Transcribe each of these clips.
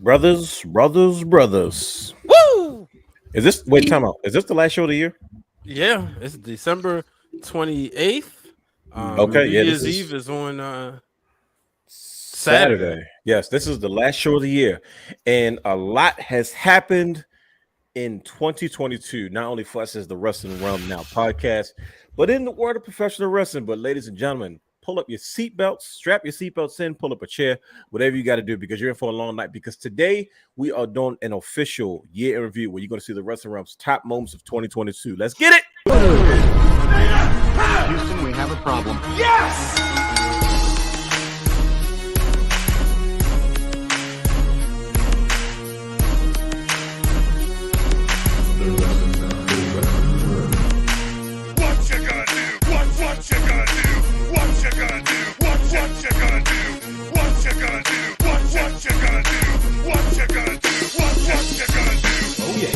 Brothers. Woo! Time out. Is this the last show of the year? Yeah, it's December 28th. Okay, New yeah, Year's this is Eve is on Saturday. Saturday. Yes, this is the last show of the year, and a lot has happened in 2022. Not only for us as the Wrestling Realm Now podcast, but in the world of professional wrestling. But ladies and gentlemen, pull up your seatbelts, strap your seatbelts in, pull up a chair, whatever you got to do, because you're in for a long night. Because today we are doing an official year in review where you're going to see the Wrestling Realm's top moments of 2022. Let's get it. Houston, we have a problem. Yes! What you gonna do? What you gonna do? What you gonna do? What you gonna do? What you gonna do? What you gonna do? What you gonna do? What you gonna do? Oh yeah.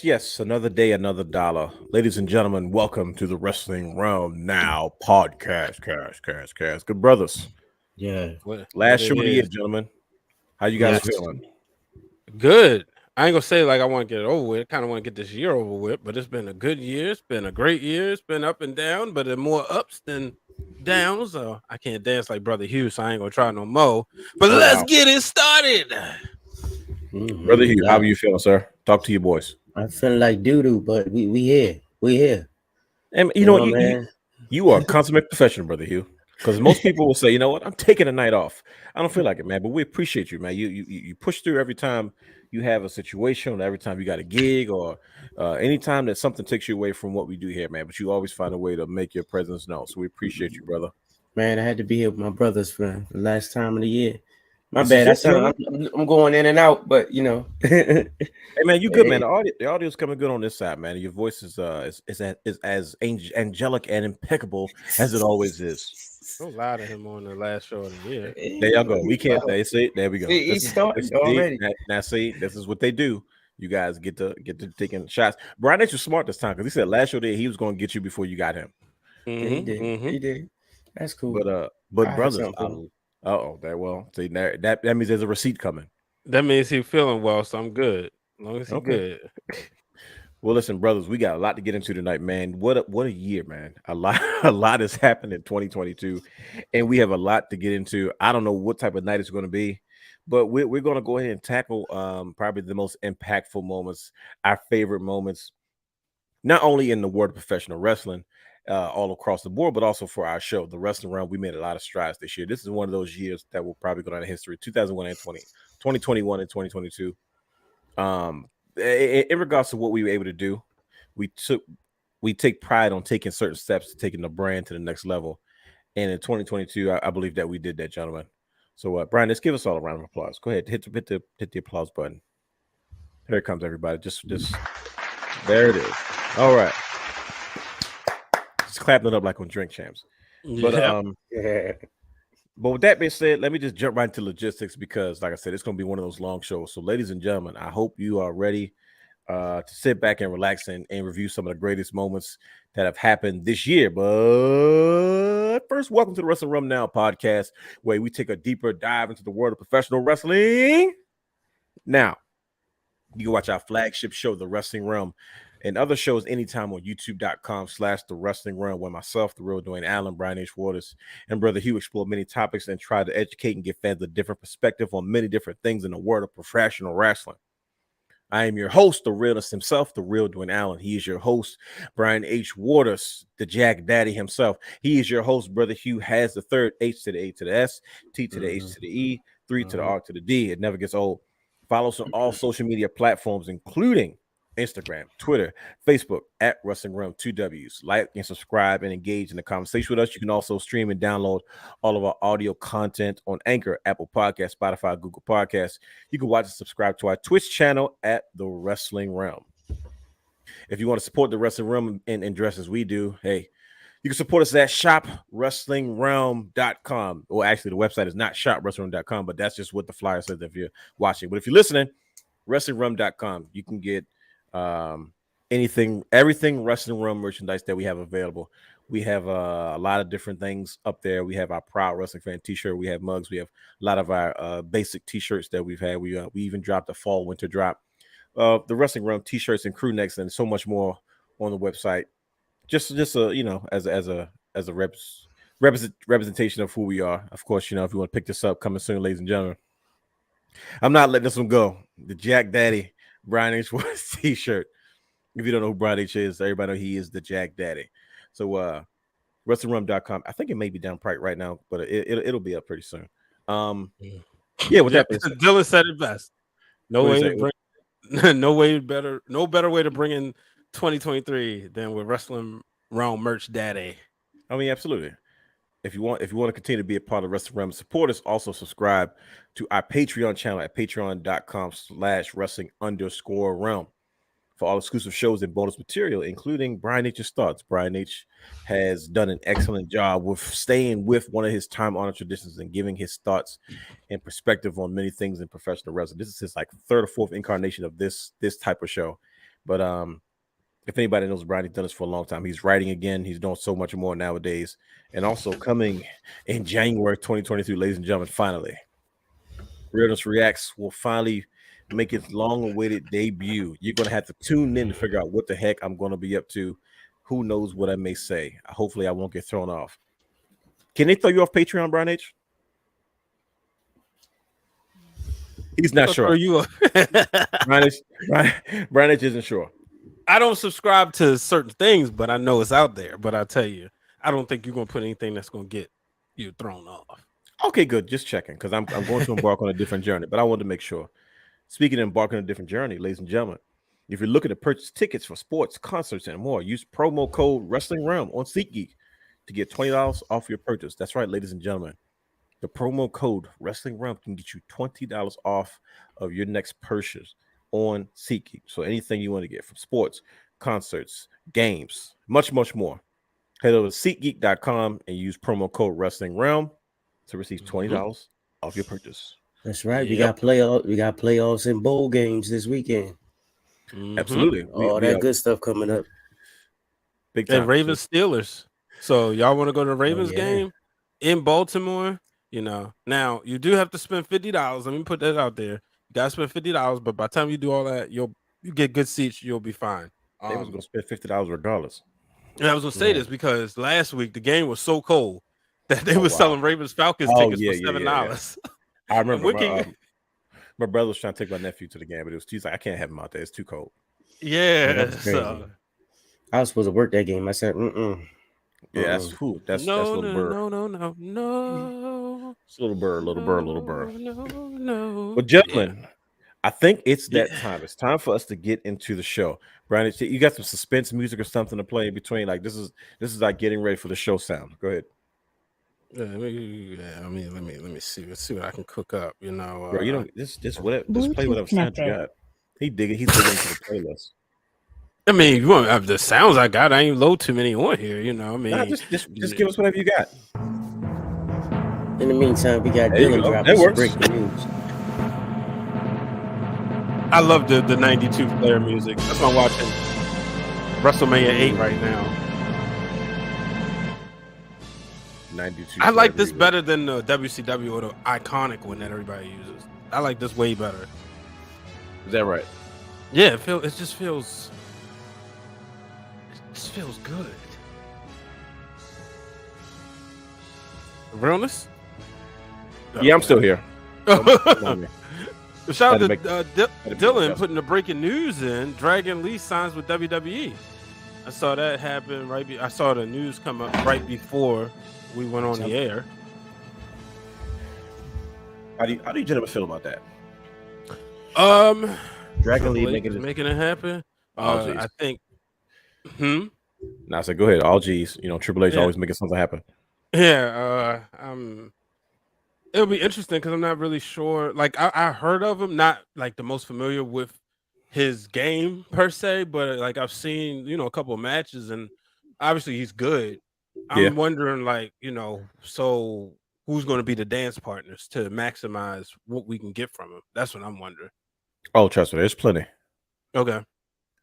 Yes, another day, another dollar. Ladies and gentlemen, welcome to the Wrestling Realm Now podcast. Good brothers. Yeah. Last show of the year, gentlemen. How you guys feeling? Good. I ain't gonna say like I want to get it over with. Kind of want to get this year over with, but it's been a good year. It's been a great year. It's been up and down, but there more ups than downs. So I can't dance like Brother Hugh, so I ain't gonna try no more. But let's get it started. Mm-hmm. Brother Hugh, how are you feeling, sir? Talk to your boys. I'm feeling like doo-doo, but we here. We here. And you know what, you are a consummate professional, Brother Hugh. Because most people will say, you know what, I'm taking a night off. I don't feel like it, man. But we appreciate you, man. You push through every time you have a situation, or every time you got a gig, or anytime that something takes you away from what we do here, man. But you always find a way to make your presence known. So we appreciate you, brother. Man, I had to be here with my brothers for the last time of the year. My bad. I'm going in and out, but you know. Hey man, you good, man. The audio's coming good on this side, man. Your voice is as angelic and impeccable as it always is. Don't lie to him on the last show of the year. There y'all go. We can't say. There we go. He's starting already. Now see, this is what they do. You guys get to taking shots. Brian H was smart this time because he said last show day he was going to get you before you got him. Mm-hmm. He did. That's cool. But brothers. See, that means there's a receipt coming. That means he's feeling well, so I'm good. As long as he's good. Well, listen, brothers, we got a lot to get into tonight, man. What a year, man. A lot has happened in 2022, and we have a lot to get into. I don't know what type of night it's going to be, but we're going to go ahead and tackle probably the most impactful moments, our favorite moments, not only in the world of professional wrestling, all across the board, but also for our show, the Wrestling Wrealm. We made a lot of strides this year. This is one of those years that will probably go down in history. 2021 and 2022. In regards to what we were able to do, we take pride on taking certain steps to taking the brand to the next level. And in 2022, I believe that we did that, gentlemen. So, Brian, let's give us all a round of applause. Go ahead, hit the applause button. Here it comes, everybody. Just there it is. All right. Clapping it up like on Drink Champs. But with that being said, let me just jump right into logistics because, like I said, it's going to be one of those long shows. So, ladies and gentlemen, I hope you are ready to sit back and relax and review some of the greatest moments that have happened this year. But first, welcome to the Wrestling Wrealm Now podcast, where we take a deeper dive into the world of professional wrestling. Now, you can watch our flagship show, The Wrestling Wrealm, and other shows anytime on youtube.com/The Wrestling Wrealm, where myself, the real Dwayne Allen, Brian H. Waters, and Brother Hugh explore many topics and try to educate and give fans a different perspective on many different things in the world of professional wrestling. I am your host, the realist himself, the real Dwayne Allen. He is your host, Brian H. Waters, the Jack Daddy himself. He is your host, Brother Hugh has the third H to the A to the S, T to the H to the E, 3 to the R to the D. It never gets old. Follow us on all social media platforms, including Instagram, Twitter, Facebook at Wrestling Wrealm 2Ws. Like and subscribe and engage in the conversation with us. You can also stream and download all of our audio content on Anchor, Apple Podcasts, Spotify, Google Podcasts. You can watch and subscribe to our Twitch channel at The Wrestling Wrealm. If you want to support the Wrestling Realm and dress as we do, hey, you can support us at shopwrestlingrealm.com. Well, actually, the website is not shopwrestlingrealm.com, but that's just what the flyer says if you're watching. But if you're listening, wrestlingrealm.com, you can get everything Wrestling Realm merchandise that we have available. We have a lot of different things up there. We have our Proud Wrestling Fan t-shirt. We have mugs. We have a lot of our basic t-shirts that we've had. We even dropped a fall winter drop. The Wrestling Realm t-shirts and crew necks and so much more on the website. Just as a representation of who we are. Of course, if you want to pick this up, coming soon, ladies and gentlemen. I'm not letting this one go. The Jack Daddy Brian H. Woods t-shirt. If you don't know who Brian H. is, everybody know he is the Jack Daddy. So WrestlingRealm.com. I think it may be down right now, but it'll be up pretty soon. Yeah, what happened? Dylan said it best. No better way to bring in 2023 than with Wrestling Realm merch daddy. I mean, absolutely. If you want to continue to be a part of Wrestling Realm, support us. Also subscribe to our Patreon channel at patreon.com/wrestling_realm for all exclusive shows and bonus material, including Brian H's thoughts. Brian H has done an excellent job with staying with one of his time-honored traditions and giving his thoughts and perspective on many things in professional wrestling. This is his third or fourth incarnation of this type of show. But if anybody knows Brian, he's done this for a long time. He's writing again. He's doing so much more nowadays. And also coming in January 2023, ladies and gentlemen, finally, Realness Reacts will finally make its long-awaited debut. You're going to have to tune in to figure out what the heck I'm going to be up to. Who knows what I may say. Hopefully, I won't get thrown off. Can they throw you off Patreon, Brian H? He's not sure. Brian H isn't sure. I don't subscribe to certain things, but I know it's out there. But I tell you, I don't think you're going to put anything that's going to get you thrown off. Okay, good. Just checking because I'm going to embark on a different journey, but I wanted to make sure. Speaking of embarking on a different journey, ladies and gentlemen, if you're looking to purchase tickets for sports, concerts, and more, use promo code Wrestling Realm on SeatGeek to get $20 off your purchase. That's right, ladies and gentlemen. The promo code Wrestling Realm can get you $20 off of your next purchase on SeatGeek. So anything you want to get from sports, concerts, games, much, much more. Head over to SeatGeek.com and use promo code Wrestling Realm to receive $20 off your purchase. That's right. We got playoffs and bowl games this weekend. Absolutely. All that good stuff coming up. Big time. And Ravens Steelers. So y'all want to go to the Ravens game in Baltimore? Now you do have to spend $50. Let me put that out there. You gotta spend $50, but by the time you do all that, you get good seats. You'll be fine. They was gonna spend $50 regardless. And I was gonna say this because last week the game was so cold that they were selling Ravens Falcons tickets for $7. I remember my brother was trying to take my nephew to the game, but he's like, I can't have him out there. It's too cold. Yeah. I was supposed to work that game. I said, Yeah, that's little bird. No. It's little bird. No. Well, gentlemen, I think it's that time. It's time for us to get into the show. Brian, you got some suspense music or something to play in between? Like this is like getting ready for the show sound. Go ahead. Let me see. Let's see what I can cook up. Bro, just play whatever sound you got. He's digging into the playlist. I mean, you want the sounds I got? I ain't load too many on here. Just give us whatever you got. In the meantime, we got Dylan dropping some breaking news. I love the 92 player music. That's why I'm watching WrestleMania 8 right now. 92. I like this better than the WCW or the iconic one that everybody uses. I like this way better. Is that right? Yeah, it just feels good. Realness? Yeah, I'm still here. Shout out to Dylan putting the breaking news in. Dragon Lee signs with WWE. I saw that happen I saw the news come up right before we went on the air. How do you gentlemen feel about that? Dragon Lee making it happen. I think. I said, go ahead. All G's. Triple H always making something happen. Yeah. It'll be interesting because I'm not really sure. Like I heard of him, not like the most familiar with his game per se, but like I've seen, a couple of matches, and obviously he's good. Yeah. I'm wondering, like, so who's going to be the dance partners to maximize what we can get from him? That's what I'm wondering. Oh, trust me, there's plenty. Okay.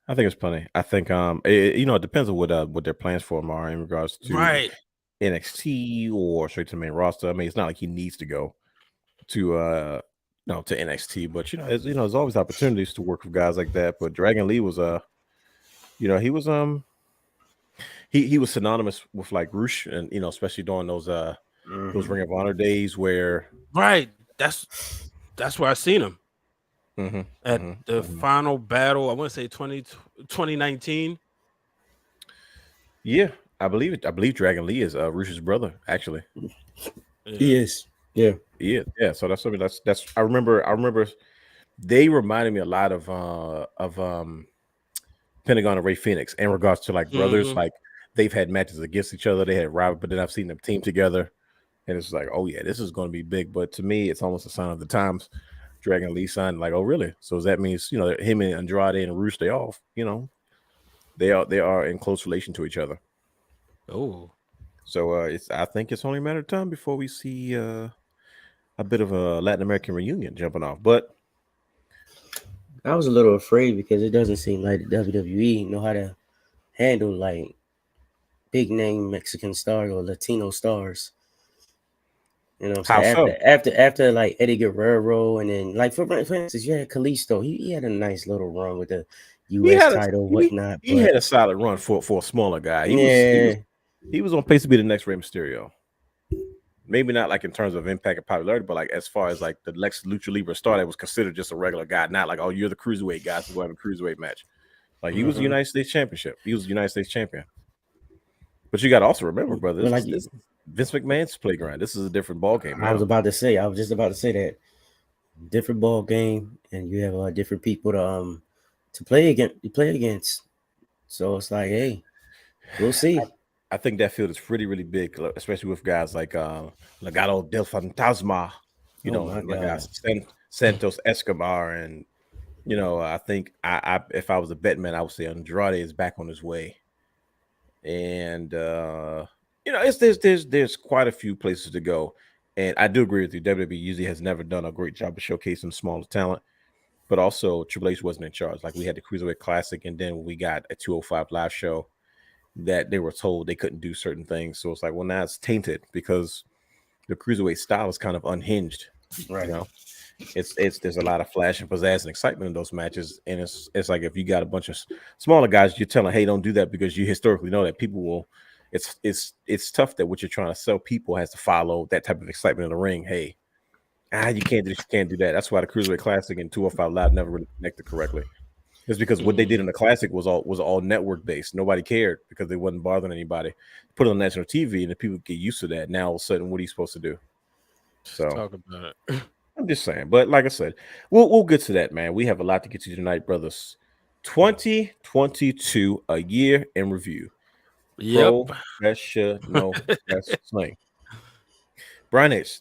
I think it's plenty. I think it depends on what their plans for him are in regards to Right. NXT or straight to the main roster. I mean, it's not like he needs to go to to NXT, but there's always opportunities to work with guys like that. But Dragon Lee was he was he was synonymous with like Roosh, and especially during those Ring of Honor days where Right. That's where I seen him at the final battle. I want to say 2019. Yeah, I believe it. I believe Dragon Lee is Roosh's brother, actually. He is. Yeah. Yeah. So that's something that's I remember they reminded me a lot of Pentagon and Ray Phoenix in regards to like brothers. Like they've had matches against each other, they had rival, but then I've seen them team together, and it's like, oh yeah, this is going to be big. But to me, it's almost a sign of the times. Dragon Lee signed, like, oh really? So that means him and Andrade and Roosh, they are in close relation to each other. Oh, so I think it's only a matter of time before we see a bit of a Latin American reunion jumping off. But I was a little afraid because it doesn't seem like the WWE know how to handle like big name Mexican stars or Latino stars. How so? After like Eddie Guerrero, and then like for instance, you had Kalisto. He had a nice little run with the U.S. title, whatnot. He had a solid run for a smaller guy. He was on pace to be the next Rey Mysterio. Maybe not like in terms of impact and popularity, but like as far as like the Lex Lucha Libre star that was considered just a regular guy, not like, oh, you're the cruiserweight guy, so go have a cruiserweight match. Like he was the United States Championship. He was the United States champion. But you got to also remember, brother, this is Vince McMahon's playground. This is a different ball game. I was just about to say that different ball game, and you have different people to play against. So it's like, hey, we'll see. I think that field is really, really big, especially with guys like Legado del Fantasma, Santos Escobar, and I think I if I was a bet man, I would say Andrade is back on his way, and there's quite a few places to go, and I do agree with you. WWE usually has never done a great job of showcasing smaller talent, but also Triple H wasn't in charge. Like we had the Cruiserweight Classic, and then we got a 205 live show that they were told they couldn't do certain things. So it's like, well, now it's tainted because the cruiserweight style is kind of unhinged. Right. There's a lot of flash and pizzazz and excitement in those matches. And it's like if you got a bunch of smaller guys, you're telling, hey, don't do that because you historically know that people will. It's tough that what you're trying to sell people has to follow that type of excitement in the ring. Hey, you can't do that. That's why the Cruiserweight Classic and 205 Live never really connected correctly. It's because what they did in the Classic was all network based. Nobody cared because they wasn't bothering anybody. Put it on national TV and the people get used to that. Now all of a sudden, what are you supposed to do? So talk about it. I'm just saying. But like I said, we'll get to that, man. We have a lot to get to tonight, brothers. 2022, a year in review. Yep. Professional wrestling. Brian H.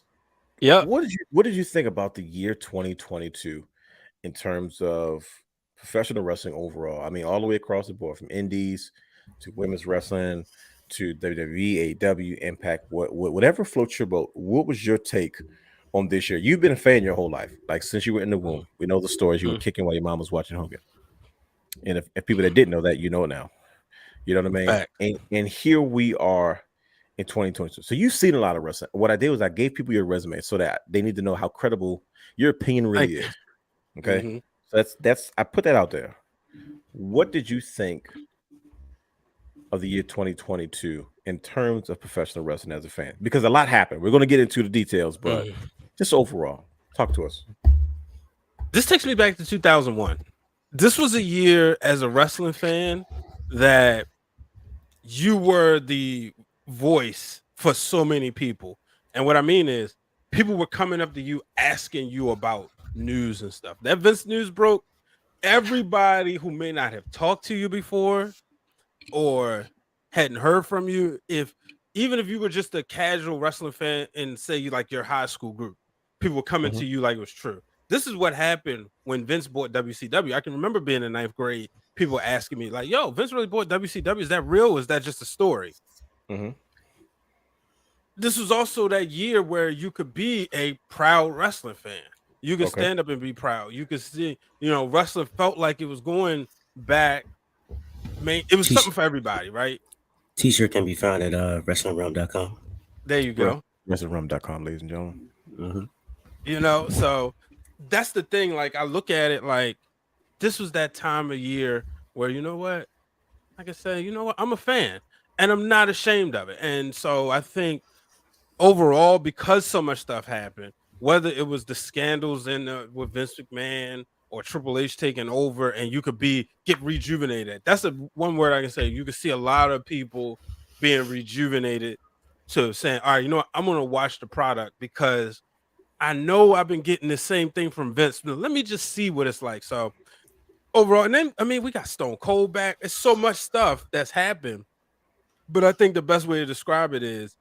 Yep. What did you think about the year 2022 in terms of professional wrestling overall? I mean, all the way across the board, from indies to women's wrestling to WWE, AEW, Impact, whatever floats your boat. What was your take on this year? You've been a fan your whole life, like since you were in the womb. We know the stories. You were kicking while your mom was watching Hogan. And if people that didn't know that, you know it now. You know what I mean? And here we are in 2022. So you've seen a lot of wrestling. What I did was I gave people your resume so that they need to know how credible your opinion really is. Okay. So that's I put that out there. What did you think of the year 2022 in terms of professional wrestling as a fan? Because a lot happened. We're going to get into the details, but just overall, talk to us. This takes me back to 2001. This was a year as a wrestling fan that you were the voice for so many people. And what I mean is people were coming up to you asking you about news and stuff. That Vince news broke. Everybody who may not have talked to you before or hadn't heard from you, even if you were just a casual wrestling fan and say you like your high school group, people were coming to you like it was true. this is what happened when Vince bought WCW. I can remember being in 9th grade, people asking me like, "Yo, Vince really bought WCW? Is that real? Or is that just a story?" Mhm. This was also that year where you could be a proud wrestling fan. You could Okay. stand up and be proud. You could see, wrestling felt like it was going back. It was something for everybody, right? T-shirt can be found at WrestlingWrealm.com. There you go. WrestlingWrealm.com, ladies and gentlemen. Mm-hmm. So that's the thing. Like, I look at it like this was that time of year where, you know what? Like I said, you know what? I'm a fan and I'm not ashamed of it. And so I think overall, because so much stuff happened, whether it was the scandals with Vince McMahon or Triple H taking over, and you could get rejuvenated. That's the one word I can say. You could see a lot of people being rejuvenated to saying, all right, you know what? I'm going to watch the product because I know I've been getting the same thing from Vince. Let me just see what it's like. So overall, and then, I mean, we got Stone Cold back. It's so much stuff that's happened. But I think the best way to describe it is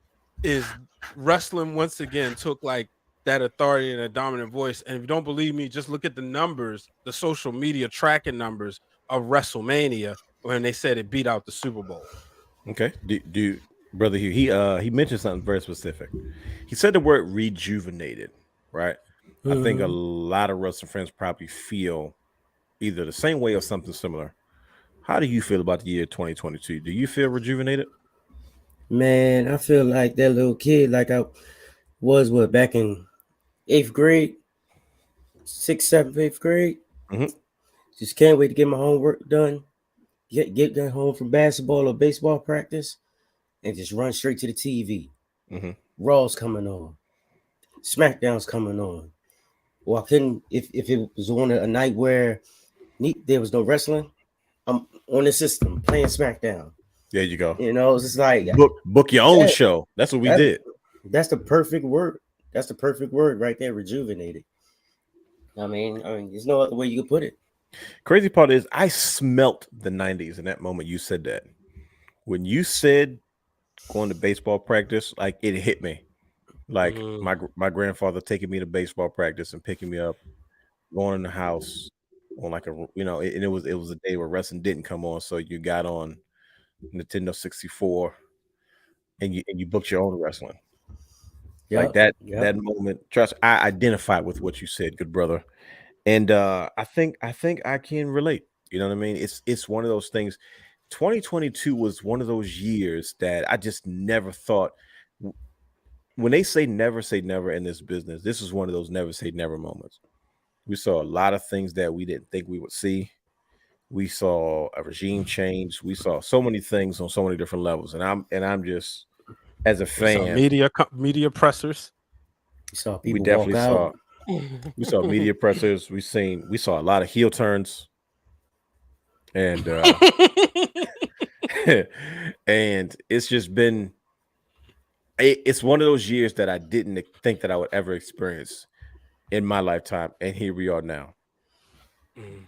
wrestling once again took like that authority and a dominant voice. And if you don't believe me, just look at the numbers, the social media tracking numbers of WrestleMania when they said it beat out the Super Bowl. Okay. Do Brother Hugh, he mentioned something very specific. He said the word rejuvenated, right? I think a lot of wrestling fans probably feel either the same way or something similar. How do you feel about the year 2022? Do you feel rejuvenated? Man, I feel like that little kid, like I was back in 8th grade, 6th, 7th, 8th grade. Mhm. Just can't wait to get my homework done. Get done home from basketball or baseball practice, and just run straight to the TV. Mhm. Raw's coming on, SmackDown's coming on. Well, I couldn't if it was on a night where there was no wrestling. I'm on the system playing SmackDown. There you go. It's just like Book your own show. That's what we did. That's the perfect word. That's the perfect word right there. Rejuvenated. I mean, there's no other way you could put it. Crazy part is I smelt the 90s in that moment you said that. When you said going to baseball practice, like it hit me. Like my grandfather taking me to baseball practice and picking me up, going in the house on like and it was a day where wrestling didn't come on, so you got on Nintendo 64 and you booked your own wrestling. Like that moment. Trust, I identify with what you said, good brother. And I think I can relate. You know what I mean? It's one of those things. 2022 was one of those years that I just never thought. When they say never in this business, this is one of those never say never moments. We saw a lot of things that we didn't think we would see. We saw a regime change. We saw so many things on so many different levels, and I'm just as a fan. Media pressers. You saw people we definitely walk saw. out. We saw media pressers. We saw a lot of heel turns, and and it's just been. It's one of those years that I didn't think that I would ever experience in my lifetime, and here we are now.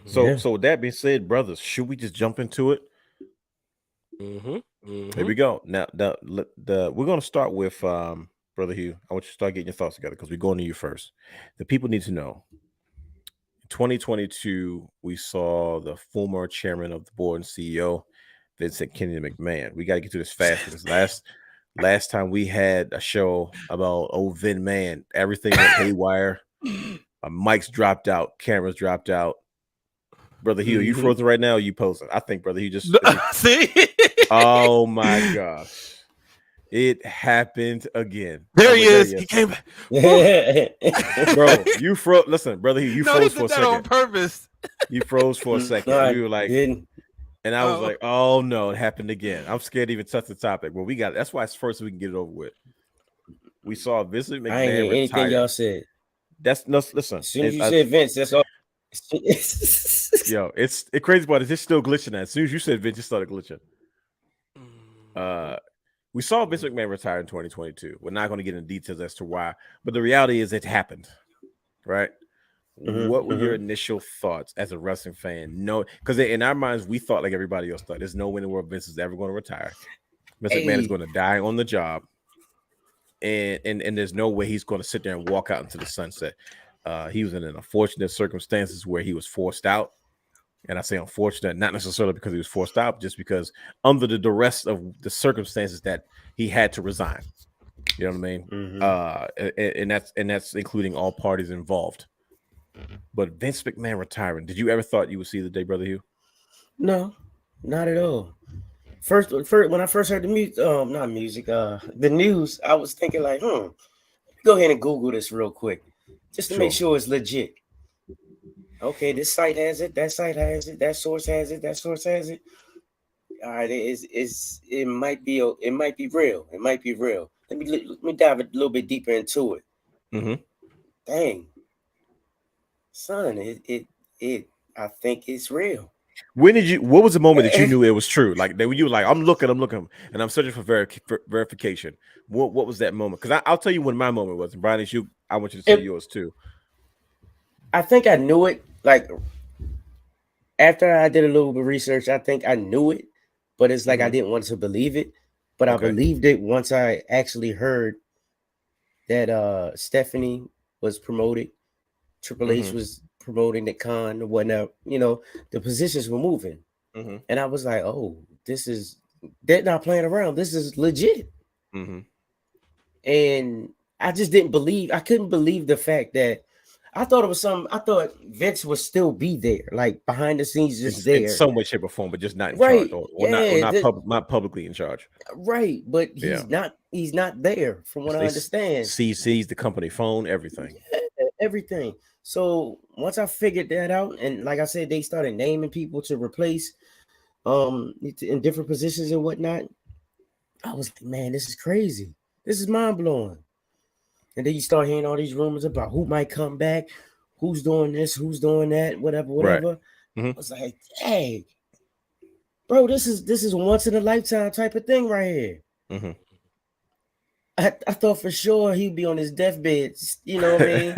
So with that being said, brothers, should we just jump into it? Here we go. Now, we're going to start with Brother Hugh. I want you to start getting your thoughts together because we're going to you first. The people need to know. In 2022, we saw the former chairman of the board and CEO, Vincent Kennedy McMahon. We got to get to this fast because last time we had a show about old Vin Man, everything went haywire. Mics dropped out, cameras dropped out. Brother Hugh, are you frozen right now? Or you posting? I think Brother Hugh just see. Oh my gosh, it happened again. There he is. He came back. Bro, you froze. Listen, Brother Hugh, you froze for a second. On purpose. You froze for a second. We were like, and I was like, oh no, it happened again. I'm scared to even touch the topic. Well, that's why it's first we can get it over with. We saw Vincent McMahon. I ain't hear anything y'all said. That's no. Listen, as soon as you said Vince, that's all. Yo, it's crazy, but it's just still glitching. As soon as you said Vince, it started glitching. We saw Vince McMahon retire in 2022. We're not going to get into details as to why, but the reality is it happened, right? What were your initial thoughts as a wrestling fan? No, because in our minds, we thought like everybody else thought. There's no way in the world Vince is ever going to retire. Vince McMahon is going to die on the job, and there's no way he's going to sit there and walk out into the sunset. He was in an unfortunate circumstances where he was forced out. And I say unfortunate, not necessarily because he was forced out, just because under the duress of the circumstances that he had to resign. You know what I mean? And that's including all parties involved. But Vince McMahon retiring, did you ever thought you would see the day, Brother Hugh? No, not at all. First when I first heard the the news, I was thinking like, go ahead and Google this real quick, just to make sure it's legit. Okay, this site has it, that site has it, that source has it, that source has it. All right, it might be real. It might be real. Let me dive a little bit deeper into it. Mm-hmm. Dang, son, it I think it's real. What was the moment that you knew it was true? Like that when you were like, I'm looking, and I'm searching for verification. What was that moment? Because I'll tell you when my moment was. And Brian, I want you to say yours too. I think I knew it. Like after I did a little bit of research, I think I knew it, but it's like I didn't want to believe it. But I believed it once I actually heard that Stephanie was promoted, Triple H was promoting the con or whatnot. You know, the positions were moving, and I was like, "Oh, they're not playing around. This is legit." And I just didn't believe. I couldn't believe the fact that I thought it was I thought Vince would still be there, like behind the scenes, just there in some way, shape, or form, but just not in charge, or not publicly in charge. Right, but he's not. He's not there, from what I understand. Sees the company phone, everything. Yeah, everything. So once I figured that out, and like I said, they started naming people to replace, in different positions and whatnot. I was like, man, this is crazy. This is mind blowing. And then you start hearing all these rumors about who might come back, who's doing this, who's doing that, whatever. Right. I was like, dang, bro, this is a once in a lifetime type of thing right here. I thought for sure he'd be on his deathbed, you know what I mean?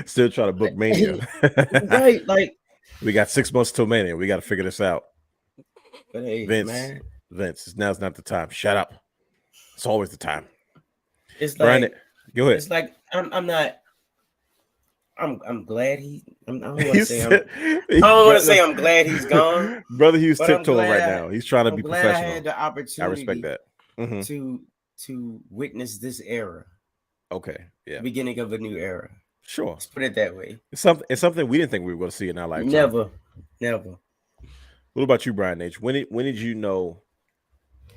Still trying to book Mania. Right, like we got 6 months till Mania. We got to figure this out. But hey, Vince, now's not the time. Shut up. It's always the time. It's like Brandon, go ahead. It's like I'm glad I don't want to say I'm glad he's gone. Brother Hugh's tiptoeing right now. He's trying to be professional. I had the opportunity. I respect that. To witness this era. Okay. Yeah. Beginning of a new era. Sure. Let's put it that way. It's something we didn't think we were going to see in our lifetime. Never. What about you, Brian H? When did you know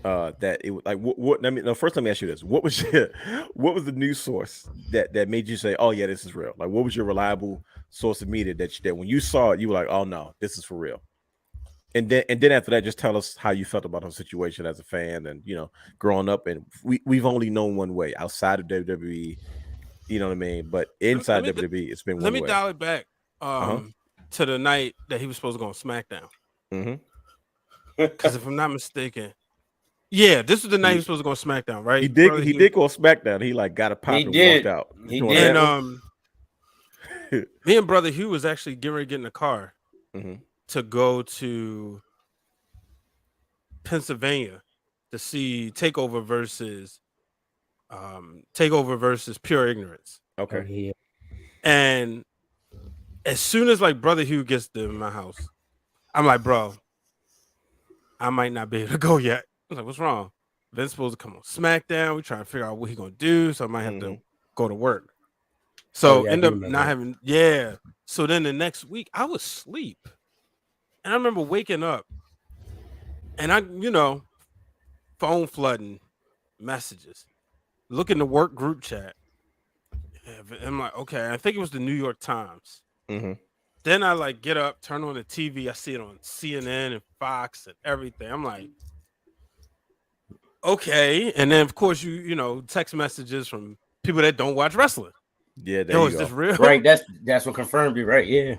that it was like what? I mean, first let me ask you this: what was the news source that made you say, "Oh yeah, this is real"? Like, what was your reliable source of media that when you saw it, you were like, "Oh no, this is for real"? And then after that, just tell us how you felt about the situation as a fan, and growing up, and we've only known one way outside of WWE. You know what I mean? But inside WWE, it's been one way. Let me dial it back to the night that he was supposed to go on SmackDown. Because if I'm not mistaken, yeah, this was the night he was supposed to go on SmackDown, right? He did go on SmackDown. He got a pop and walked out. He did. And me and Brother Hugh was actually getting ready to get in the car to go to Pennsylvania to see Takeover versus Pure Ignorance. Okay. Oh, yeah. And as soon as like Brother Hugh gets to my house, I'm like, bro, I might not be able to go yet. I was like, what's wrong? Vince's supposed to come on SmackDown. We're trying to figure out what he's gonna do, so I might have to go to work. So end up not having, So then the next week I was asleep. And I remember waking up and I, phone flooding messages, looking to work group chat. I'm like, okay, I think it was the New York Times. Then I like get up, turn on the TV. I see it on CNN and Fox and everything. I'm like, okay. And then of course you text messages from people that don't watch wrestling. Yeah, there you is go. this real? Right, that's what confirmed you, right? Yeah.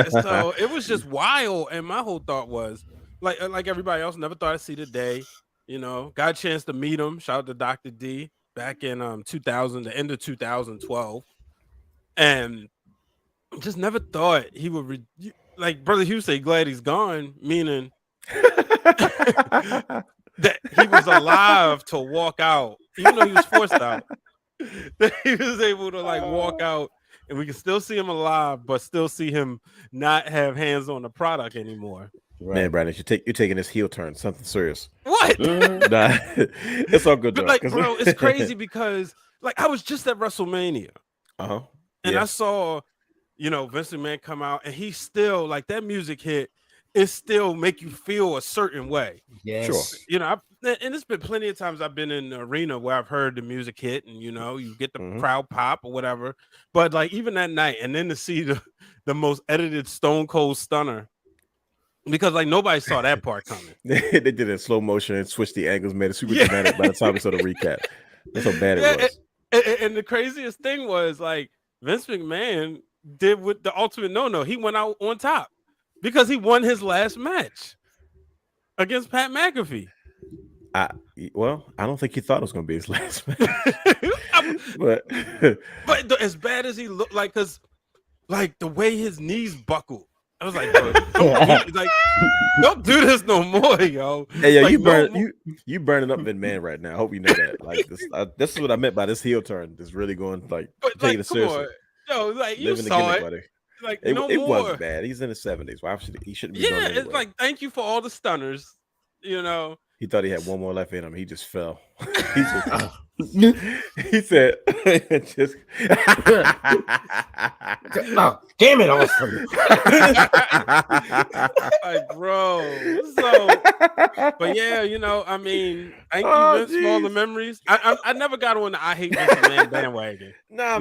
So it was just wild, and my whole thought was like everybody else, never thought I'd see the day. Got a chance to meet him. Shout out to Dr. D back in the end of 2012, and just never thought he would like Brother Hugh say, glad he's gone, meaning that he was alive to walk out, even though he was forced out. That he was able to like walk out and we can still see him alive, but still see him not have hands on the product anymore. Man, Brandon, you're taking this heel turn, something serious. What? Nah, it's all good though. But like, bro, it's crazy because like I was just at WrestleMania Uh-huh. and Yeah. I saw, Vince McMahon come out and he still like that music hit. It still make you feel a certain way. Yes. Sure. And it's been plenty of times I've been in the arena where I've heard the music hit and you get the Mhm. crowd pop or whatever. But like even that night, and then to see the most edited Stone Cold Stunner, because like nobody saw that part coming. They did it in slow motion and switched the angles, made it super dramatic by the time we saw the recap. That's how bad it was. And the craziest thing was like Vince McMahon did with the ultimate no. He went out on top because he won his last match against Pat McAfee. I don't think he thought it was going to be his last match. but as bad as he looked, like, because like the way his knees buckled, I was like, bro, don't do this no more, yo. Hey, yo, like, you burning up Vin Man right now. I hope you know that. Like this is what I meant by this heel turn. This really going like taking it seriously. Yo, like you saw it. Buddy. Like it more. wasn't bad. He's in his 70s. Why should he shouldn't be? Yeah, it's like thank you for all the stunners. He thought he had one more left in him. He just fell. He said, "Just oh, damn it, Austin!" Like, bro. So, but yeah, I mean, thank you, Vince, for all the memories. I never got on the I hate Vince McMahon bandwagon. Nah,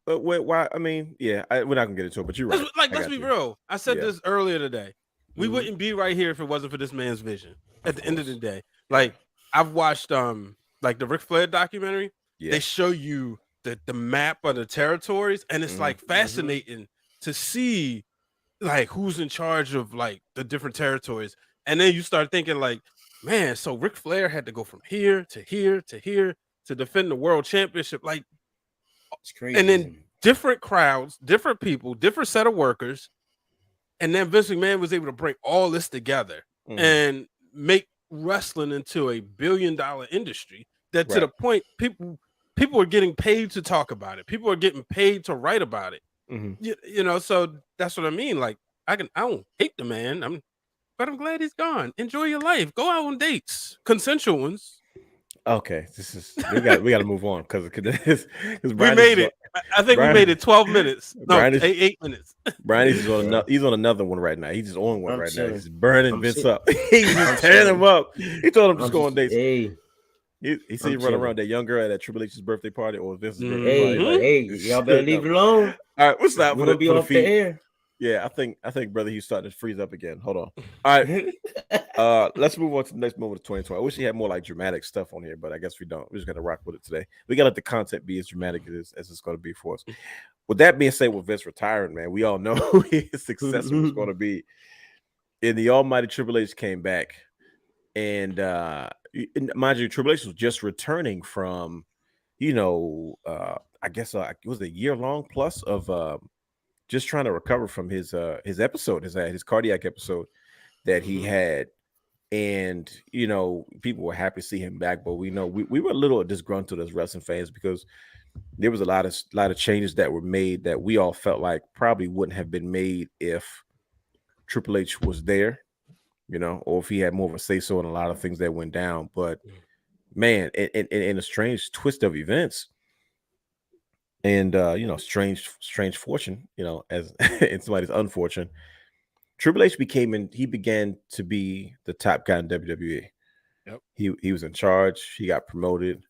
but why? I mean, yeah, we're not gonna get into it. But you're right. Let's be real. I said this earlier today. We wouldn't be right here if it wasn't for this man's vision. At the end of the day, like I've watched like the Ric Flair documentary. Yeah. They show you the map of the territories, and it's like fascinating to see like who's in charge of like the different territories. And then you start thinking like, man, so Ric Flair had to go from here to here to here to defend the world championship. Like, it's crazy. And then different crowds, different people, different set of workers. And then Vince McMahon was able to bring all this together and make wrestling into a $1 billion industry that to the point people are getting paid to talk about it. People are getting paid to write about it. So that's what I mean. Like I don't hate the man. But I'm glad he's gone. Enjoy your life. Go out on dates, consensual ones. Okay, we got to move on because we made it. I think we made it 12 minutes. No, 8 minutes. Brian is he's on another one right now. He's just on one right now. He's burning Vince up. He's just tearing him up. He told him just go on dates. He said he run around that young girl at that Triple H's birthday party or Vince's birthday party. Hey, y'all better leave it alone. All right, what's that? We're gonna be off the air. Yeah, I think brother, he's starting to freeze up again. Hold on. All right. Let's move on to the next moment of 2020. I wish he had more like dramatic stuff on here, but I guess we don't. We're just gonna rock with it today. We gotta let the content be as dramatic as it's gonna be for us. With that being said, with Vince retiring, man, we all know who his successor was gonna be. And the almighty Triple H came back. And mind you, Triple H was just returning from, I guess it was a year-long plus of just trying to recover from his episode, his cardiac episode that he had. And, people were happy to see him back, but we were a little disgruntled as wrestling fans because there was a lot of changes that were made that we all felt like probably wouldn't have been made if Triple H was there, or if he had more of a say-so in a lot of things that went down. But man, in a strange twist of events, and strange fortune, as in somebody's unfortunate, Triple H began to be the top guy in WWE. Yep. He was in charge. He got promoted,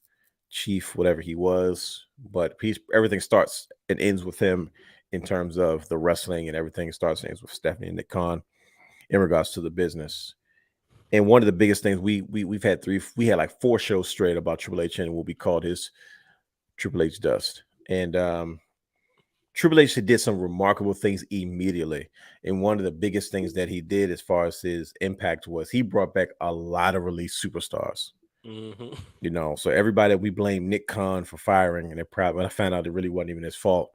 chief, whatever he was. But everything starts and ends with him in terms of the wrestling, and everything starts and ends with Stephanie and Nick Khan in regards to the business. And one of the biggest things we had like 4 shows straight about Triple H and what we called his Triple H dust. And Triple H did some remarkable things immediately. And one of the biggest things that he did as far as his impact was he brought back a lot of release superstars. So everybody that we blame Nick Khan for firing, and when I found out it really wasn't even his fault,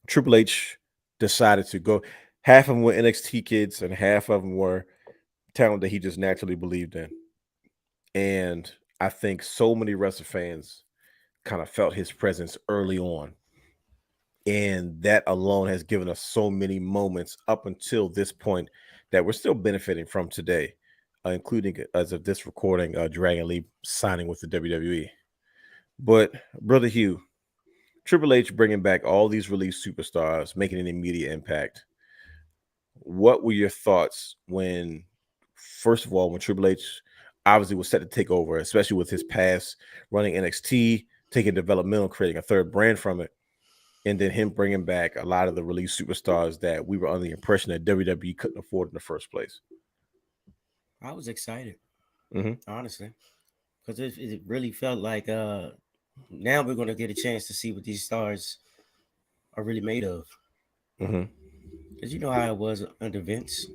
Triple H decided to go. Half of them were NXT kids, and half of them were talent that he just naturally believed in. And I think so many wrestling fans kind of felt his presence early on And that alone has given us so many moments up until this point that we're still benefiting from today, including as of this recording, Dragon Lee signing with the WWE. But Brother Hugh, Triple H bringing back all these released superstars, making an immediate impact. What were your thoughts when, first of all, when Triple H obviously was set to take over, especially with his past running NXT, taking developmental, creating a third brand from it, and then him bringing back a lot of the released superstars that we were under the impression that WWE couldn't afford in the first place? I was excited, Mhm. honestly, because it really felt like now we're going to get a chance to see what these stars are really made of. Mhm. Because you know how it was under Vince.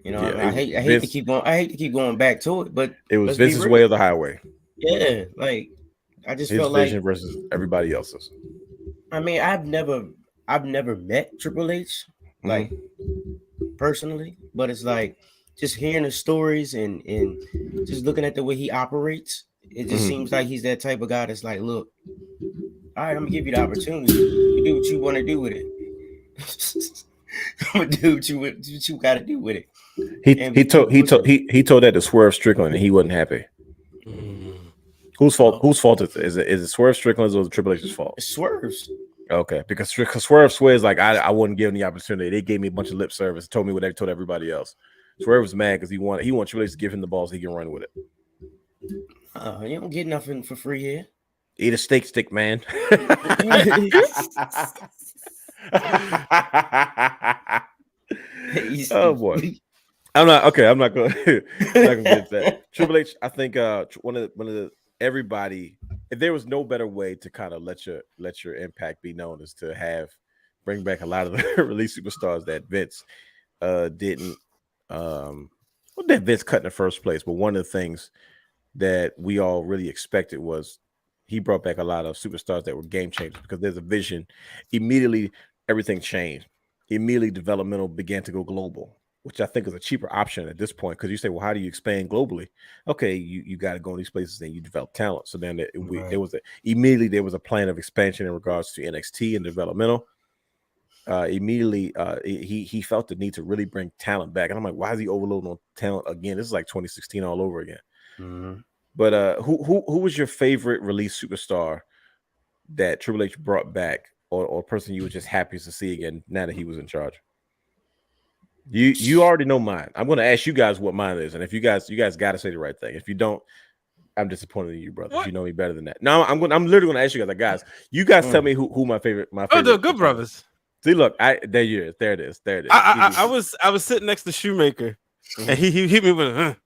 You know, Yeah, I hate to Vince, keep going. I hate to keep going back to it, but it was let's be Vince's real. way of the highway. Yeah, like I just His felt vision like, versus everybody else's. I mean, I've never met Triple H like personally, but it's like just hearing the stories and just looking at the way he operates. It just seems like he's that type of guy that's like, look, all right, I'm gonna give you the opportunity. You do what you want to do with it. I'm gonna do what you got to do with it. And He because he told that to Swerve Strickland, and he wasn't happy. Whose fault? Whose fault is it? Is it Swerve Strickland's or Triple H's fault? it swerves. Okay, because Swerve swears like I wouldn't give him the opportunity. They gave me a bunch of lip service, told me what they told everybody else. Swerve was mad because he wanted Triple H to give him the balls so he can run with it. You don't get nothing for free here. Eat a steak stick, man. Oh boy. I'm not going to get that. Triple H, I think one of the everybody, if there was no better way to kind of let your impact be known is to bring back a lot of the release superstars that Vince didn't that Vince cut in the first place. But one of the things that we all really expected was he brought back a lot of superstars that were game changers because there's a vision. Immediately everything changed. Immediately developmental began to go global, which I think is a cheaper option at this point because you say, well, how do you expand globally? Okay, you got to go in these places and you develop talent. So then there was a plan of expansion in regards to NXT and developmental. Immediately, he felt the need to really bring talent back, and I'm like, why is he overloading on talent again? This is like 2016 all over again. Mm-hmm. But who was your favorite release superstar that Triple H brought back, or person you were just happiest to see again now that he was in charge? You already know mine. I'm going to ask you guys what mine is, and if you guys got to say the right thing. If you don't, I'm disappointed in you, brother. You know me better than that. No, I'm literally going to ask you guys, like, guys. You guys tell me who my favorite. Oh, the Good Brothers. See, look, there it is. I was sitting next to Shoemaker, and he hit me with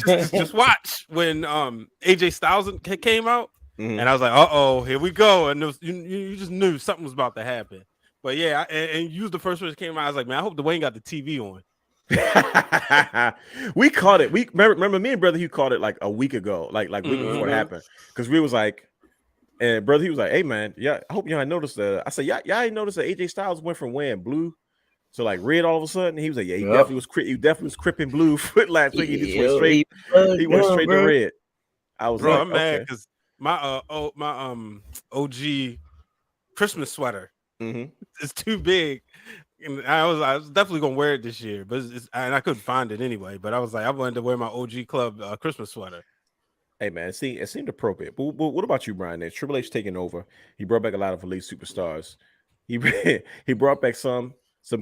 just watch when AJ Styles came out, and I was like, here we go, and you just knew something was about to happen. But yeah, and you was the first one that came out. I was like, man, I hope Dwayne got the TV on. We caught it. We remember me and Brother Hugh caught it like a week ago, like week before it happened, because we was like. And Brother, he was like, "Hey man, yeah, I hope y'all noticed that." I said, "Yeah, ain't noticed that AJ Styles went from wearing blue to like red all of a sudden." He was like, "Yeah, he definitely was cripping blue foot last week. He just went straight, to red." I was like, I'm mad because my OG Christmas sweater is too big, and I was definitely gonna wear it this year, but and I couldn't find it anyway. But I was like, I wanted to wear my OG Club Christmas sweater. Hey man, it seemed appropriate. But what about you, Brian? There's Triple H taking over. He brought back a lot of elite superstars. He brought back some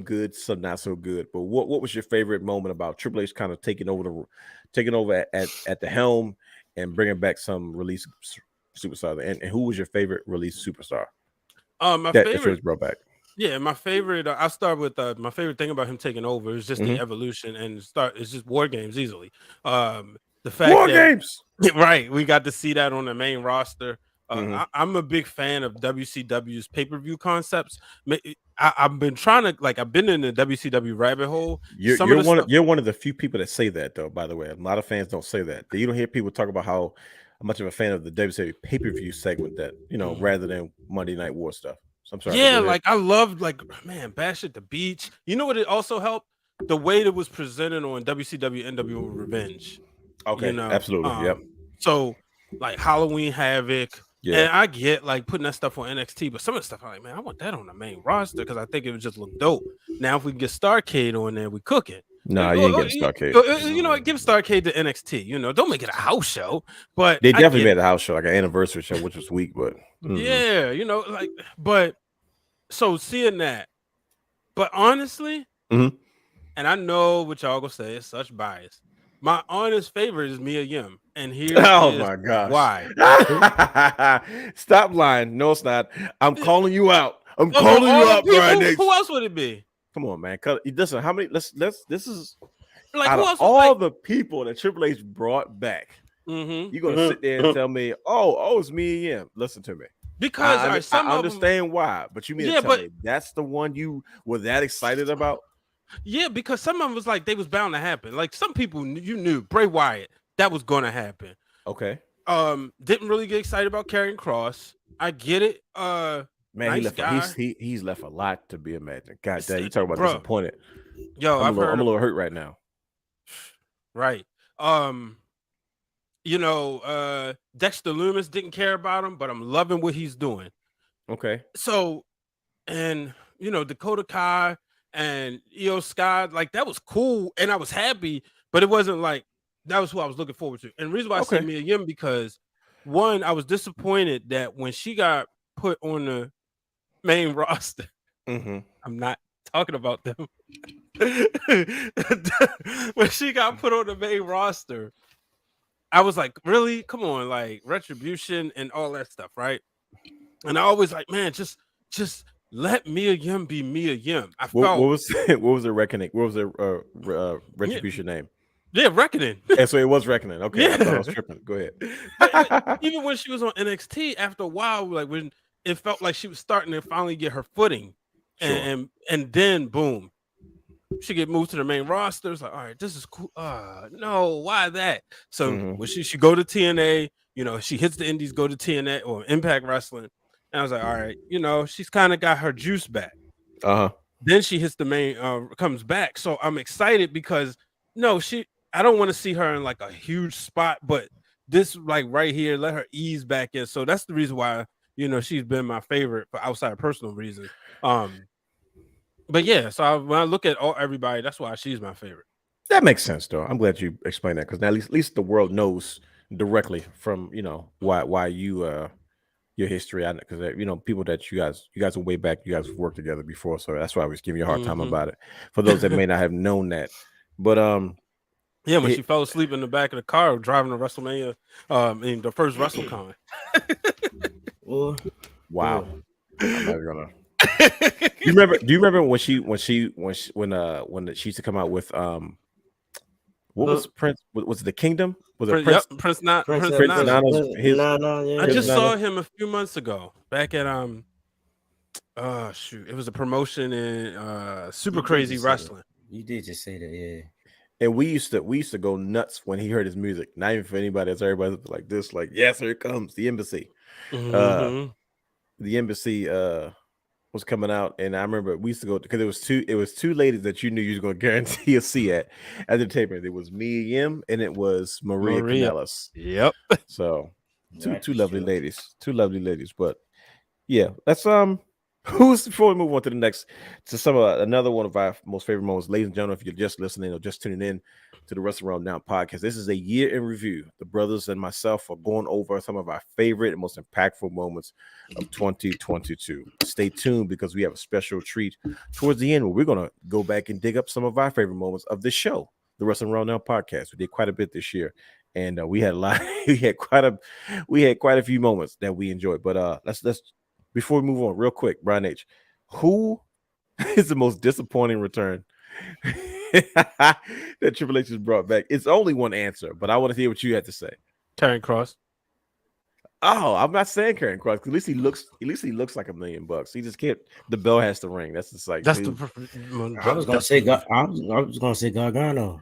good, some not so good. But what was your favorite moment about Triple H kind of taking over at the helm and bringing back some release superstars? And who was your favorite release superstar? My favorite brought back. Yeah, my favorite. I'll start with my favorite thing about him taking over is just the evolution and it's just War Games easily. The fact War Games. Right, we got to see that on the main roster. I'm a big fan of WCW's pay-per-view concepts. I've been trying to I've been in the WCW rabbit hole. You're one of the few people that say that, though. By the way, a lot of fans don't say that. You don't hear people talk about how much of a fan of the WCW pay-per-view segment that rather than Monday Night War stuff. So I'm sorry. Yeah, I loved Bash at the Beach. You know what? It also helped the way that was presented on WCW NWO Revenge. Okay, absolutely. Yep. So Halloween Havoc, Yeah. And I get like putting that stuff on NXT, but some of the stuff I'm like, man, I want that on the main roster because I think it would just look dope. Now, if we can get Starcade on there, we cooking. Nah, you ain't getting Starcade. You know what? Give Starcade to NXT. You know, don't make it a house show. But They I definitely get made it. a house show, like an anniversary show, which was weak, but Yeah, you know, like, but so seeing that, but honestly, Mhm. and I know what y'all gonna say, it's such bias. My honest favorite is Mia Yim, and here Oh is my gosh. why. Stop lying. No, it's not. I'm calling you out. I'm Of calling all you the out, Brian people, Nate. who else would it be? Come on, man. Listen, how many? Let's. This is Like out who of else? all Like, the people that Triple H brought back. mhm. You're gonna sit there and tell me, oh, it's me and Yim. Listen to me. Because all right, some I of them, understand why, but you mean Yeah, to tell but- me that's the one you were that excited about? yeah, because some of them was like they was bound to happen. Like some people you knew Bray Wyatt, that was gonna happen. Okay. Didn't really get excited about Karrion Kross. I get it. Man, Nice guy. he's left a lot to be imagined. God damn, you It's- talk about bro, disappointed. Yo, I'm a little hurt right now. Right. You know, Dexter Lumis didn't care about him, but I'm loving what he's doing. Okay. So, and you know, Dakota Kai and Io Sky, like that was cool, and I was happy, but it wasn't like that was who I was looking forward to. And the reason why I Okay. said Mia Yim because one, I was disappointed that when she got put on the main roster, Mm-hmm. I'm not talking about them. When she got put on the main roster, I was like, really? Come on, like Retribution and all that stuff, right? And I always like, man, just let Mia Yim be Mia Yim. I What felt was what was the reckoning? What was the retribution name? yeah, Reckoning. And so it was reckoning. Okay, I thought I was Yeah. tripping. Go ahead. But even when she was on NXT, after a while, like when it felt like she was starting to finally get her footing, Sure. and then boom, she get moved to the main roster. It's like, all right, this is cool. No, why that? So Mhm. when she go to TNA, you know, she hits the Indies, go to TNA or Impact Wrestling, and I was like, all right, you know, she's kind of got her juice back. Uh-huh. Then she hits the main, comes back. So I'm excited because no, I don't want to see her in like a huge spot, but this like right here, let her ease back in. So that's the reason why, you know, she's been my favorite for outside of personal reasons. But yeah, so when I look at everybody, that's why she's my favorite. That makes sense, though. I'm glad you explained that because now at least the world knows directly from why you your history. Because you know people that you guys are way back. You guys have worked together before, so that's why I was giving you a hard time Mhm. about it. For those that may not have known that, but Yeah, when she fell asleep in the back of the car driving to WrestleMania, in the first WrestleCon. wow, I'm not gonna. Do you remember when she used to come out with what was Prince? Was it the Kingdom? Was it Prince? Yep, Prince Nana. Prince Nana. Nana's his. yeah. I just Nana. saw him a few months ago back at shoot, it was a promotion in Super Crazy just say that. Wrestling. You did just say that, yeah. And we used to go nuts when he heard his music. Not even for anybody else. Everybody was like this, like, yes, here it comes, the embassy. Mhm. The embassy was coming out, and I remember we used to go because it was two ladies that you knew you was gonna guarantee a seat at entertainment. It was Mia Yim and it was Maria Kanellis. Yep. So That's two lovely true. ladies. Two lovely ladies. But yeah, that's who's before we move on to the next to some another one of our most favorite moments, ladies and gentlemen. If you're just listening or just tuning in to the Wrestling Wrealm Now podcast, this is a year in review. The brothers and myself are going over some of our favorite and most impactful moments of 2022. Stay tuned because we have a special treat towards the end where we're gonna go back and dig up some of our favorite moments of this show, the Wrestling Wrealm Now podcast. We did quite a bit this year, and we had a lot. we had quite a few moments that we enjoyed. But let's before we move on, real quick, Brian H., who is the most disappointing return that Triple H has brought back? It's only one answer, but I want to hear what you had to say. Karrion Kross. Oh, I'm not saying Karrion Kross. At least he looks like $1 million. He just can't. The bell has to ring. That's just like That's dude. I was gonna say Gargano.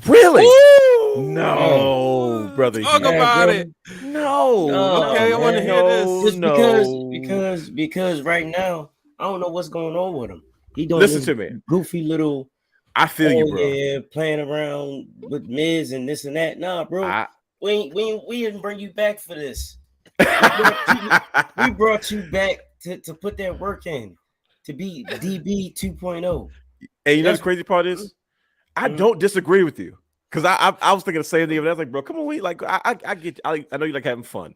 Really? Woo! No, brother. Talk Yeah, about bro. it. No. Okay, I want to hear this. Just because right now I don't know what's going on with him. He doing Listen this to me. goofy little I feel you, bro. yeah, playing around with Miz and this and that. Nah, bro. We didn't bring you back for this. We brought you back to put that work in to be DB 2.0. And you know the crazy part is, I don't disagree with you because I was thinking the same thing. I was like, bro, come on, I get I know you like having fun,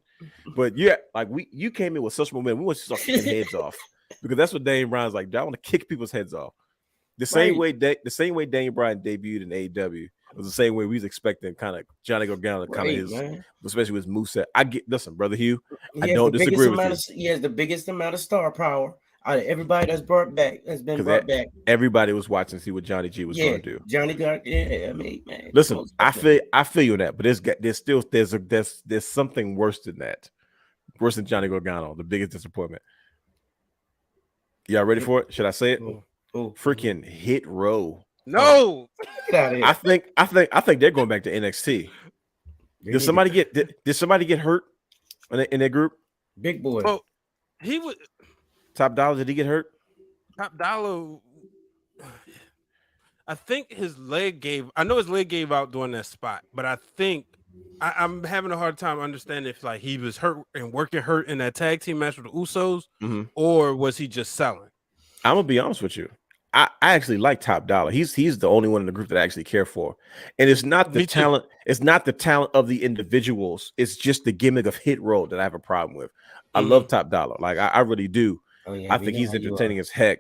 but yeah, like you came in with such momentum. We want to start kicking heads off because that's what Daniel Bryan's like. I want to kick people's heads off. The same way Daniel Bryan debuted in AEW. It was the same way we was expecting kind of Johnny Gargano, kind of his, especially with his moveset. Listen, brother Hugh, I don't disagree with you. He has the biggest amount of star power out of everybody that's brought back. Everybody was watching to see what Johnny G was going to do. Johnny Gargano, I mean, man. Listen, I feel you on that, but there's something worse than that. Worse than Johnny Gargano, the biggest disappointment. Y'all ready for it? Should I say it? Freaking Hit Row. No, get out of here. I think they're going back to NXT. Did somebody get hurt in that group? Big boy. Oh, he was Top Dollar. Did he get hurt? Top Dollar. I think his leg gave. I know his leg gave out during that spot, but I think I'm having a hard time understanding if like he was hurt and working hurt in that tag team match with the Usos, or was he just selling? I'm gonna be honest with you. I actually like Top Dollar. He's the only one in the group that I actually care for. And it's not the talent, it's not the talent of the individuals, it's just the gimmick of Hit Row that I have a problem with. I love Top Dollar. Like I really do. Oh, yeah, I think he's entertaining as heck.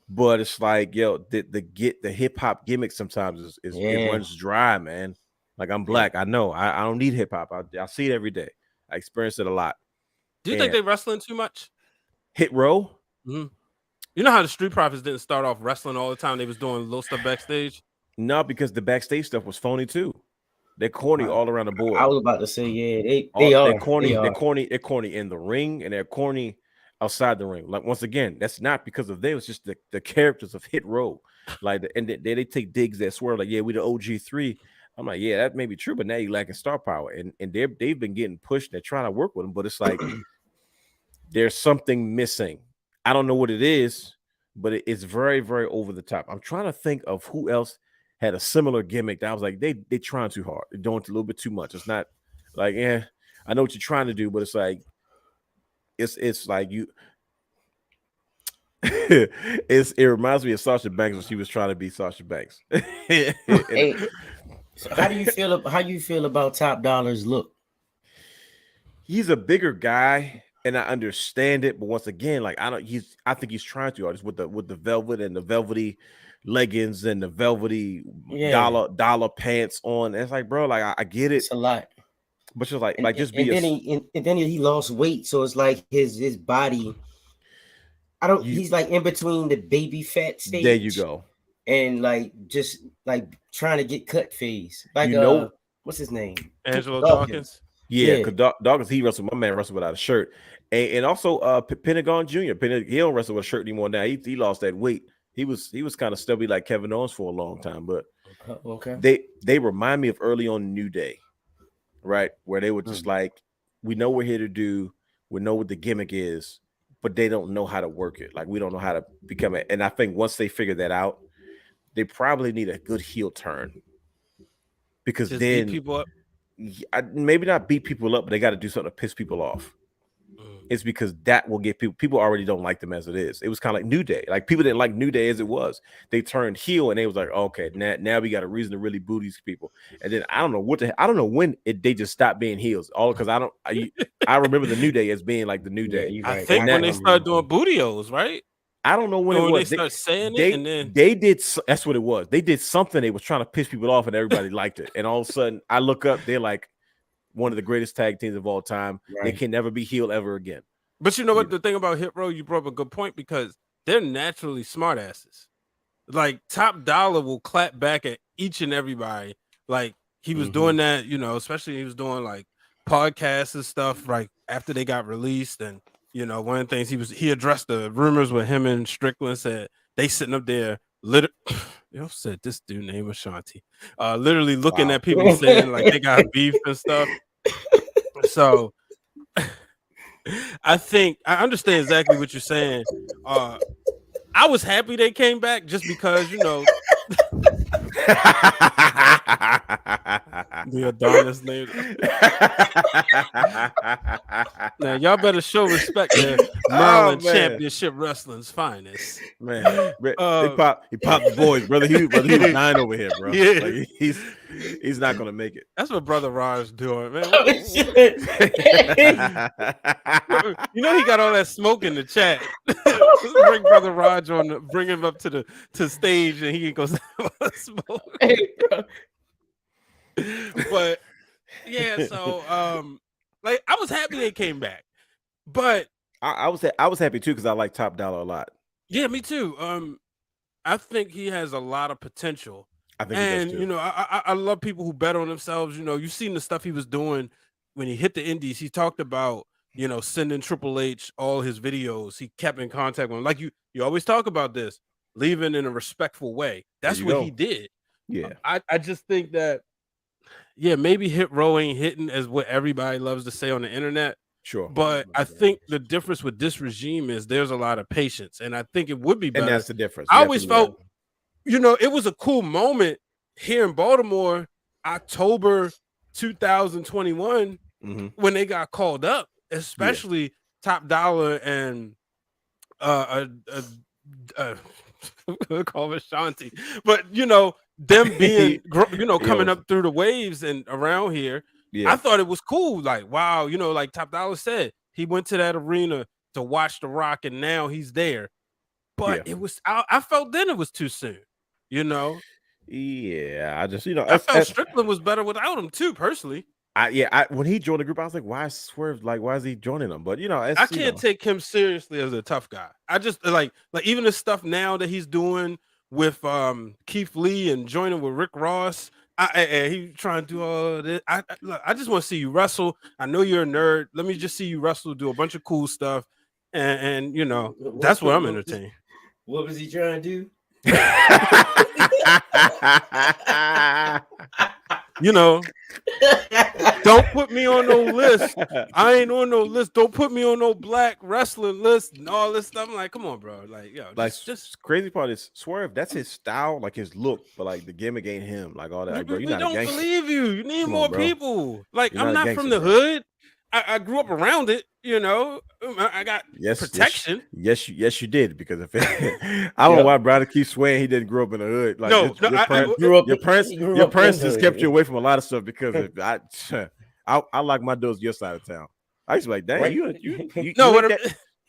But it's like, yo, the hip hop gimmick sometimes it runs dry, man. Like I'm black. I know. I don't need hip hop. I see it every day. I experience it a lot. Do you think they're wrestling too much? Hit Row? You know how the Street Profits didn't start off wrestling all the time? They was doing little stuff backstage. No, because the backstage stuff was phony too. They're corny all around the board. I was about to say, yeah, they are corny. They're corny in the ring, and they're corny outside the ring. Like once again, that's not because of them. It's just the characters of Hit Row. Like, and they take digs that swear like, yeah, we the OG3. I'm like, yeah, that may be true, but now you lacking star power, and they've been getting pushed. They're trying to work with them, but it's like there's something missing. I don't know what it is, but it's very, very over the top. I'm trying to think of who else had a similar gimmick that I was like, they trying too hard. They're doing a little bit too much. It's not like, I know what you're trying to do, but it's like, it's like you. It reminds me of Sasha Banks when she was trying to be Sasha Banks. Hey, so how do you feel about Top Dollar's look? He's a bigger guy. And I understand it, but once again, like I think he's trying to artist with the velvet and the velvety leggings and the velvety dollar pants on. And it's like, bro, like I get it. It's a lot. But just like just be and then he lost weight, so it's like his body. He's like in between the baby fat stage. There you go. And like just like trying to get cut phase. Like what's his name? Angelo Dawkins. Yeah, because Dawkins, he wrestled. My man wrestled without a shirt, and also Pentagon Jr. He don't wrestle with a shirt anymore now. He lost that weight. He was kind of stubby like Kevin Owens for a long time. But they remind me of early on New Day, right? Where they were just like, we know we're here to do, we know what the gimmick is, but they don't know how to work it. Like we don't know how to become it. And I think once they figure that out, they probably need a good heel turn because just then beat people up. Maybe not beat people up, but they got to do something to piss people off. It's because that will get people already don't like them as it is. It was kind of like New Day. Like people didn't like New Day as it was. They turned heel and they was like, okay, now we got a reason to really boo these people. And then I don't know when they just stopped being heels. All because I remember the New Day as being like the New Day. I think when they started doing bootios, right? I don't know when it was. They started saying it, and then they did. That's what it was. They did something. They was trying to piss people off, and everybody liked it. And all of a sudden, I look up. They're like one of the greatest tag teams of all time. Right. They can never be heel ever again. But you know what? The thing about Hit Row, you brought up a good point because they're naturally smartasses. Like Top Dollar will clap back at each and everybody. Like he was doing that, especially he was doing like podcasts and stuff. Like after they got released and. One of the things he addressed the rumors with him and Strickland, said they sitting up there said this dude named Ashanti, literally looking at people saying like they got beef and stuff. So I think I understand exactly what you're saying. I was happy they came back just because The Adonis name. Now y'all better show respect to Maryland Championship Wrestling's finest. Man, he popped the boys, brother. He was dying over here, bro. Yeah. Like, he's not gonna make it. That's what Brother Raj doing, man. You know he got all that smoke in the chat. Bring Brother Raj on, bring him up to stage, and he can go smoke. Hey, bro. But yeah, so like I was happy they came back, but I was happy too because I like Top Dollar a lot. Yeah, me too. I think he has a lot of potential. I think he does too. You know, I love people who bet on themselves. You know, you've seen the stuff he was doing when he hit the Indies. He talked about, you know, sending Triple H all his videos. He kept in contact with him. Like you always talk about this, leaving in a respectful way. That's what he did. Yeah. I just think that, yeah, maybe hit row ain't hitting as what everybody loves to say on the internet. Sure. But I think the difference with this regime is there's a lot of patience. And I think it would be better. And that's the difference. I always felt, you know, it was a cool moment here in Baltimore, October 2021, when they got called up, especially Top Dollar and we'll call it Shanti. But, you know, them being, you know, coming up through the waves and around here, I thought it was cool. Like, wow, you know, like Top Dollar said, he went to that arena to watch The Rock, and now he's there. But it was, I felt then it was too soon, you know? Yeah, I just, you know, I felt Strickland was better without him too, personally. When he joined the group, I was like, why is Swerve, like, why is he joining them? But, you know, I can't take him seriously as a tough guy. I just, like even the stuff now that he's doing with Keith Lee and joining with Rick Ross, he trying to do all this. I just want to see you wrestle. I know you're a nerd. Let me just see you wrestle, do a bunch of cool stuff, and you know, that's what I'm entertained. What was he trying to do? You know, don't put me on no list. I ain't on no list. Don't put me on no black wrestling list and all this stuff. I'm like, come on, bro. Like, yo, like just crazy part is Swerve. That's his style, like his look, but like the gimmick ain't him. Like all that. Like, bro, we don't believe you. You need more people. Like, You're I'm not from the hood. I grew up around it, you know. I got protection. Yes, you did. Because if I don't know why Brother keeps swearing he didn't grow up in the hood. Like, your parents just kept you away from a lot of stuff. Because if I like my doors your side of town. I used to be like, dang, right.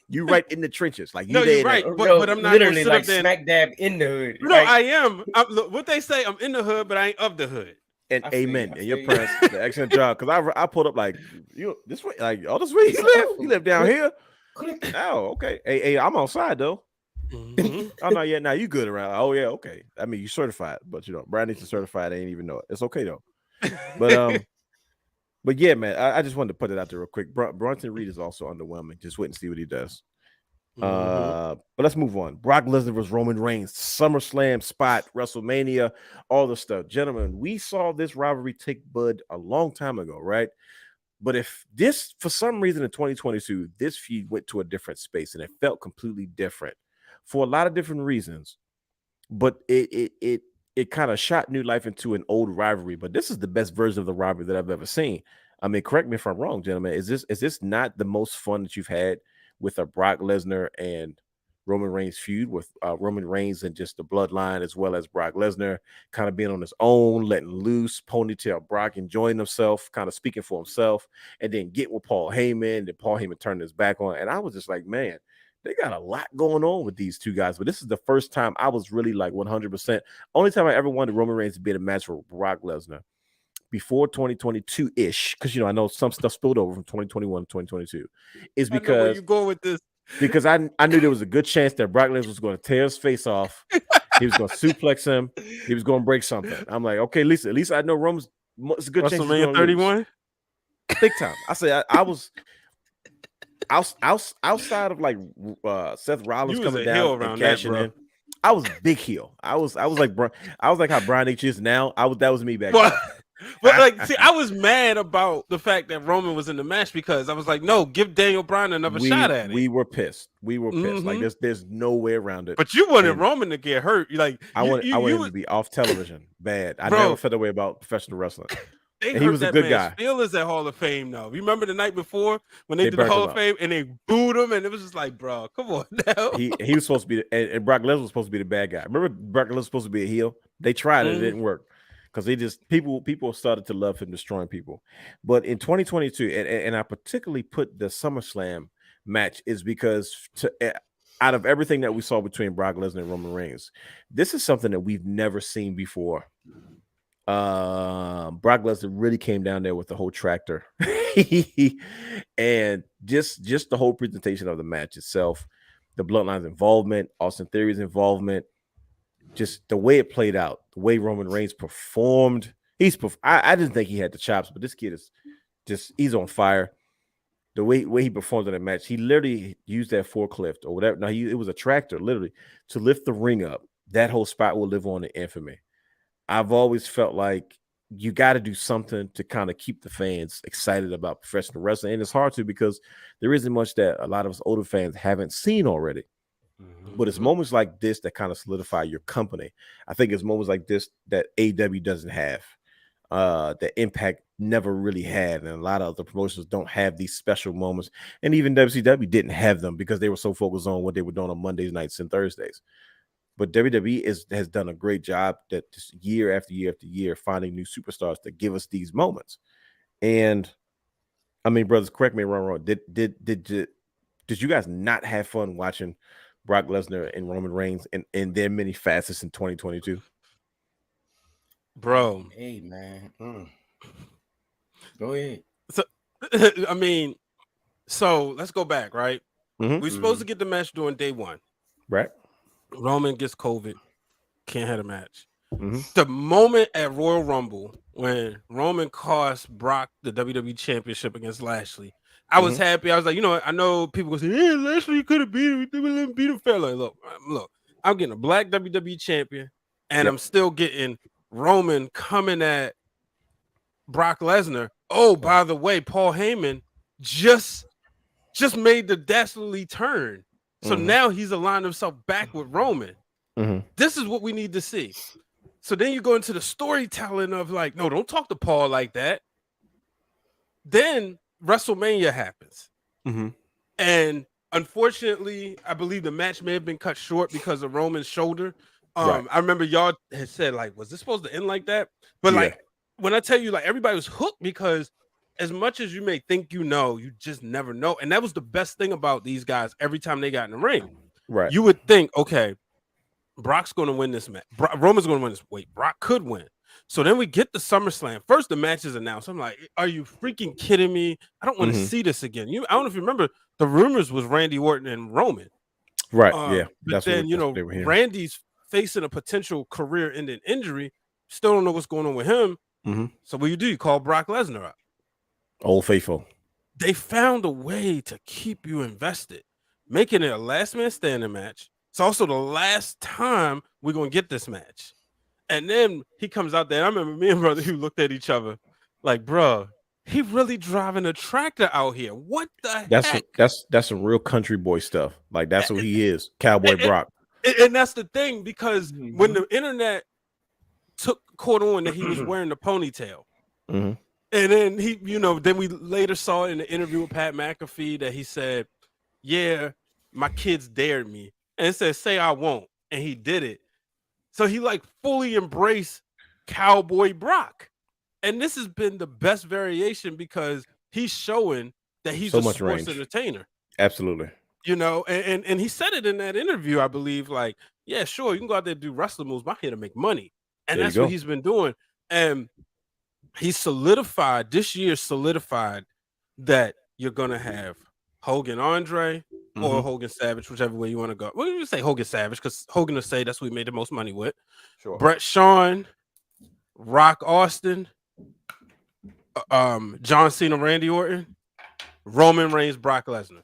you right in the trenches. Like, you're right. But I'm not literally like smack dab in the hood. No, right? I am. Look, what they say, I'm in the hood, but I ain't of the hood. And amen. And your parents did an excellent job. Because I pulled up like, you this way, like, oh, this way you live down here. Oh, okay. Hey, I'm outside though. Oh no, yeah, now you good around. Oh yeah, okay. I mean, you certified, but you know, Brian needs to certify. They ain't even know it. It's okay though. But yeah, man, I just wanted to put it out there real quick. Bronson Reed is also underwhelming. Just wait and see what he does. But let's move on. Brock Lesnar versus Roman Reigns, SummerSlam spot, WrestleMania, all the stuff. Gentlemen, we saw this rivalry take bud a long time ago, right? But if this, for some reason in 2022, this feud went to a different space and it felt completely different for a lot of different reasons. But it kind of shot new life into an old rivalry. But this is the best version of the rivalry that I've ever seen. I mean, correct me if I'm wrong, gentlemen. Is this not the most fun that you've had with a Brock Lesnar and Roman Reigns feud, with Roman Reigns and just the bloodline, as well as Brock Lesnar kind of being on his own, letting loose, ponytail Brock enjoying himself, kind of speaking for himself, and then get with Paul Heyman, and Paul Heyman turned his back on. And I was just like, man, they got a lot going on with these two guys. But this is the first time I was really like 100%. Only time I ever wanted Roman Reigns to be in a match with Brock Lesnar before 2022-ish, because, you know, I know some stuff spilled over from 2021 to 2022, is because I know where you go with this. Because I knew there was a good chance that Brock Lesnar was going to tear his face off. He was going to suplex him. He was going to break something. I'm like, okay, at least I know Roman's. It's a good chance. WrestleMania 31, big time. I say I was outside of like Seth Rollins coming down and cashing in. I was big heel. I was like how Brian H is now. That was me back then. But like, see, I was mad about the fact that Roman was in the match, because I was like, no, give Daniel Bryan another shot at it. We were pissed. Like there's no way around it. But you wanted Roman to get hurt. Like, I wanted him to be off television. Bad. I never felt that way about professional wrestling. They And he hurt was a that good man's guy. feelings at Hall of Fame, though. Remember the night before when they They did the burnt Hall him of out. Fame and they booed him, and it was just like, bro, come on now. He was supposed to be, and Brock Lesnar was supposed to be the bad guy. Remember, Brock Lesnar was supposed to be a heel. They tried it, it didn't work because they just people started to love him destroying people. But in 2022, and I particularly put the SummerSlam match is because out of everything that we saw between Brock Lesnar and Roman Reigns, this is something that we've never seen before. Brock Lesnar really came down there with the whole tractor and just the whole presentation of the match itself, the Bloodline's involvement, Austin Theory's involvement, just the way it played out, the way Roman Reigns performed. I didn't think he had the chops, but this kid is he's on fire. The way he performed in the match, he literally used that forklift or whatever. No, it was a tractor literally to lift the ring up. That whole spot will live on in infamy. I've always felt like you got to do something to kind of keep the fans excited about professional wrestling. And it's hard to because there isn't much that a lot of us older fans haven't seen already. But it's moments like this that kind of solidify your company. I think it's moments like this that AEW doesn't have, that Impact never really had. And a lot of other promotions don't have these special moments. And even WCW didn't have them because they were so focused on what they were doing on Mondays, nights, and Thursdays. But WWE has done a great job that just year after year after year finding new superstars to give us these moments. And I mean, brothers, correct me if I'm wrong. Did you guys not have fun watching Brock Lesnar and Roman Reigns in their many facets in 2022? Bro. Hey, man. Go ahead. So, I mean, so let's go back, right? We're supposed to get the match during day one. Right. Roman gets COVID, can't have a match. The moment at Royal Rumble when Roman cost Brock the WWE Championship against Lashley, I was happy. I was like, you know what? I know people go say, "Yeah, Lashley could have beat him. They didn't beat him fair." Like, look, I'm getting a black WWE champion, and I'm still getting Roman coming at Brock Lesnar. Oh, by the way, Paul Heyman just made the dastardly turn. So now he's aligned himself back with Roman. This is what we need to see. So then you go into the storytelling of like, no, don't talk to Paul like that. Then WrestleMania happens. And unfortunately, I believe the match may have been cut short because of Roman's shoulder. I remember y'all had said, like, was this supposed to end like that? But like, when I tell you, like, everybody was hooked because as much as you may think you know, you just never know. And that was the best thing about these guys every time they got in the ring. Right. You would think, okay, Brock's going to win this match. Roman's going to win this. Wait, Brock could win. So then we get the SummerSlam. First, the match is announced. I'm like, are you freaking kidding me? I don't want to see this again. I don't know if you remember, the rumors was Randy Orton and Roman. Right. But That's then, Randy's facing a potential career-ending injury. Still don't know what's going on with him. So what do? You call Brock Lesnar up. Old Faithful. They found a way to keep you invested, making it a last man standing match. It's also the last time we're going to get this match. And then he comes out there. And I remember me and brother who looked at each other like, bro, he really driving a tractor out here. What the heck? That's some real country boy stuff. Like, that's what he is. Cowboy Brock. And that's the thing, because when the internet caught on that he was wearing the ponytail, and then then we later saw in the interview with Pat McAfee that he said, yeah, my kids dared me. And it said, say I won't. And he did it. So he like fully embraced Cowboy Brock. And this has been the best variation because he's showing that he's a sports entertainer. Absolutely. And he said it in that interview, I believe, like, yeah, sure, you can go out there and do wrestling moves, but I'm here to make money. And that's what he's been doing. And he solidified that you're going to have Hogan Andre or Hogan Savage, whichever way you want to go. Well, you say Hogan Savage because Hogan will say that's what he made the most money with. Sure. Bret Shawn, Rock Austin, John Cena, Randy Orton, Roman Reigns, Brock Lesnar.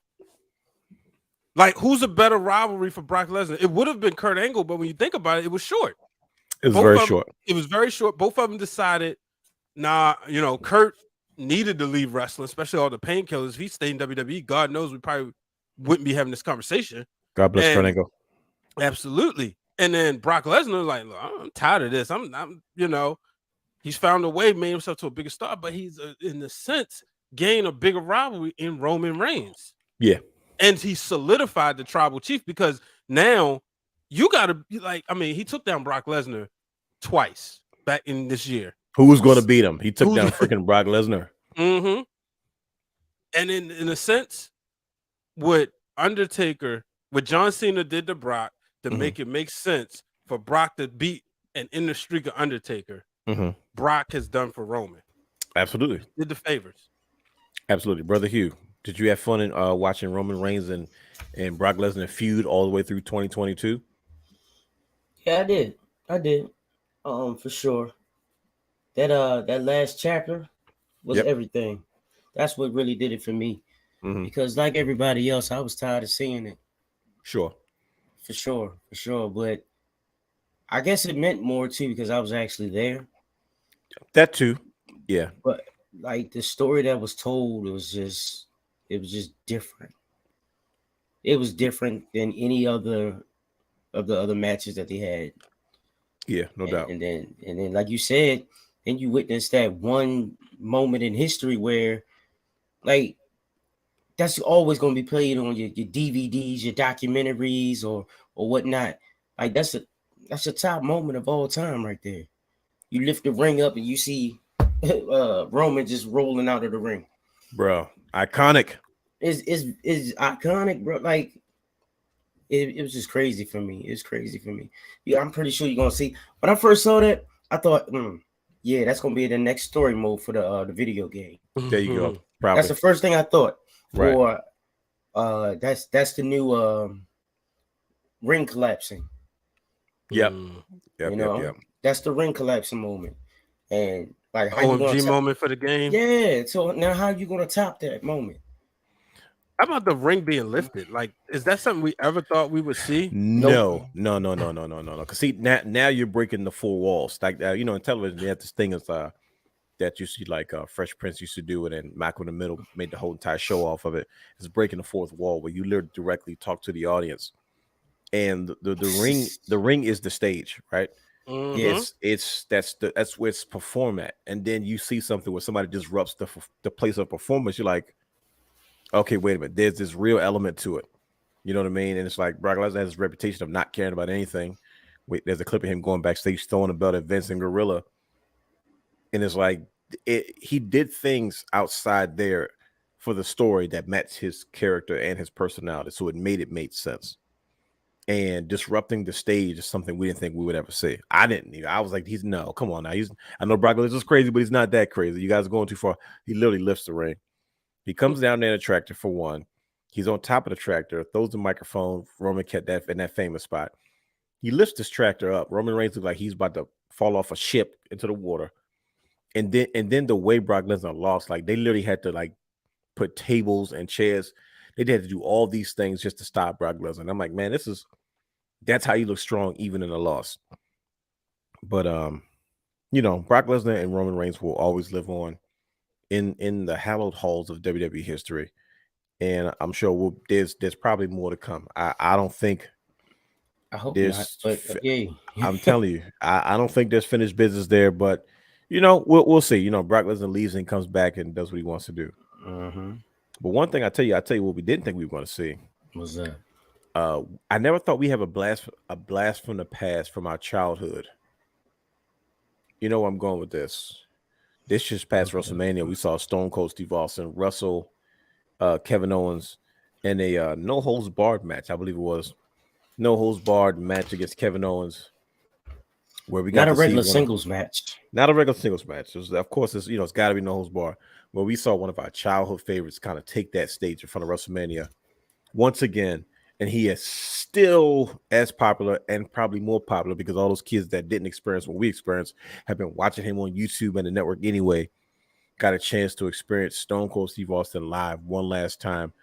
Like, who's a better rivalry for Brock Lesnar? It would have been Kurt Angle, but when you think about it, it was short. It was very short. It was very short. Both of them decided, Kurt needed to leave wrestling, especially all the painkillers. If he stayed in WWE, God knows we probably wouldn't be having this conversation. God bless Kurt Angle. Absolutely. And then Brock Lesnar, like, look, I'm tired of this. he's found a way, made himself to a bigger star, but he's in a sense gained a bigger rivalry in Roman Reigns. Yeah. And he solidified the tribal chief because now you got to be like, I mean, he took down Brock Lesnar twice back in this year. Who's going to beat him? He took down freaking Brock Lesnar. Mm-hmm. And in a sense, what John Cena did to Brock to make it make sense for Brock to beat and end the streak of Undertaker, Brock has done for Roman. Absolutely. Did the favors. Absolutely. Brother Hugh, did you have fun in watching Roman Reigns and Brock Lesnar feud all the way through 2022? Yeah, I did. For sure. That last chapter was everything. That's what really did it for me. Because like everybody else, I was tired of seeing it. Sure. For sure. But I guess it meant more too because I was actually there. That too. Yeah. But like the story that was told, it was just different. It was different than any other of the other matches that they had. Yeah, no doubt. And then like you said, then you witnessed that one moment in history where like that's always going to be played on your DVDs, your documentaries, or whatnot. Like that's a top moment of all time right there. You lift the ring up and you see Roman just rolling out of the ring, bro. Iconic. It's iconic, bro. Like it was just crazy for me. It's crazy for me. Yeah, I'm pretty sure you're gonna see. When I first saw that, I thought, yeah, that's gonna be the next story mode for the video game. There you go. Probably. That's the first thing I thought. Right. Or that's the new ring collapsing. Yep. Yep. That's the ring collapsing moment. And like how OMG moment for the game. Yeah. So now how are you gonna top that moment? How about the ring being lifted? Like, is that something we ever thought we would see? No. Because see, now you're breaking the four walls. Like in television, they have this thing that you see like Fresh Prince used to do it, and Malcolm in the Middle made the whole entire show off of it. It's breaking the fourth wall where you literally directly talk to the audience, and the ring is the stage, right? That's where it's performed at, and then you see something where somebody disrupts the place of performance. You're like, okay, wait a minute. There's this real element to it. You know what I mean? And it's like Brock Lesnar has this reputation of not caring about anything. There's a clip of him going backstage throwing a belt at Vince and Gorilla. And it's like he did things outside there for the story that matched his character and his personality. So it made sense. And disrupting the stage is something we didn't think we would ever see. I didn't either. I was like, come on now. I know Brock Lesnar's crazy, but he's not that crazy. You guys are going too far. He literally lifts the ring. He comes down there in a tractor for one. He's on top of the tractor, throws the microphone. Roman kept that in that famous spot. He lifts this tractor up. Roman Reigns looks like he's about to fall off a ship into the water. And then the way Brock Lesnar lost, like they literally had to like put tables and chairs. They had to do all these things just to stop Brock Lesnar. And I'm like, man, that's how you look strong even in a loss. But Brock Lesnar and Roman Reigns will always live on in the hallowed halls of WWE history. And I'm sure there's probably more to come. I don't think I hope there's not, but yeah. I'm telling you, I don't think there's finished business there, but we'll see. Brock Lesnar leaves and comes back and does what he wants to do. But one thing I tell you what we didn't think we were going to see. What's that? I never thought we have a blast from the past from our childhood. You know where I'm going with this. This just past WrestleMania, we saw Stone Cold Steve Austin wrestle Kevin Owens in a no holds barred match. I believe it was no holds barred match against Kevin Owens, where we got not a regular singles match. Not a regular singles match. Of course, it's got to be no holds barred. Where we saw one of our childhood favorites kind of take that stage in front of WrestleMania once again. And he is still as popular and probably more popular because all those kids that didn't experience what we experienced have been watching him on YouTube and the network anyway. Got a chance to experience Stone Cold Steve Austin live one last time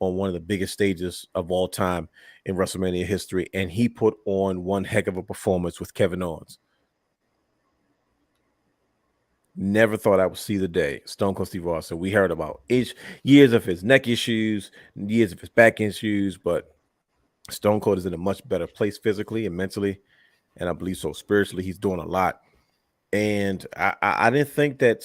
on one of the biggest stages of all time in WrestleMania history. And he put on one heck of a performance with Kevin Owens. Never thought I would see the day. Stone Cold Steve Austin. We heard about years of his neck issues, years of his back issues, but Stone Cold is in a much better place physically and mentally, and I believe so spiritually. He's doing a lot. And I didn't think that,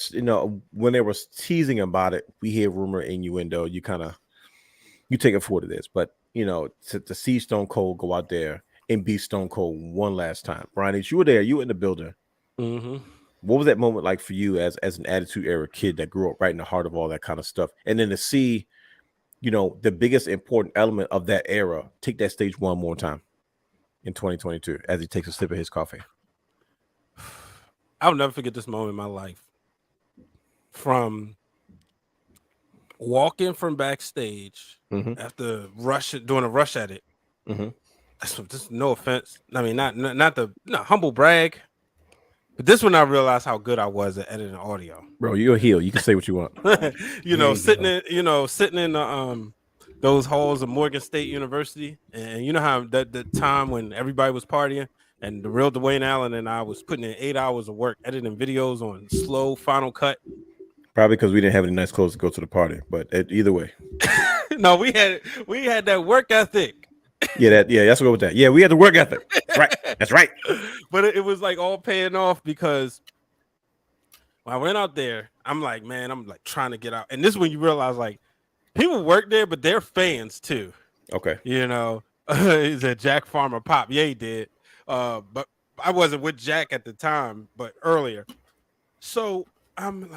when they were teasing about it, we hear rumor, innuendo, you take it for what it is. But to see Stone Cold go out there and beat Stone Cold one last time. Brian, you were there, you were in the building. Mm-hmm. What was that moment like for you as an Attitude Era kid that grew up right in the heart of all that kind of stuff? And then to see, the biggest important element of that era take that stage one more time in 2022 as he takes a sip of his coffee. I'll never forget this moment in my life. From walking from backstage after doing a rush at it. This no offense. I mean, not the humble brag. But this one I realized how good I was at editing audio. Bro, you're a heel. You can say what you want. Sitting in the those halls of Morgan State University, and you know how the time when everybody was partying, and the real Dwayne Allen and I was putting in 8 hours of work editing videos on slow Final Cut. Probably because we didn't have any nice clothes to go to the party, but either way. No, we had that work ethic. That's what with that. Yeah, we had the work ethic. That's right. That's right. But it was like all paying off because when I went out there, I'm like, man, I'm like trying to get out. And this is when you realize like people work there, but they're fans too. Okay. He said Jack Farmer Pop. Yeah, he did. But I wasn't with Jack at the time, but earlier. So I'm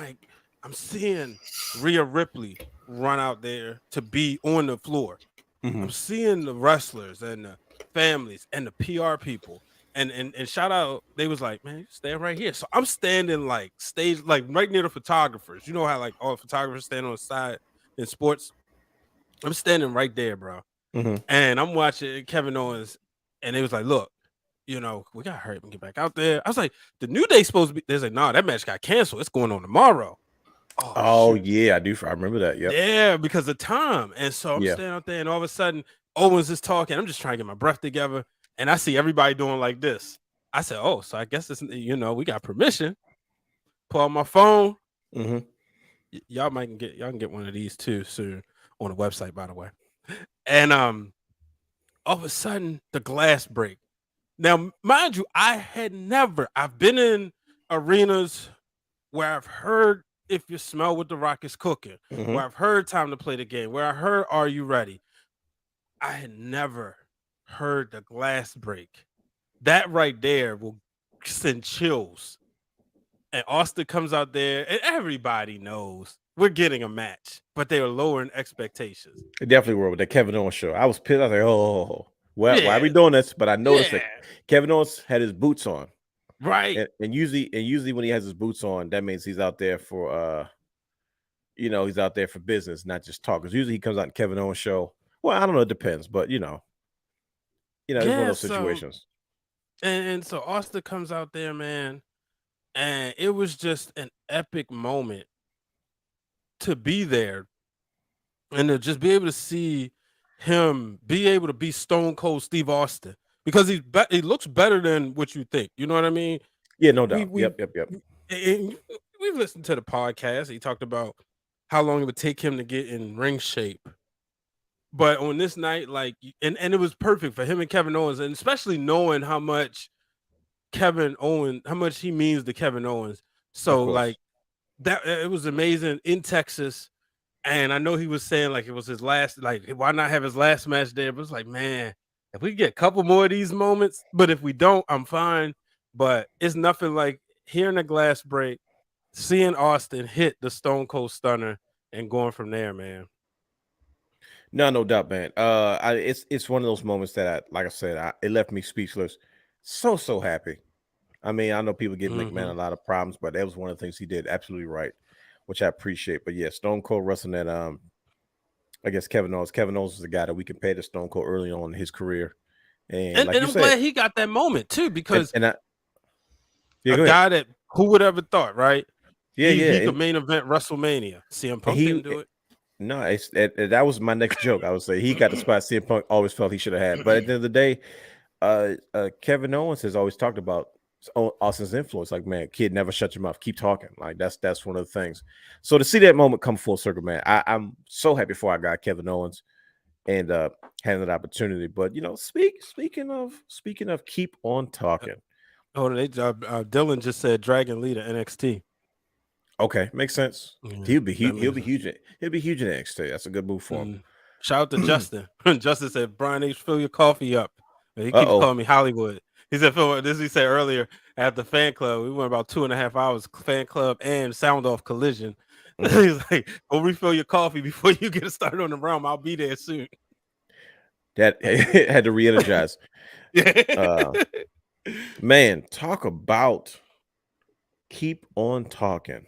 seeing Rhea Ripley run out there to be on the floor. I'm seeing the wrestlers and the families and the PR people. And shout out, they was like, man, stand right here. So I'm standing like stage, like right near the photographers. You know how like all the photographers stand on the side in sports? I'm standing right there, bro. And I'm watching Kevin Owens, and they was like, look, we gotta hurry up and get back out there. I was like, the New Day's supposed to be. They're like, nah, that match got canceled. It's going on tomorrow. Oh yeah, I do. I remember that. Yep. Yeah, because of time. And so I'm standing out there, and all of a sudden, Owens is talking. I'm just trying to get my breath together, and I see everybody doing like this. I said, oh, so I guess it's, we got permission. Pull out my phone. Y'all can get one of these too soon on the website, by the way. And all of a sudden, the glass break. Now, mind you, I've been in arenas where I've heard If You Smell What the Rock Is Cooking, where I've heard Time to Play the Game, where I heard Are You Ready? I had never heard the glass break. That right there will send chills. And Austin comes out there, and everybody knows we're getting a match, but they were lowering expectations. They definitely were with that Kevin Owens show. I was pissed. I was like, oh. Well, why are we doing this? But I noticed that Kevin Owens had his boots on. Right. And usually when he has his boots on, that means he's out there for he's out there for business, not just talk. Because usually he comes out in Kevin Owens show. Well, I don't know, it depends, but it's one of those situations. And so Austin comes out there, man, and it was just an epic moment to be there and to just be able to see him be able to be Stone Cold Steve Austin, because he looks better than what you think. You know what I mean? Yeah, no doubt. Yep. We've listened to the podcast. He talked about how long it would take him to get in ring shape. But on this night, and it was perfect for him and Kevin Owens, and especially knowing how much how much he means to Kevin Owens. So that it was amazing in Texas. And I know he was saying it was his last, why not have his last match there? But it's like, man, if we get a couple more of these moments, but if we don't, I'm fine. But it's nothing like hearing a glass break, seeing Austin hit the Stone Cold Stunner, and going from there, man. No doubt, man. It's one of those moments that it left me speechless. So happy. I mean, I know people give McMahon a lot of problems, but that was one of the things he did absolutely right, which I appreciate. But yeah, Stone Cold wrestling that I guess Kevin Owens. Kevin Owens is a guy that we compared to Stone Cold early on in his career. And I'm glad he got that moment too, because a guy that who would ever thought, right? He could main event WrestleMania. CM Punk didn't do it. No, that was my next joke. I would say he got the spot CM Punk always felt he should have had. But at the end of the day, Kevin Owens has always talked about Austin's influence. Like, man, kid, never shut your mouth. Keep talking. Like that's one of the things. So to see that moment come full circle, man, I'm so happy for our guy Kevin Owens and having that opportunity. But speaking of keep on talking, Oh, Dylan just said Dragon Leader NXT. Okay, makes sense. Yeah, He'll be that he'll makes be huge. He'll be huge in NXT. That's a good move for him. Shout out to Justin. Justin said, Brian H, fill your coffee up. And he keeps Uh-oh. calling me Hollywood. He said, Phil, this he said earlier at the fan club. We went about 2.5 hours, fan club and sound off collision. He's like, go refill your coffee before you get started on the realm. I'll be there soon. That had to re-energize. Man, talk about keep on talking.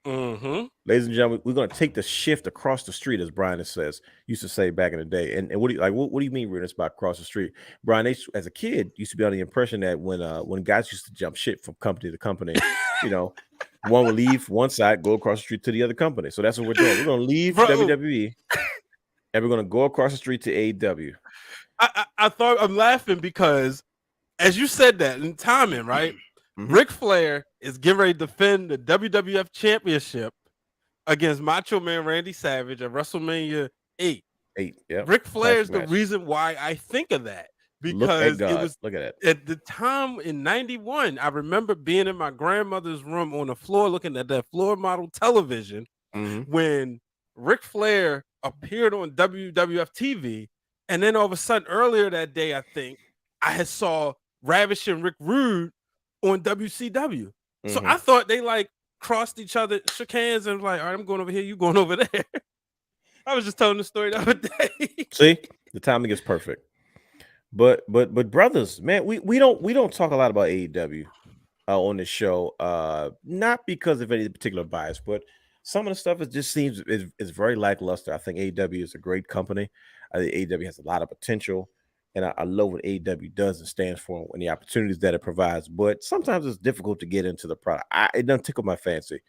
Ladies and gentlemen, we're going to take the shift across the street, as Brian used to say back in the day. And what do you like? What do you mean we're about across the street? Brian H, as a kid, used to be under the impression that when guys used to jump shit from company to company, one would leave one side, go across the street to the other company. So that's what we're doing. We're going to leave WWE, and we're going to go across the street to AEW. I thought I'm laughing because, as you said that in timing, right? Ric Flair is getting ready to defend the WWF Championship against Macho Man Randy Savage at WrestleMania 8. Yeah. Ric Flair is the reason why I think of that, because it was look at it. At the time in 91. I remember being in my grandmother's room on the floor looking at that floor model television when Ric Flair appeared on WWF TV, and then all of a sudden earlier that day, I think I had saw Ravishing Rick Rude on WCW. So I thought they like crossed each other, shook hands, and was like, all right, I'm going over here, you going over there. I was just telling the story the other day. See, the timing is perfect. But brothers, man, we don't talk a lot about AEW on this show. Not because of any particular bias, but some of the stuff just seems is very lackluster. I think AEW is a great company. I think AEW has a lot of potential. And I love what AEW does and stands for and the opportunities that it provides. But sometimes it's difficult to get into the product. It doesn't tickle my fancy.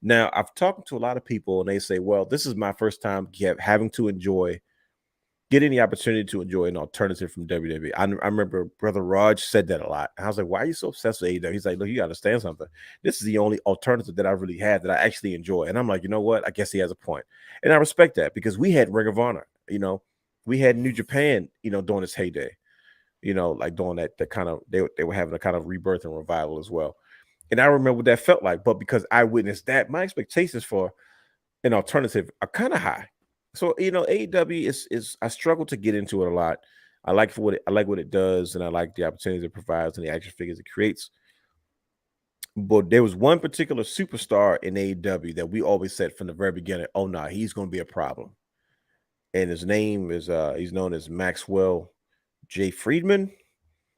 Now, I've talked to a lot of people, and they say, well, this is my first time getting the opportunity to enjoy an alternative from WWE. I remember Brother Raj said that a lot. And I was like, why are you so obsessed with AEW? He's like, look, you got to understand something. This is the only alternative that I really had that I actually enjoy. And I'm like, you know what? I guess he has a point. And I respect that, because we had Ring of Honor, we had New Japan, during its heyday, like doing that kind of, they were having a kind of rebirth and revival as well. And I remember what that felt like. But because I witnessed that, my expectations for an alternative are kind of high. So, AEW is I struggle to get into it a lot. I like what it does, and I like the opportunities it provides and the action figures it creates. But there was one particular superstar in AEW that we always said from the very beginning, oh no, he's going to be a problem. And his name is he's known as Maxwell J. Friedman,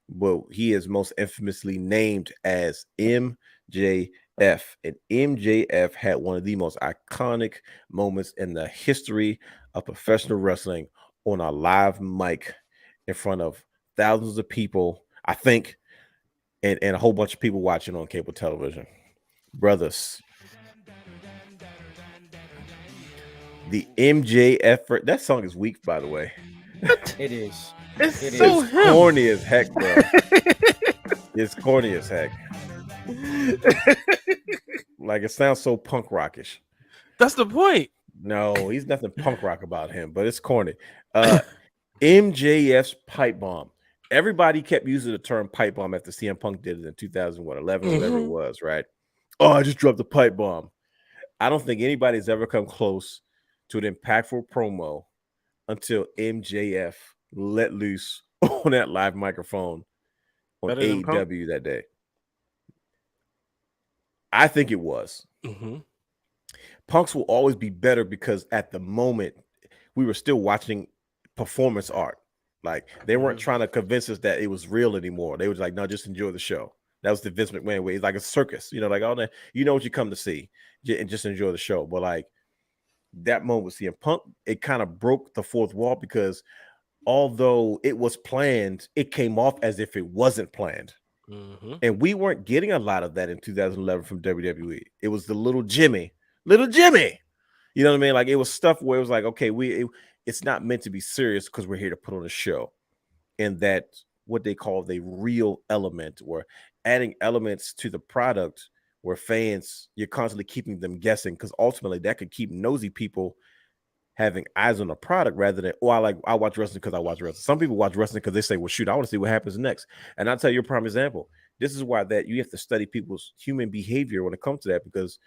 but he is most infamously named as MJF. And MJF had one of the most iconic moments in the history of professional wrestling on a live mic in front of thousands of people, I think, and a whole bunch of people watching on cable television. Brothers, the MJF, that song is weak, by the way. It is. It's so corny as heck, bro. It's corny as heck. Like, it sounds so punk rockish. That's the point. No, he's nothing punk rock about him, but it's corny. MJF's pipe bomb. Everybody kept using the term pipe bomb after CM Punk did it in 2011, whatever it was, right? Oh, I just dropped a pipe bomb. I don't think anybody's ever come close to an impactful promo until MJF let loose on that live microphone on AEW that day. I think it was. Punk's will always be better because at the moment we were still watching performance art. Like, they weren't trying to convince us that it was real anymore. They were like, no, just enjoy the show. That was the Vince McMahon way. It's like a circus, like all that. You know what you come to see, and just enjoy the show. But like that moment with CM Punk, it kind of broke the fourth wall, because although it was planned, it came off as if it wasn't planned. And we weren't getting a lot of that in 2011 from WWE. It was the little Jimmy. You know what I mean? Like, it was stuff where it was like, okay, it's not meant to be serious because we're here to put on a show. And that what they call the real element, or adding elements to the product where fans, you're constantly keeping them guessing, because ultimately that could keep nosy people having eyes on the product rather than, I watch wrestling because I watch wrestling. Some people watch wrestling because they say, well, shoot, I want to see what happens next. And I'll tell you a prime example. this is why that you have to study people's human behavior when it comes to that, because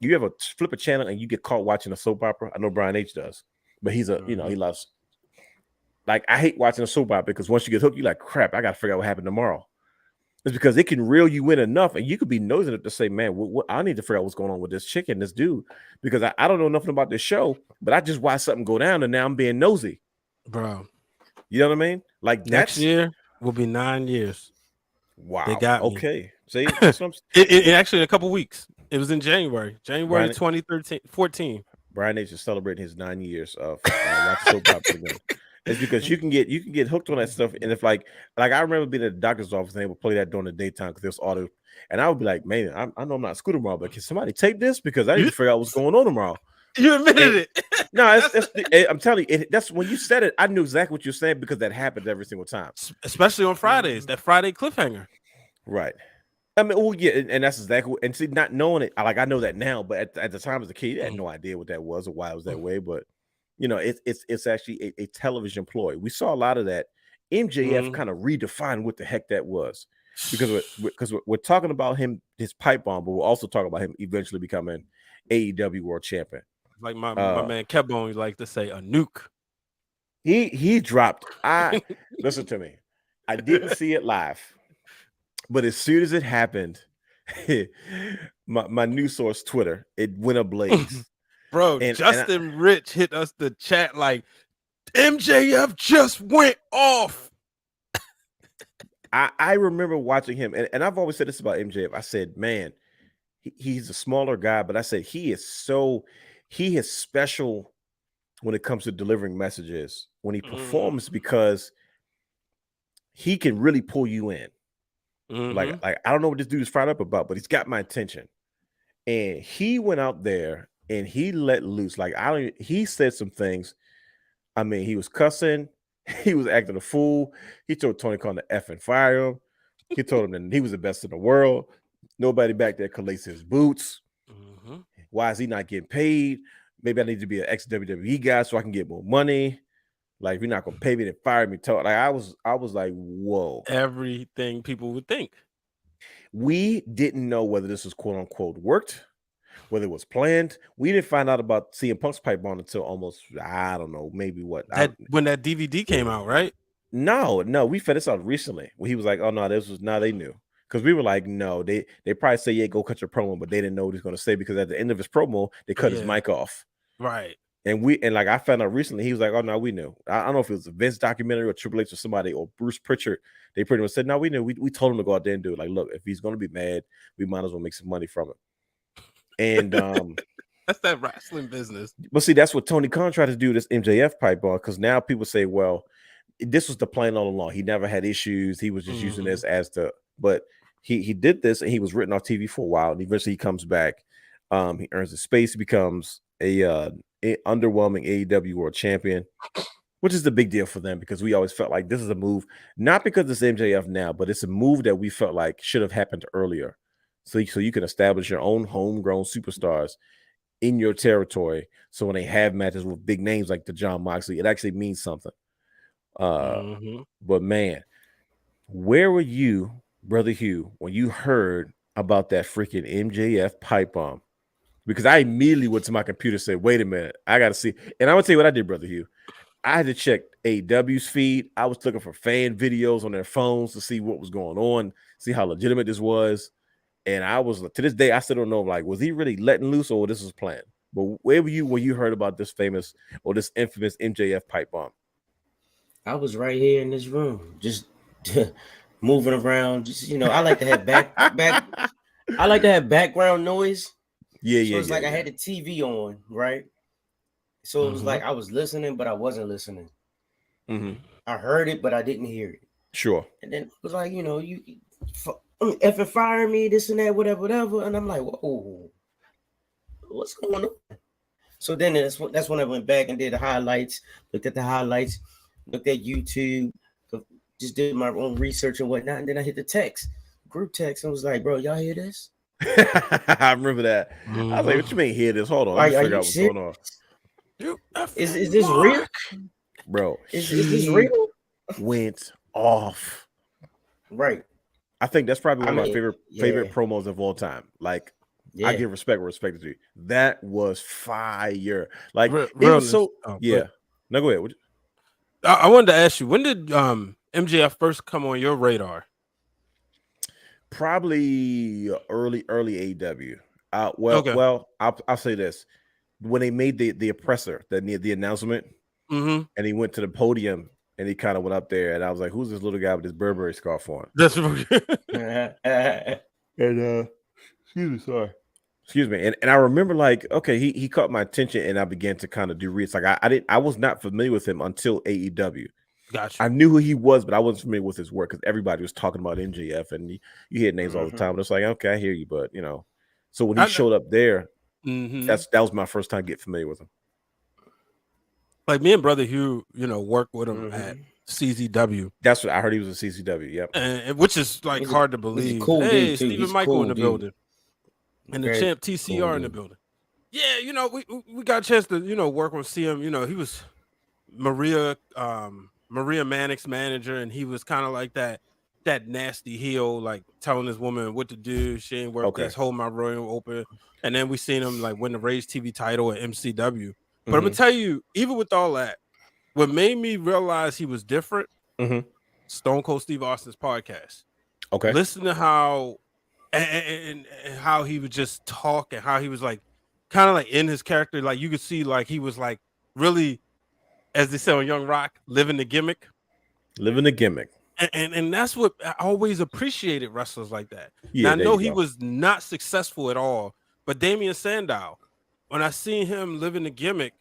you ever flip a channel and you get caught watching a soap opera. I know Brian H does, but he's a, he loves, like, I hate watching a soap opera because once you get hooked, you're like, crap, I got to figure out what happened tomorrow. It's because it can reel you in enough, and you could be nosing it to say, man, I need to figure out what's going on with this chick and this dude, because I don't know nothing about this show, but I just watched something go down and now I'm being nosy. Bro. You know what I mean? Like next year will be 9 years. Wow. They got me. Okay. See, that's what I'm it actually a couple weeks. It was in January 2014. Brian H is celebrating his 9 years of watching soap opera again. It's because you can get hooked on that stuff, and if like I remember being at the doctor's office and they would play that during the daytime because there's auto, and I would be like, man, I know I'm not school tomorrow, but can somebody tape this because I need to figure out what's going on tomorrow. You admitted it. No, I'm telling you, that's when you said it. I knew exactly what you're saying because that happens every single time, especially on Fridays. That Friday cliffhanger, right? I mean, well, yeah, and that's exactly. And see, not knowing it, like I know that now, but at the time as a kid, I had no idea what that was or why it was that way. But you know, it's actually a television ploy. We saw a lot of that. MJF kind of redefined what the heck that was, because we're talking about his pipe bomb, but we're also talking about him eventually becoming AEW World Champion. Like my man Kevbone like to say, a nuke. He dropped. Listen to me. I didn't see it live, but as soon as it happened, my news source Twitter, it went ablaze. Bro, Justin Rich hit us the chat like MJF just went off. I remember watching him, and I've always said this about MJF. I said, man, he's a smaller guy, but I said he is special when it comes to delivering messages when he performs, because he can really pull you in. Like I don't know what this dude is fired up about, but he's got my attention. And he went out there and he let loose. Like he said some things. I mean, he was cussing, he was acting a fool. He told Tony Khan to F and fire him. He told him that he was the best in the world. Nobody back there could lace his boots. Why is he not getting paid? Maybe I need to be an ex-WWE guy so I can get more money. Like, if you're not gonna pay me, then fire me. Like, I was like, whoa. Everything people would think. We didn't know whether this was quote unquote worked, whether it was planned. We didn't find out about CM Punk's pipe bomb until almost, I don't know, maybe when that DVD came out, right? No, we found this out recently. When he was like, oh no, they knew. Because we were like, no, they probably say, yeah, go cut your promo, but they didn't know what he was going to say, because at the end of his promo, they cut his mic off. Right. And like I found out recently, he was like, oh no, we knew. I don't know if it was a Vince documentary or Triple H or somebody or Bruce Pritchard. They pretty much said, no, we knew. We told him to go out there and do it. Like, look, if he's going to be mad, we might as well make some money from it. And that's that wrestling business. But see, that's what Tony Khan tried to do, this MJF pipe bomb, because now people say, well, this was the plan all along. He never had issues. He was just using this but he did this, and he was written off TV for a while, and eventually he comes back. He earns his space, becomes a underwhelming AEW World Champion, which is the big deal for them, because we always felt like this is a move, not because it's MJF now, but it's a move that we felt like should have happened earlier. So you can establish your own homegrown superstars in your territory. So when they have matches with big names like the John Moxley, it actually means something. But man, where were you, Brother Hugh, when you heard about that freaking MJF pipe bomb? Because I immediately went to my computer and said, wait a minute, I got to see. And I'm going to tell you what I did, Brother Hugh. I had to check AEW's feed. I was looking for fan videos on their phones to see what was going on, see how legitimate this was. And I was, to this day, I still don't know, like, was he really letting loose or this was planned? But where were you when you heard about this famous or this infamous MJF pipe bomb? I was right here in this room, just moving around. Just, I like to have I like to have background noise. Yeah. So it's like I had the TV on, right? So it was like I was listening, but I wasn't listening. I heard it, but I didn't hear it. Sure. And then it was like, you effing fire me, this and that, whatever. And I'm like, whoa, what's going on? So then that's when I went back and did the highlights, looked at the highlights, looked at YouTube, just did my own research and whatnot. And then I hit the group text, and was like, bro, y'all hear this? I remember that. I was like, what you mean hear this? Hold on. Let me figure out what's going on. Is this real? Bro, is this real? Went off. Right. I think that's probably one of my favorite yeah. promos of all time. Like, Yeah. I give respect where respect is due. That was fire. Like, it Realness. was so. Oh, Yeah. No, go ahead. I wanted to ask you, when did MJF first come on your radar? Probably early AEW. Okay. Well, I'll say this: when they made the oppressor, the announcement, Mm-hmm. and he went to the podium and he kind of went up there, and I was like, "Who's this little guy with this Burberry scarf on?" That's And excuse me, and I remember like, okay, he caught my attention, and I began to kind of do research. Like I was not familiar with him until AEW. Gotcha. I knew who he was, but I wasn't familiar with his work because everybody was talking about MJF, and you hear names all the time. And it's like, okay, I hear you, but so when he showed up there, that was my first time getting familiar with him. Like me and Brother Hugh, worked with him at CZW. That's what I heard. He was a CZW. Yep. And which is like hard to believe. Cool hey, dude too. Stephen He's Michael cool in the dude. building. And the champ TCR cool in the dude. building. Yeah, we got a chance to, work with him. He was Maria Manick's manager, and he was kind of like that nasty heel, like telling this woman what to do. She ain't worth this, hold my room open. And then we seen him like win the Rage TV title at MCW. But I'm gonna tell you, even with all that, what made me realize he was different, Stone Cold Steve Austin's podcast. Okay. Listen to how and how he would just talk, and how he was like kind of like in his character. Like you could see like he was like really, as they say on Young Rock, living the gimmick. Living the gimmick. And that's what I always appreciated wrestlers like that. Yeah, now I know he was not successful at all, but Damian Sandow, when I seen him living the gimmick,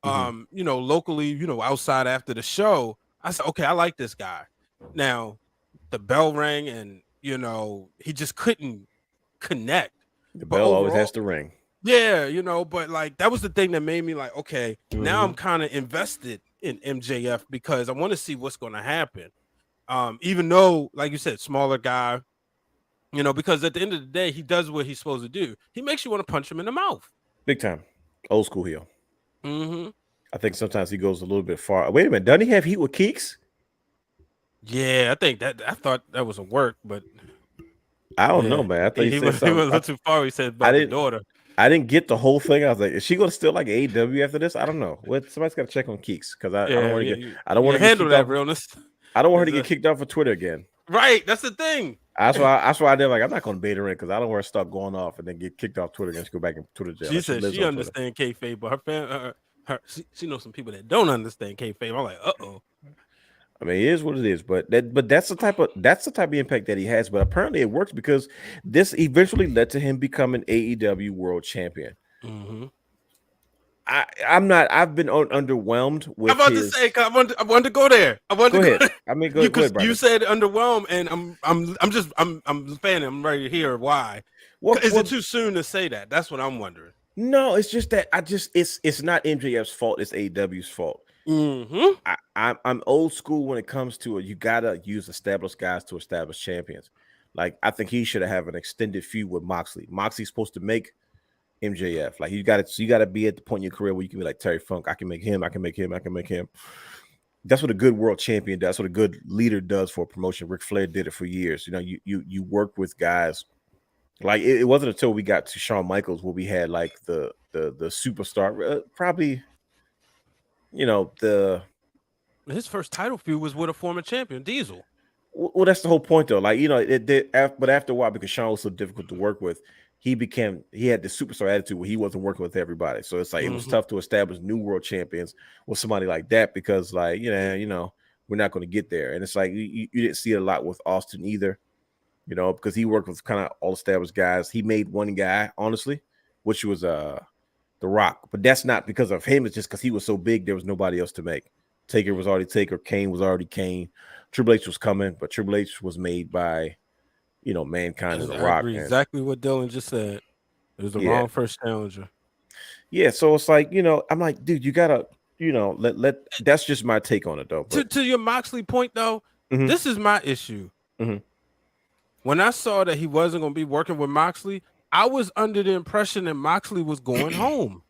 locally, outside after the show, I said, okay, I like this guy. Now the bell rang, and he just couldn't connect. The bell always has to ring. Yeah, but like that was the thing that made me like, okay, now I'm kind of invested in MJF because I want to see what's going to happen. Even though, like you said, smaller guy, because at the end of the day, he does what he's supposed to do. He makes you want to punch him in the mouth. Big time. Old school heel. Mm-hmm. I think sometimes he goes a little bit far. Wait a minute, doesn't he have heat with Keeks? Yeah, I thought that was a work, but I don't know, man. I thought he went a little too far. He said about the daughter. I didn't get the whole thing. I was like, is she going to still like AEW after this? I don't know. Somebody's got to check on Keeks because I don't want to get. I don't want to handle that realness. I don't want her to get kicked off of Twitter again. Right, that's the thing. That's why I did like I'm not going to bait her in because I don't want her to start going off and then get kicked off Twitter and she go back in Twitter jail. She said she understands kayfabe, but she knows some people that don't understand kayfabe. I'm like, I mean, it is what it is, but that's the type of impact that he has. But apparently, it works because this eventually led to him becoming AEW World Champion. Mm-hmm. I've been underwhelmed with. I'm about to say, I wanted to go there. Go ahead. I mean, go ahead. You said underwhelmed, and I'm fan. I'm ready to hear why. Is it too soon to say that? That's what I'm wondering. No, it's just that it's not MJF's fault. It's AEW's fault. Mm-hmm. I'm old school when it comes to it. You gotta use established guys to establish champions. Like I think he should have an extended feud with Moxley. Moxley's supposed to make MJF. Like you gotta be at the point in your career where you can be like Terry Funk. I can make him. That's what a good world champion does. That's what a good leader does for a promotion. Ric Flair did it for years. You work with guys. Like it wasn't until we got to Shawn Michaels where we had like the superstar. Probably, his first title feud was with a former champion, Diesel. Well, that's the whole point, though. Like it did, but after a while, because Shawn was so difficult to work with, he had the superstar attitude where he wasn't working with everybody. So it's like it was tough to establish new world champions with somebody like that because, like we're not going to get there. And it's like you didn't see it a lot with Austin either, because he worked with kind of all established guys. He made one guy, honestly, which was The Rock, but that's not because of him. It's just because he was so big, there was nobody else to make. Taker was already Taker. Kane was already Kane. Triple H was coming, but Triple H was made by, Mankind and The Rock. Agree exactly what Dylan just said. It was the wrong first challenger. Yeah, so it's like, I'm like, dude, you gotta, let that's just my take on it, though. But, to your Moxley point, though, this is my issue. Mm-hmm. When I saw that he wasn't going to be working with Moxley, I was under the impression that Moxley was going home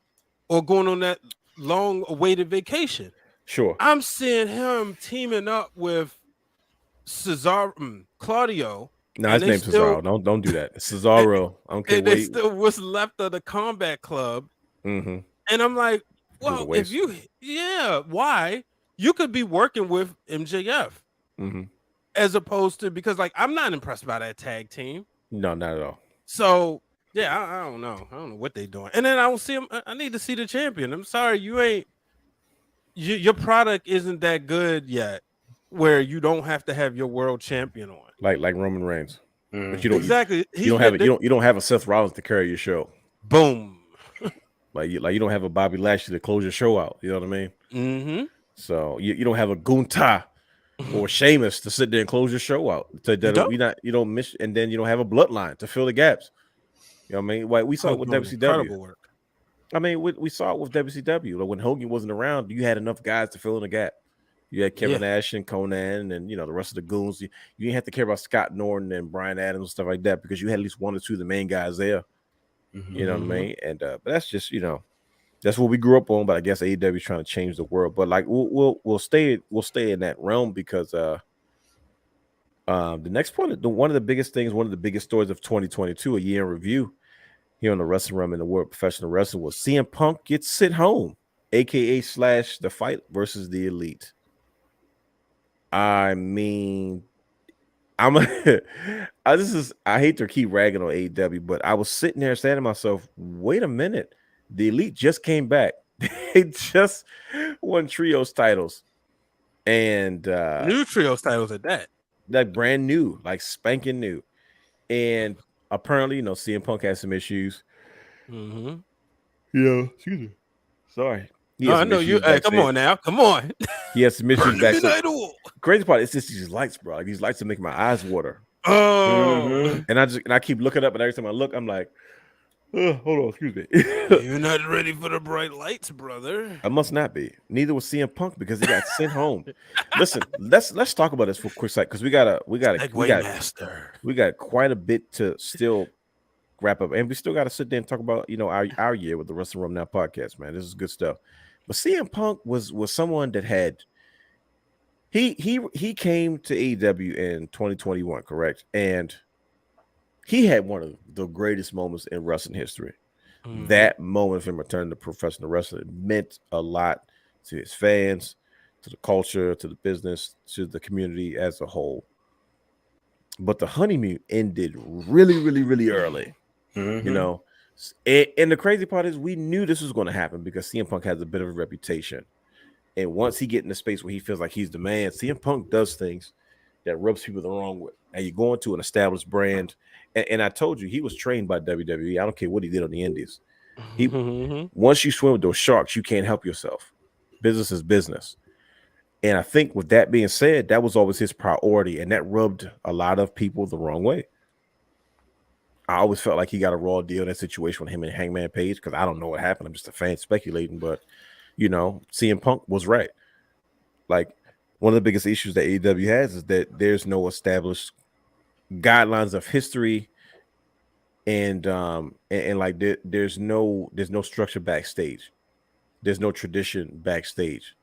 or going on that long-awaited vacation. Sure. I'm seeing him teaming up with Claudio No, And his they name's still- Cesaro. Don't do that. Cesaro. I don't care And what they he. still what's left of the Combat Club. Mm-hmm. And I'm like, well, waste. why? You could be working with MJF Mm-hmm. as opposed to, because like I'm not impressed by that tag team. No, not at all. So yeah, I don't know. I don't know what they're doing. And then I don't see him. I need to see the champion. I'm sorry, your product isn't that good yet, where you don't have to have your world champion on. Like Roman Reigns. But you don't Exactly. you don't have it. You don't have a Seth Rollins to carry your show. Boom. Like you don't have a Bobby Lashley to close your show out. You know what I mean? Mm-hmm. So you don't have a Gunther or Sheamus to sit there and close your show out. You don't miss, and then you don't have a Bloodline to fill the gaps. You know what I mean? Like we saw it with WCW. Incredible work. I mean, we saw it with WCW. Like when Hogan wasn't around, you had enough guys to fill in the gap. You had Kevin Nash and Conan and the rest of the goons. You didn't have to care about Scott Norton and Brian Adams and stuff like that because you had at least one or two of the main guys there. Mm-hmm. You know what I mean? And but that's just that's what we grew up on. But I guess AEW is trying to change the world. But like we'll stay in that realm because the next point, one of the biggest things, one of the biggest stories of 2022, a year in review here on the Wrestling Wrealm in the world of professional wrestling, was CM Punk gets sent home, aka / the fight versus the Elite. I mean, I hate to keep ragging on AEW, but I was sitting there saying to myself, wait a minute, the Elite just came back. They just won trios titles. And New trios titles at that. Like brand new, like spanking new. And apparently, CM Punk has some issues. Mm-hmm. Yeah, excuse me. Sorry. I know you. Hey, come on now. Come on. He has some issues backstage. Idol. Crazy part is just these lights, bro. Like, these lights are making my eyes water. Oh. And I keep looking up, and every time I look, I'm like, hold on, excuse me. You're not ready for the bright lights, brother. I must not be. Neither was CM Punk because he got sent home. Listen, let's talk about this for a quick second because we got quite a bit to still wrap up, and we still got to sit there and talk about our year with the Wrestling Wrealm Now podcast, man. This is good stuff. But CM Punk was someone that had he came to AEW in 2021, correct? And he had one of the greatest moments in wrestling history. Mm-hmm. That moment of him returning to professional wrestling meant a lot to his fans, to the culture, to the business, to the community as a whole. But the honeymoon ended really, really, really early. Mm-hmm. And the crazy part is we knew this was going to happen because CM Punk has a bit of a reputation. And once he gets in the space where he feels like he's the man, CM Punk does things that rubs people the wrong way. And you're going to an established brand. And I told you, he was trained by WWE. I don't care what he did on the indies. Once you swim with those sharks, you can't help yourself. Business is business. And I think with that being said, that was always his priority. And that rubbed a lot of people the wrong way. I always felt like he got a raw deal in that situation with him and Hangman Page because I don't know what happened. I'm just a fan speculating. But, CM Punk was right. Like, one of the biggest issues that AEW has is that there's no established guidelines of history and like there's no structure backstage. There's no tradition backstage.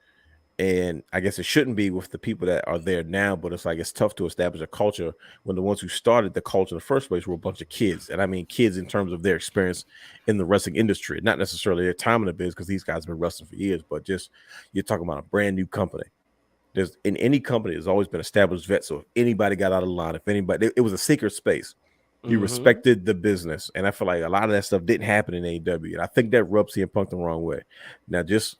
And I guess it shouldn't be with the people that are there now, but it's like it's tough to establish a culture when the ones who started the culture in the first place were a bunch of kids. And I mean kids in terms of their experience in the wrestling industry, not necessarily their time in the biz because these guys have been wrestling for years, but just you're talking about a brand new company. There's in any company, there's always been established vets. So if anybody got out of line, if anybody, it was a secret space. You respected the business. And I feel like a lot of that stuff didn't happen in AEW. And I think that rubbed CM Punk the wrong way. Now, just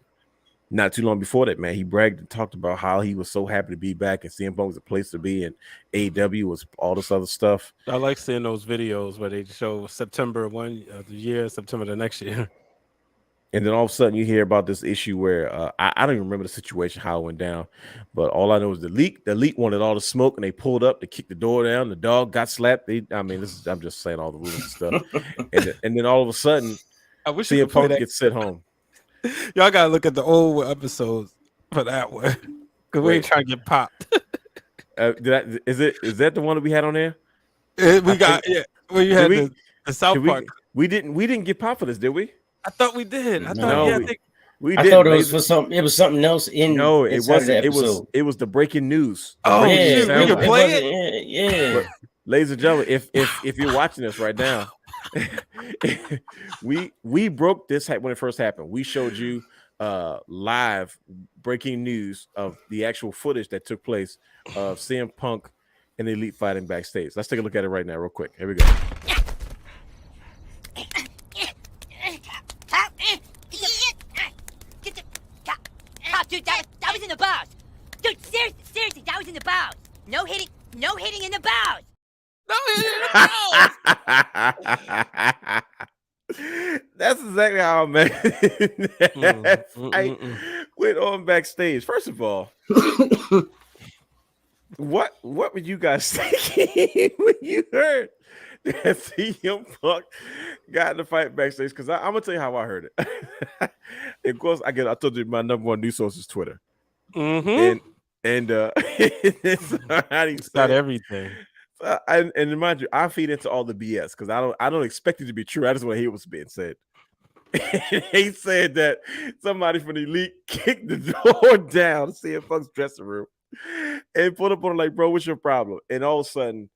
not too long before that, man, he bragged and talked about how he was so happy to be back and CM Punk was a place to be and AEW was all this other stuff. I like seeing those videos where they show September one year, September the next year. And then all of a sudden you hear about this issue where I don't even remember the situation, how it went down. But all I know is the leak wanted all the smoke and they pulled up, they kicked the door down, the dog got slapped. I'm just saying all the rules and stuff. and then all of a sudden, I wish CM Punk gets sent home. Y'all gotta look at the old episodes for that one. Because we ain't trying to get popped. Is that the one that we had on there? We got where you had the South Park. We didn't get popped for this, did we? I thought we did. I thought it was for something. It was something else in. No, it wasn't. It was the breaking news. We can play it. Yeah. ladies and gentlemen, if you're watching this right now, we broke this when it first happened. We showed you live breaking news of the actual footage that took place of CM Punk and the Elite fighting backstage. Let's take a look at it right now, real quick. Here we go. Dude, that was in the bows. Dude, seriously, that was in the bows. No hitting in the bows. No hitting in the bows. That's exactly how I'm mad. I went on backstage. First of all, what were you guys thinking when you heard that CM Punk got in the fight backstage? Because I'm gonna tell you how I heard it. Of course, I told you my number one news source is Twitter, and it's not everything. And mind you, I feed into all the BS because I don't expect it to be true. I just want to hear what's being said. He said that somebody from the Elite kicked the door down to CM Punk's dressing room and put up on it like, bro, what's your problem? And all of a sudden,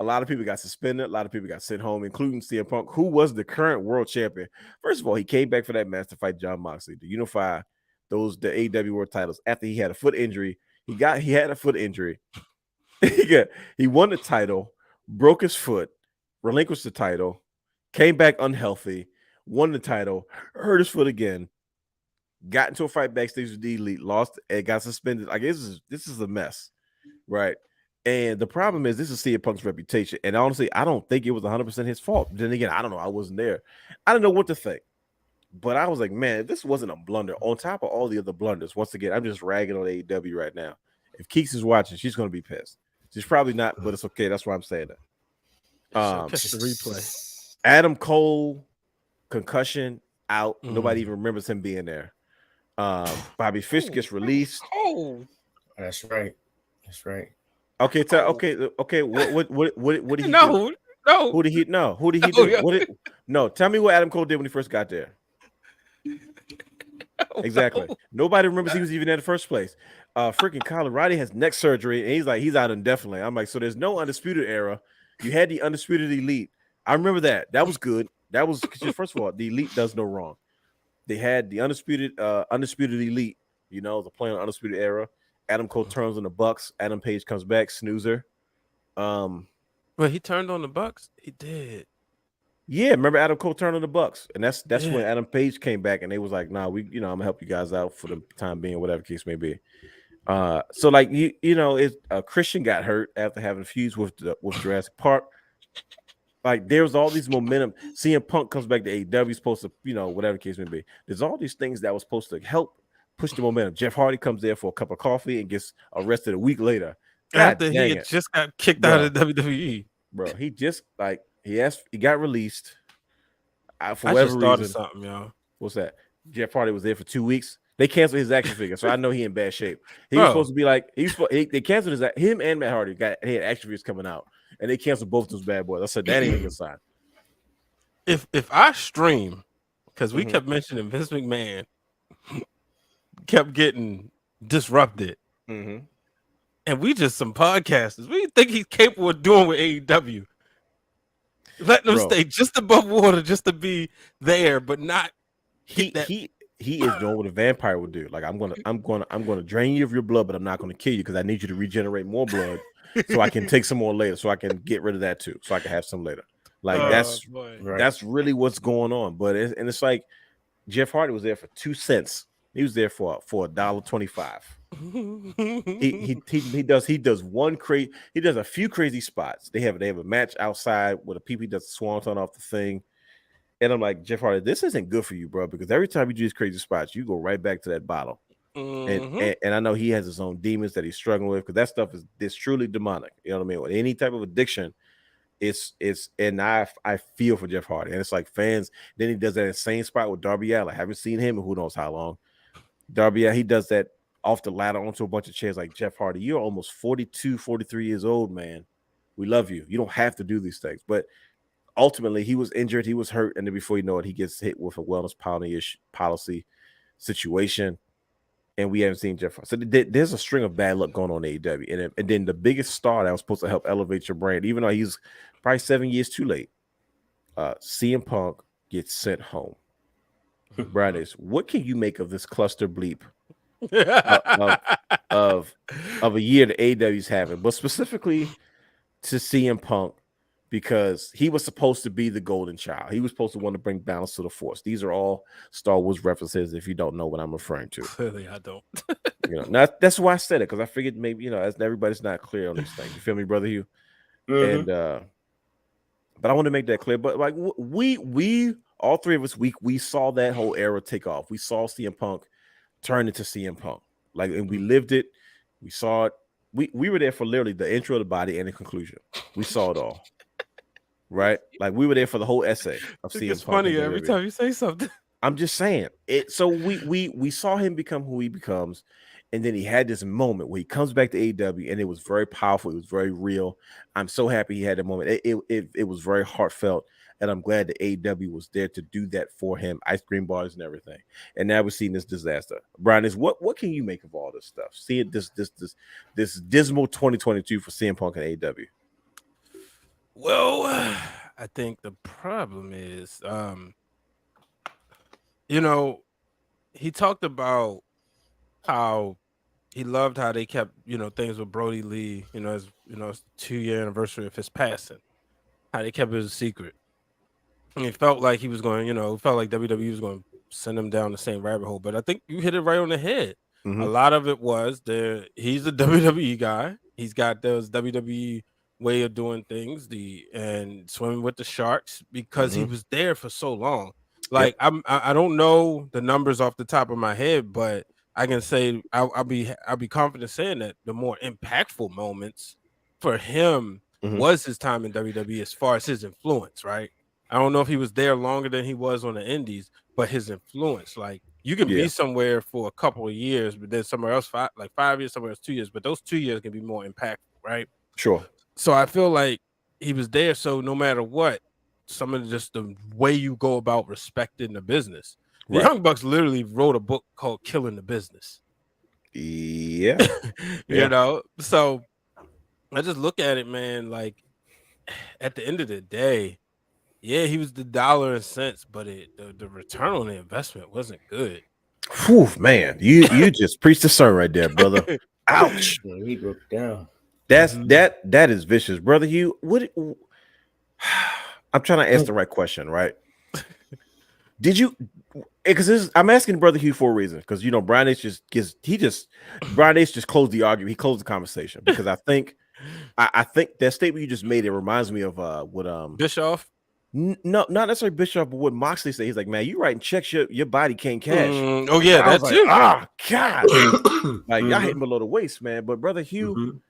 a lot of people got suspended. A lot of people got sent home, including CM Punk, who was the current world champion. First of all, he came back for that match to fight Jon Moxley to unify the AEW world titles after he had a foot injury. He had a foot injury. He won the title, broke his foot, relinquished the title, came back unhealthy, won the title, hurt his foot again, got into a fight backstage with the Elite, lost, and got suspended. I guess this is a mess, right? And the problem is, this is CM Punk's reputation. And honestly, I don't think it was 100% his fault. Then again, I don't know. I wasn't there. I don't know what to think. But I was like, man, if this wasn't a blunder, on top of all the other blunders, once again, I'm just ragging on AEW right now. If Keeks is watching, she's going to be pissed. She's probably not, but it's okay. That's why I'm saying that. Catch the replay. Adam Cole, concussion, out. Nobody even remembers him being there. Bobby Fish gets released. Oh, that's right. That's right. Okay, okay. What did he do? No. Who did he do? No, tell me what Adam Cole did when he first got there. Exactly. No. Nobody remembers he was even there in the first place. Freaking Colorado has neck surgery, and he's out indefinitely. I'm like, so there's no Undisputed Era. You had the Undisputed Elite. I remember that. That was good. That was because first of all, the Elite does no wrong. They had the Undisputed Elite, the plan on Undisputed Era. Adam Cole turns on the Bucks. Adam Page comes back, snoozer. But he turned on the Bucks. He did. Yeah, remember Adam Cole turned on the Bucks, and that's when Adam Page came back, and they was like, "Nah, I'm gonna help you guys out for the time being, whatever the case may be." So like Christian got hurt after having feuds with Jurassic Park. Like there's all these momentum. CM Punk comes back to AEW, supposed to, whatever the case may be. There's all these things that was supposed to help push the momentum. Jeff Hardy comes there for a cup of coffee and gets arrested a week later. After he just got kicked out of WWE. Bro, he just he got released. For I whatever started reason. something, y'all. What's that? Jeff Hardy was there for 2 weeks. They canceled his action figure, so I know he in bad shape. He was supposed to be like they canceled him and Matt Hardy had action figures coming out, and they canceled both those bad boys. I said that ain't a good sign. If I stream, because we kept mentioning Vince McMahon kept getting disrupted, and we just some podcasters. We think he's capable of doing with AEW. Letting them stay just above water, just to be there, but not he is doing what a vampire would do. Like I'm gonna drain you of your blood, but I'm not gonna kill you because I need you to regenerate more blood so I can take some more later, so I can get rid of that too, so I can have some later. Like that's really what's going on. But it's like Jeff Hardy was there for 2 cents. He was there for $1.25. He does a few crazy spots. They have a match outside with a PP does a swanton off the thing. And I'm like, Jeff Hardy, this isn't good for you, bro, because every time you do these crazy spots, you go right back to that bottle. And I know he has his own demons that he's struggling with, because that stuff is truly demonic. You know what I mean? With any type of addiction, and I feel for Jeff Hardy. And it's like fans, then he does that insane spot with Darby Allin. I haven't seen him in who knows how long. Darby Allin, he does that off the ladder onto a bunch of chairs. Like, Jeff Hardy, you're almost 42, 43 years old, man. We love you. You don't have to do these things. But ultimately, he was injured, he was hurt, and then before you know it, he gets hit with a wellness policy situation. and we haven't seen Jeff. So there's a string of bad luck going on in AEW, and then the biggest star that was supposed to help elevate your brand, even though he's probably 7 years too late, CM Punk gets sent home. Brian, what can you make of this cluster bleep of a year that AEW's having, but specifically to CM Punk, because he was supposed to be the golden child. He was supposed to want to bring balance to the force. These are all Star Wars references if you don't know what I'm referring to. Clearly, I don't. That's why I said it, because I figured maybe, as everybody's not clear on these things. You feel me, brother Hugh? Mhm. And but I want to make that clear. But like we all three of us, we saw that whole era take off. We saw CM Punk turn into CM Punk. Like, and we lived it. We saw it. We were there for literally the intro of the body and the conclusion. We saw it all. Right? Like, we were there for the whole essay of CM Punk. It's funny every time you say something. I'm just saying it. So we saw him become who he becomes, and then he had this moment where he comes back to AEW, and it was very powerful. It was very real. I'm so happy he had that moment. It was very heartfelt, and I'm glad that AEW was there to do that for him. Ice cream bars and everything. And now we're seeing this disaster. Brian, what can you make of all this stuff? Seeing this dismal 2022 for CM Punk and AEW. Well, I think the problem is, he talked about how he loved how they kept, things with Brody Lee, as it's the 2-year anniversary of his passing, how they kept it a secret. And it felt like he was going, felt like WWE was going to send him down the same rabbit hole. But I think you hit it right on the head. Mm-hmm. A lot of it was he's a WWE guy. He's got those WWE way of doing things, and swimming with the sharks, because he was there for so long. Like, I don't know the numbers off the top of my head, but I can say I'll be confident saying that the more impactful moments for him was his time in WWE as far as his influence, right? I don't know if he was there longer than he was on the indies, but his influence, like, you can be somewhere for a couple of years, but then somewhere else 5 years, somewhere else 2 years, but those 2 years can be more impactful, right? Sure. So I feel like he was there. So no matter what, some of just the way you go about respecting the business. The Young Bucks literally wrote a book called Killing the Business. Yeah. So I just look at it, man, like, at the end of the day, yeah, he was the dollar and cents, but the return on the investment wasn't good. Whew, man, you just preached the sermon right there, brother. Ouch. Yeah, he broke down. That is vicious, brother Hugh. I'm trying to ask the right question, right? Did you? Because I'm asking Brother Hugh for a reason. Because Brian H Brian H just closed the argument. He closed the conversation because I think that statement you just made, it reminds me of what Bischoff. No, not necessarily Bischoff, but what Moxley said. He's like, man, you writing checks your body can't cash. Oh yeah, that's like, it. God, like y'all hitting below the waist, man. But Brother Hugh.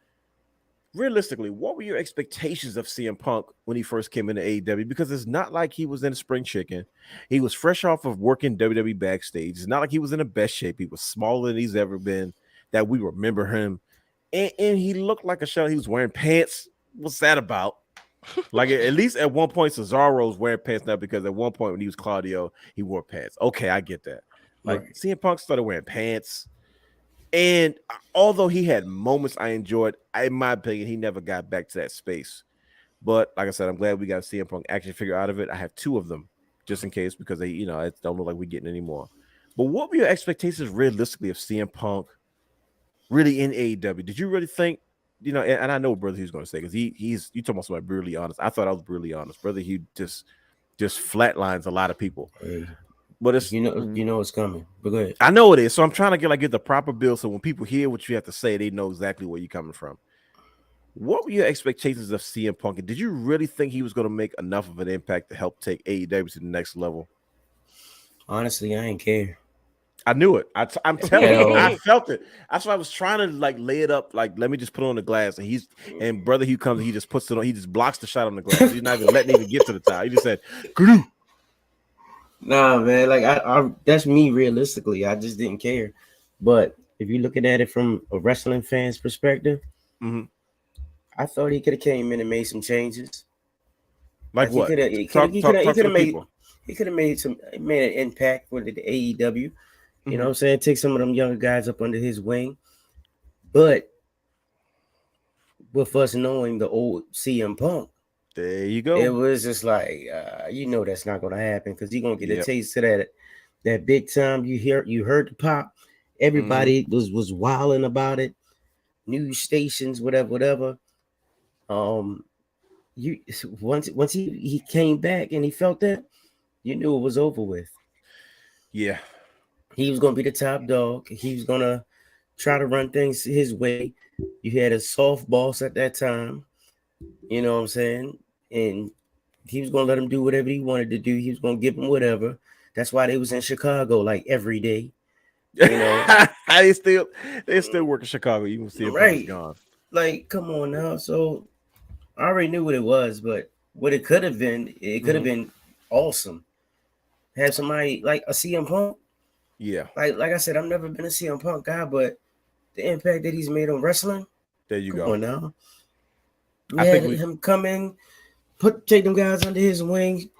Realistically, what were your expectations of CM Punk when he first came into AEW? Because it's not like he was in a spring chicken. He was fresh off of working WWE backstage. It's not like he was in the best shape. He was smaller than he's ever been, that we remember him. And he looked like a shell. He was wearing pants. What's that about? Like, at least at one point, Cesaro's wearing pants now, because at one point when he was Claudio, he wore pants. Okay, I get that. Like, CM Punk started wearing pants. And although he had moments I enjoyed, in my opinion, he never got back to that space. But like I said, I'm glad we got CM Punk actually figure out of it. I have 2 of them just in case, because they, it don't look like we're getting any more. But what were your expectations realistically of CM Punk really in AEW? Did you really think, and I know Brother Hugh's going to say, because you talking about somebody brutally honest. I thought I was brutally honest. Brother Hugh just flatlines a lot of people. But it's it's coming. But go ahead. I know it is. So I'm trying to get the proper bill, so when people hear what you have to say, they know exactly where you're coming from. What were your expectations of CM Punk? And did you really think he was going to make enough of an impact to help take AEW to the next level? Honestly, I ain't care. I knew it. I'm telling you, I felt it. That's why I was trying to lay it up. Like, let me just put it on the glass, and Brother Hugh comes, and he just puts it on. He just blocks the shot on the glass. He's not even letting it even get to the top. He just said, "Goo." Nah, man, like I that's me realistically. I just didn't care. But if you're looking at it from a wrestling fan's perspective, I thought he could have came in and made some changes. Like what? He could have made an impact with the AEW. You know what I'm saying? Take some of them younger guys up under his wing. But with us knowing the old CM Punk, There you go. it was just like, that's not going to happen because you're going to get a taste of that big time. You heard the pop. Everybody was wilding about it. News stations, whatever. Once he came back and he felt that, you knew it was over with. Yeah. He was going to be the top dog. He was going to try to run things his way. You had a soft boss at that time. You know what I'm saying? And he was going to let him do whatever he wanted to do. He was going to give him whatever. That's why they was in Chicago like every day. You know, they still work in Chicago. You can see it right. gone. Like, come on now. So I already knew what it was, but what it could have been, it could have been awesome. Have somebody like a CM Punk. Yeah. Like I said, I've never been a CM Punk guy, but the impact that he's made on wrestling. There you come go. on now. I think him come in, take them guys under his wing,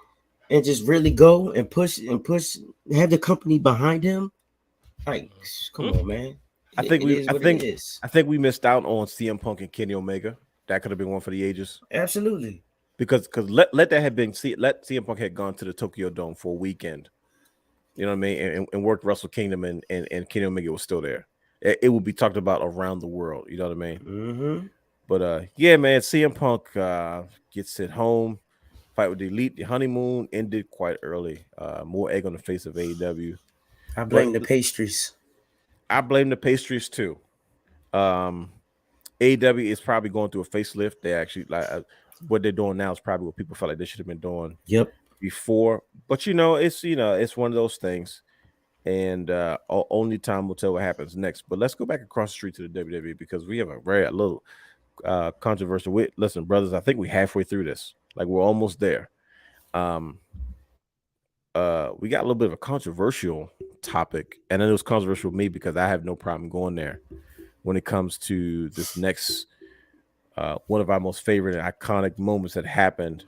and just really go and push, have the company behind him. Like, come on, man. I think we missed out on CM Punk and Kenny Omega. That could have been one for the ages. Absolutely. Because let that have been let CM Punk had gone to the Tokyo Dome for a weekend. You know what I mean? And worked Wrestle Kingdom and Kenny Omega was still there. It would be talked about around the world. You know what I mean? Mm-hmm. But yeah, man, CM Punk gets sent home. Fight with the Elite. The honeymoon ended quite early. More egg on the face of AEW. I blame the pastries. I blame the pastries too. AEW is probably going through a facelift. They actually what they're doing now is probably what people felt like they should have been doing. Before. But it's one of those things. And only time will tell what happens next. But let's go back across the street to the WWE because we have a very little controversial. Listen, brothers, I think we're halfway through this. Like we're almost there. We got a little bit of a controversial topic, and then it was controversial with me because I have no problem going there when it comes to this next one of our most favorite and iconic moments that happened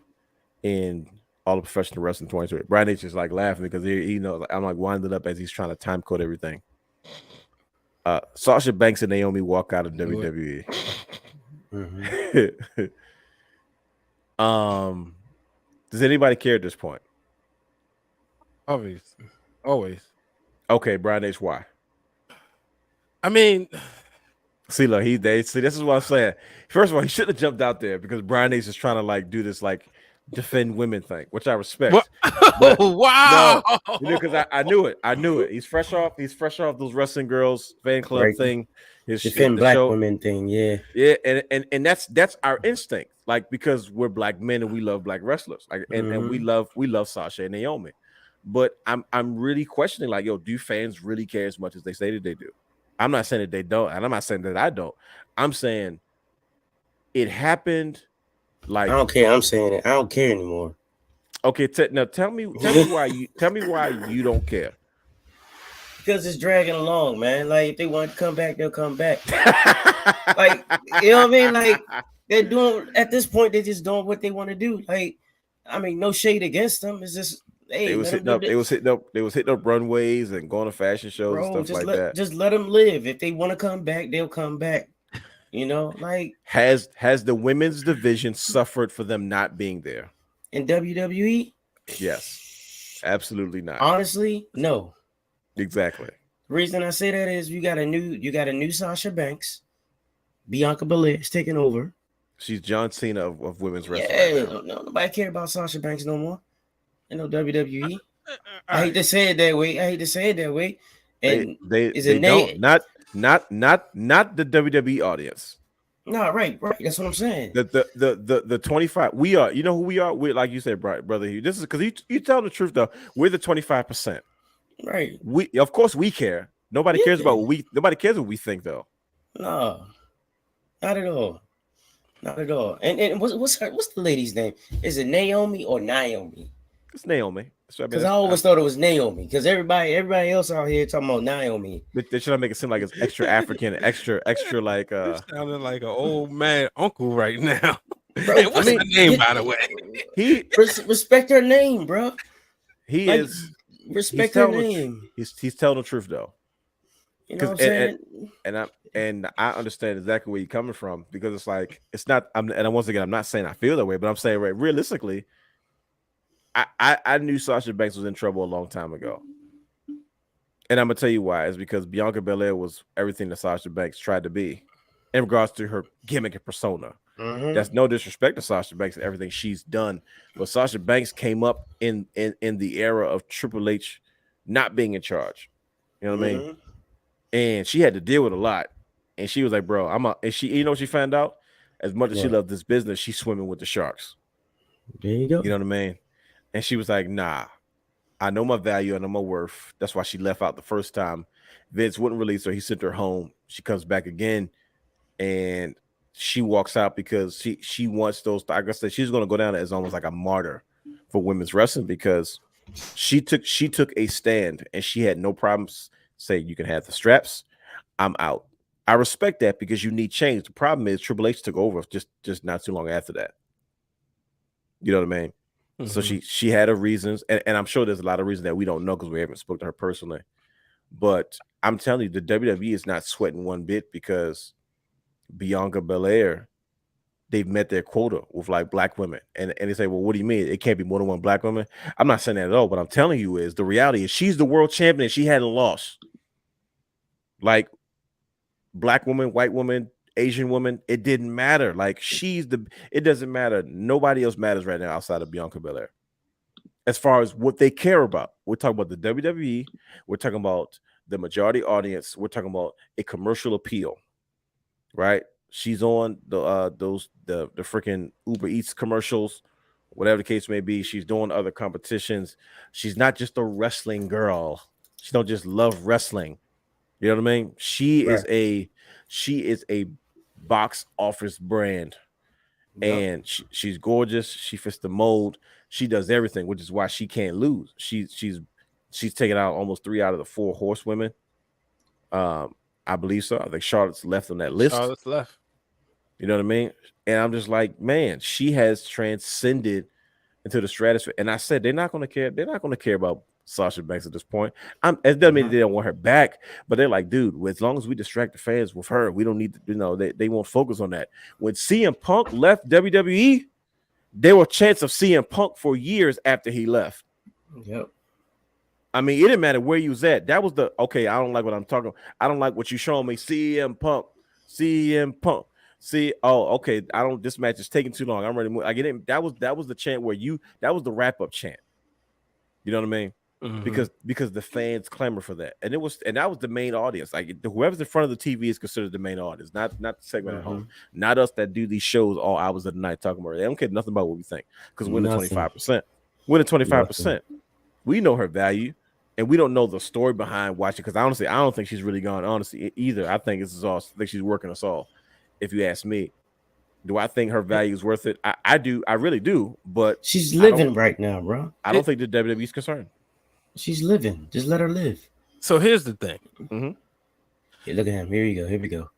in all of professional wrestling 2020. Brian H is like laughing because he knows I'm like winding up as he's trying to time code everything. Sasha Banks and Naomi walk out of WWE. Mm-hmm. Does anybody care at this point? Obviously, always. Okay, Brian H, why? I mean, see, look, this is what I'm saying. First of all, he should have jumped out there because Brian H is trying to like do this like defend women thing, which I respect. But, wow, no, because I knew it. He's fresh off those Wrestling Girls fan club thing. His defend black women thing, yeah, and that's our instinct, like because we're black men and we love black wrestlers, like and we love Sasha and Naomi. But I'm really questioning, like, yo, do fans really care as much as they say that they do? I'm not saying that they don't, and I'm not saying that I don't. I'm saying it happened. Like, I don't care. I'm saying it. I don't care anymore. Okay, now tell me why you don't care. Because it's dragging along, man. Like if they want to come back, they'll come back. Like, you know what I mean? Like they're doing at this point, they're just doing what they want to do. Like, I mean, no shade against them. It's just they was hitting up runways and going to fashion shows and stuff like that. Just let them live. If they want to come back, they'll come back. You know, like has the women's division suffered for them not being there in WWE? Yes, absolutely not. Honestly, no. Exactly. The reason I say that is you got a new Sasha Banks. Bianca Belair is taking over. She's John Cena of women's wrestling. Yeah, right no, nobody care about Sasha Banks no more. You know, WWE. I hate to say it that way. And they don't. Not the WWE audience. No, right. That's what I'm saying. The 25. We are. You know who we are. We're like you said, brother. This is because you tell the truth though. We're the 25%. Right. We of course we care. Nobody cares about nobody cares what we think though. No, not at all. Not at all. And what's the lady's name? Is it Naomi or Naomi? It's Naomi. Because I always thought it was Naomi. Because everybody else out here talking about Naomi. They should make it seem like it's extra African, extra like sounding like an old man uncle right now. Bro, hey, what's her name, by the way? Respect her name, bro. He is Respect her name. He's telling the truth though. You know what I'm saying? And I understand exactly where you're coming from, because it's like it's not. Once again, I'm not saying I feel that way, but I'm saying realistically, I knew Sasha Banks was in trouble a long time ago, and I'm gonna tell you why. It's because Bianca Belair was everything that Sasha Banks tried to be in regards to her gimmick and persona. That's no disrespect to Sasha Banks and everything she's done, but Sasha Banks came up in the era of Triple H not being in charge. You know what I mean? And she had to deal with a lot. And she was like, bro, and she, you know what she found out? As much as she loved this business, she's swimming with the sharks. There you go. You know what I mean? And she was like, nah, I know my value, I know my worth. That's why she left out the first time. Vince wouldn't release her. He sent her home. She comes back again, and she walks out because she wants those. Like I said, she's going to go down as almost like a martyr for women's wrestling, because she took a stand, and she had no problems saying, you can have the straps, I'm out. I respect that, because you need change. The problem is Triple H took over just not too long after that. You know what I mean? So she had her reasons, and I'm sure there's a lot of reasons that we don't know because we haven't spoken to her personally. But I'm telling you, the WWE is not sweating one bit, because Bianca Belair, they've met their quota with like black women. And they say, well, what do you mean? It can't be more than one black woman. I'm not saying that at all. What I'm telling you is the reality is she's the world champion and she hadn't lost. Like black woman, white woman, Asian woman, it didn't matter. Like it doesn't matter. Nobody else matters right now outside of Bianca Belair. As far as what they care about, we're talking about the WWE. We're talking about the majority audience. We're talking about a commercial appeal, right? She's on the freaking Uber Eats commercials, whatever the case may be. She's doing other competitions. She's not just a wrestling girl. She don't just love wrestling. You know what I mean? She is a box office brand, and she's gorgeous. She fits the mold. She does everything, which is why she can't lose. She's taken out almost 3 out of the 4 horsewomen. I believe so. I think Charlotte's left on that list. Charlotte's left. You know what I mean? And I'm just like, man, she has transcended into the stratosphere. And I said they're not going to care. They're not going to care about Sasha Banks at this point. It doesn't mean they don't want her back, but they're like, dude, as long as we distract the fans with her, we don't need to, they won't focus on that. When CM Punk left WWE, there were chants of CM Punk for years after he left. Yep. I mean, it didn't matter where you was at. That was okay, I don't like what I'm talking about. I don't like what you showing me. CM Punk. See, okay. This match is taking too long. I'm ready to move. I get it. That was the chant that was the wrap-up chant. You know what I mean? Because the fans clamor for that. And that was the main audience. Like whoever's in front of the TV is considered the main audience, not the segment at home. Not us that do these shows all hours of the night talking about it. They don't care nothing about what we think. Because we're the 25%. We're the 25%. We know her value. And we don't know the story behind watching, because honestly, I don't think she's really gone honestly either. I think I think she's working us all. If you ask me, do I think her value is worth it? I do. I really do. But she's living right now, bro. I don't think the WWE is concerned. She's living. Just let her live. So here's the thing. Yeah, look at him. Here you go. Here we go.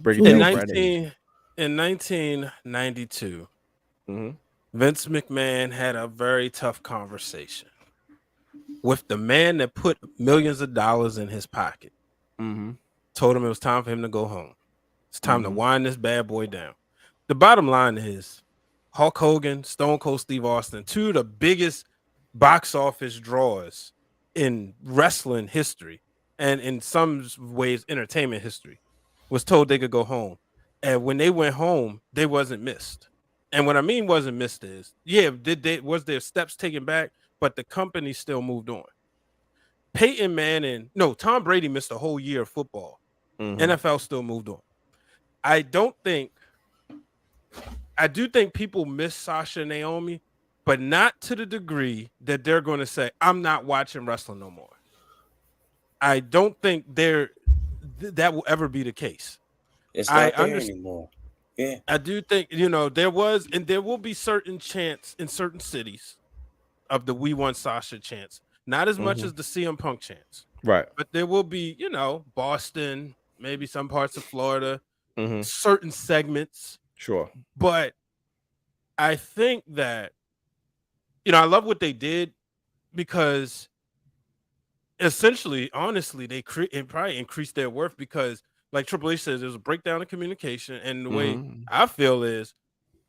In 1992, Vince McMahon had a very tough conversation with the man that put millions of dollars in his pocket. Told him it was time for him to go home. It's time to wind this bad boy down. The bottom line is Hulk Hogan, Stone Cold Steve Austin, 2 of the biggest box office draws in wrestling history, and in some ways entertainment history, was told they could go home. And when they went home, they wasn't missed. And what I mean wasn't missed is, was there steps taken back, but the company still moved on. Tom Brady missed a whole year of football. NFL still moved on. I do think people miss Sasha and Naomi, but not to the degree that they're going to say, I'm not watching wrestling no more. I don't think that will ever be the case. It's not there anymore. Yeah. I do think, there was, and there will be certain chants in certain cities of the We Want Sasha chants. Not as much as the CM Punk chants. Right. But there will be, Boston, maybe some parts of Florida, certain segments. Sure. But I think that, I love what they did, because essentially, honestly, it probably increased their worth because, like Triple H says, there's a breakdown in communication, and the way Mhm. I feel is,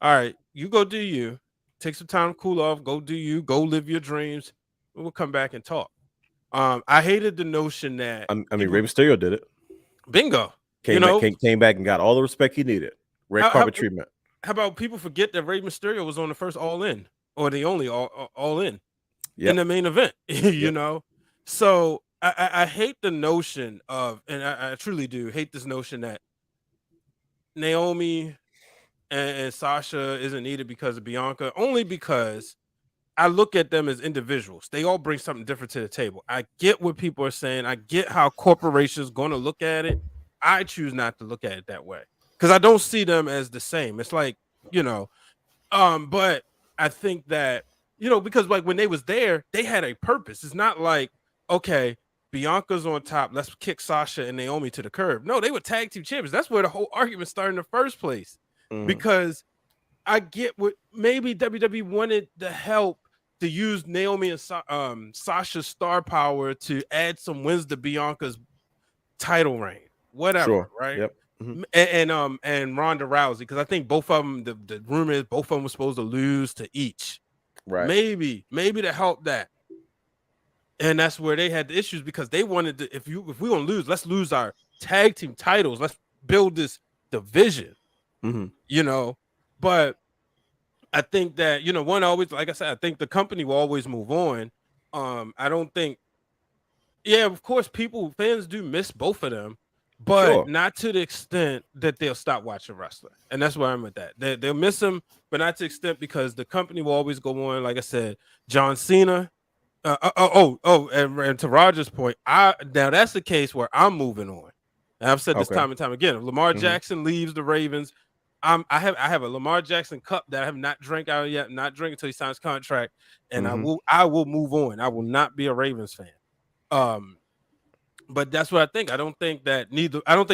all right, you go do you, take some time to cool off, go do you, go live your dreams, and we'll come back and talk. I hated the notion that I mean, Rey Mysterio did it. bingo, Came back and got all the respect he needed. Red carpet treatment. How about people forget that Rey Mysterio was on the first All In or the only All In Yep. in the main event, you Yep. know? So I hate the notion of, and I truly do hate this notion that Naomi and Sasha isn't needed because of Bianca, only because I look at them as individuals. They all bring something different to the table. I get what people are saying. I get how corporations going to look at it. I choose not to look at it that way because I don't see them as the same. It's like, but I think that, because like when they was there, they had a purpose. It's not like, okay, Bianca's on top, let's kick Sasha and Naomi to the curb. No, they were tag team champions. That's where the whole argument started in the first place. Because I get what maybe WWE wanted the help to use Naomi and Sasha's star power to add some wins to Bianca's title reign, whatever, right? Yep. And Ronda Rousey, because I think both of them, the rumor is both of them were supposed to lose to each, right? Maybe to help that, and that's where they had the issues because they wanted to. If we gonna lose, let's lose our tag team titles. Let's build this division, But I think that one always, like I said, I think the company will always move on. I don't think. Yeah, of course, fans do miss both of them, but not to the extent that they'll stop watching wrestling. And that's where I'm with that. They'll miss them, but not to the extent because the company will always go on. Like I said, John Cena. And to Roger's point, now that's the case where I'm moving on. And I've said this time and time again. If Lamar Jackson leaves the Ravens, I have a Lamar Jackson cup that I have not drank out yet. Not drink until he signs contract, and I will move on. I will not be a Ravens fan. But that's what I think. I don't think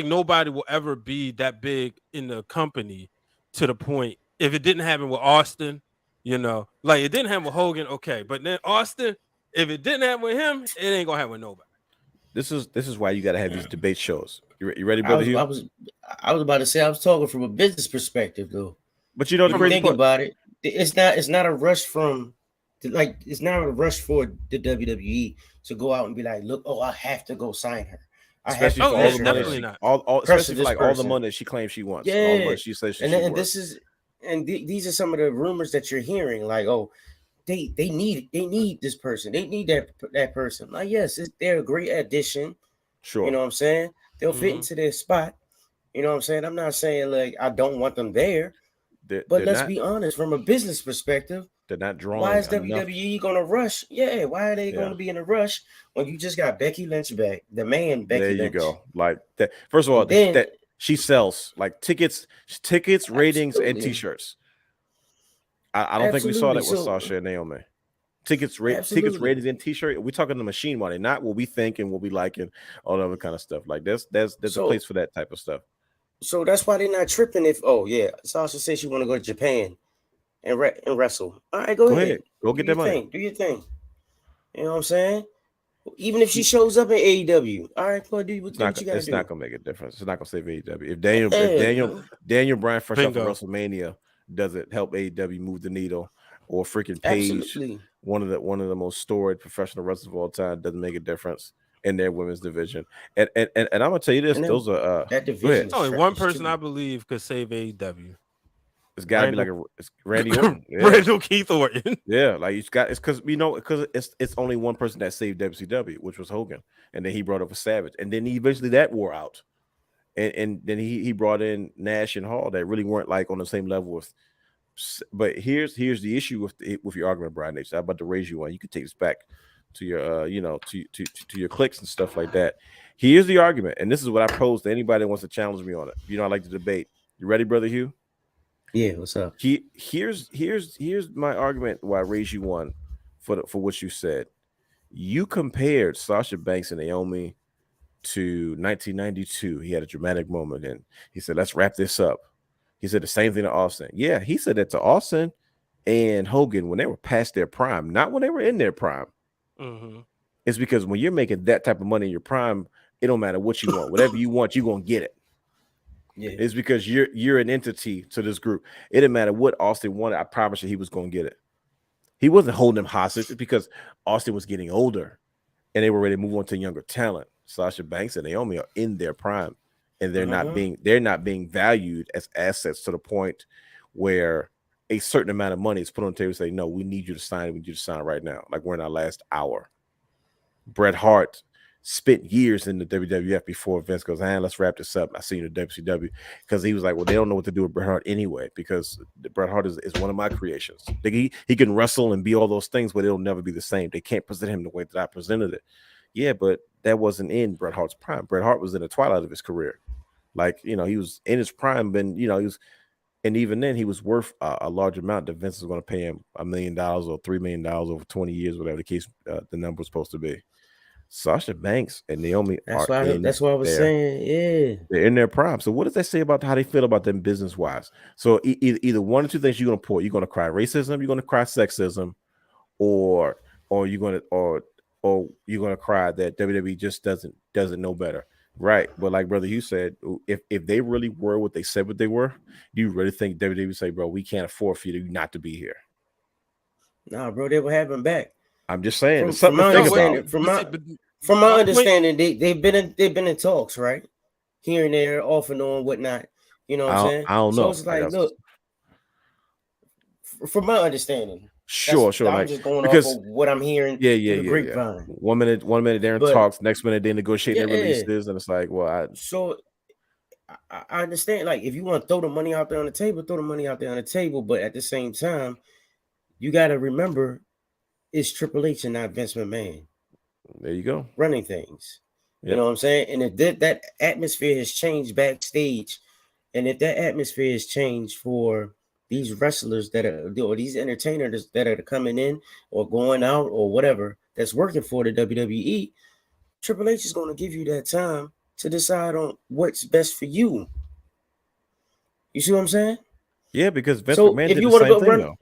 nobody will ever be that big in the company to the point. If it didn't happen with Austin, like it didn't happen with Hogan, okay. But then Austin, if it didn't happen with him, it ain't gonna happen with nobody. This is why you got to have these debate shows. You ready, brother? I was about to say I was talking from a business perspective though. But the crazy think about it, it's not a rush it's not a rush for the WWE to go out and be like, look, I have to go sign her. Especially for all the money, especially for like all the money that she claims she wants. Yeah, all the money she says she wants. These are some of the rumors that you're hearing, like, they need this person, they need that person. Like, yes, they're a great addition. Sure, you know what I'm saying? They'll fit into their spot. You know what I'm saying? I'm not saying like I don't want them there, but let's be honest, from a business perspective, they're not drawing. Why is WWE going to rush? Yeah, why are they going to be in a rush when you just got Becky Lynch back, the man Becky Lynch? There you go. Like that. First of all, that she sells like tickets, ratings, and T-shirts. I don't think we saw that with Sasha and Naomi. Tickets, ratings, and T-shirt. We're talking the machine money, not what we think and what we like and all that other kind of stuff. Like there's a place for that type of stuff. So that's why they're not tripping. If Sasha says she want to go to Japan and wrestle. All right, go ahead. Go get that money. Do your thing. You know what I'm saying? Even if she shows up in AEW, all right, what you got to do? It's not gonna make a difference. It's not gonna save AEW. If Daniel Bryan fresh off of WrestleMania doesn't help AEW move the needle, or freaking Paige, one of the most storied professional wrestlers of all time, doesn't make a difference in their women's division. And I'm gonna tell you this: those are that division. It's only one person I believe could save AEW. It's got to be it's Randy Orton, Randall Keith Orton. Yeah, like it's because it's only one person that saved WCW, which was Hogan, and then he brought over Savage, and then eventually that wore out, and then he brought in Nash and Hall that really weren't like on the same level with. But here's the issue with your argument, Brian H. I'm about to raise you one. You could take this back to your to your clicks and stuff like that. Here's the argument, and this is what I pose to anybody that wants to challenge me on it. I like to debate. You ready, brother Hugh? Yeah, what's up? Here's my argument why I raise you one for what you said. You compared Sasha Banks and Naomi to 1992. He had a dramatic moment and he said, let's wrap this up. He said the same thing to Austin. Yeah, he said that to Austin and Hogan when they were past their prime, not when they were in their prime. Mm-hmm. It's because when you're making that type of money in your prime, it don't matter what you want. Whatever you want, you're gonna get it. Yeah. It's because you're an entity to this group. It didn't matter what Austin wanted. I promise you, he was gonna get it. He wasn't holding him hostage. It's because Austin was getting older, and they were ready to move on to younger talent. Sasha Banks and Naomi are in their prime, and they're not being valued as assets to the point where a certain amount of money is put on the table and say, no, we need you to sign. We need you to sign right now. Like we're in our last hour. Bret Hart spent years in the WWF before Vince goes, let's wrap this up. I see you in the WCW, because he was like, well, they don't know what to do with Bret Hart anyway, because Bret Hart is one of my creations. He can wrestle and be all those things, but it'll never be the same. They can't present him the way that I presented it. Yeah, but that wasn't in Bret Hart's prime. Bret Hart was in the twilight of his career. Like, he was in his prime, but he was, and even then he was worth a large amount that Vince was going to pay him $1 million or $3 million over 20 years, whatever the case the number was supposed to be. Sasha Banks and Naomi that's what I was saying. Yeah, they're in their prime. So what does that say about how they feel about them business wise? So either one or two things you're gonna pour. You're gonna cry racism, you're gonna cry sexism, or you're gonna cry that WWE just doesn't know better. Right. But like Brother Hugh said, if they really were what they said what they were, do you really think WWE would say, bro, we can't afford for you not to be here? Nah, bro, they will have him back. I'm just saying. From my understanding, they've been in talks, right? Here and there, off and on, whatnot. You know what I'm saying? I don't know. So it's like, look, from my understanding, sure. I'm just going off of what I'm hearing. The grapevine. 1 minute, they're in talks. Next minute, they negotiate their releases, and it's like, well, So I understand. Like, if you want to throw the money out there on the table, throw the money out there on the table. But at the same time, you got to remember, it's Triple H and not Vince McMahon. There you go. Running things. Yep. You know what I'm saying? And if that atmosphere has changed backstage, and if that atmosphere has changed for these wrestlers or these entertainers that are coming in or going out or whatever that's working for the WWE, Triple H is going to give you that time to decide on what's best for you. You see what I'm saying? Yeah, because Vince McMahon did the same thing, though.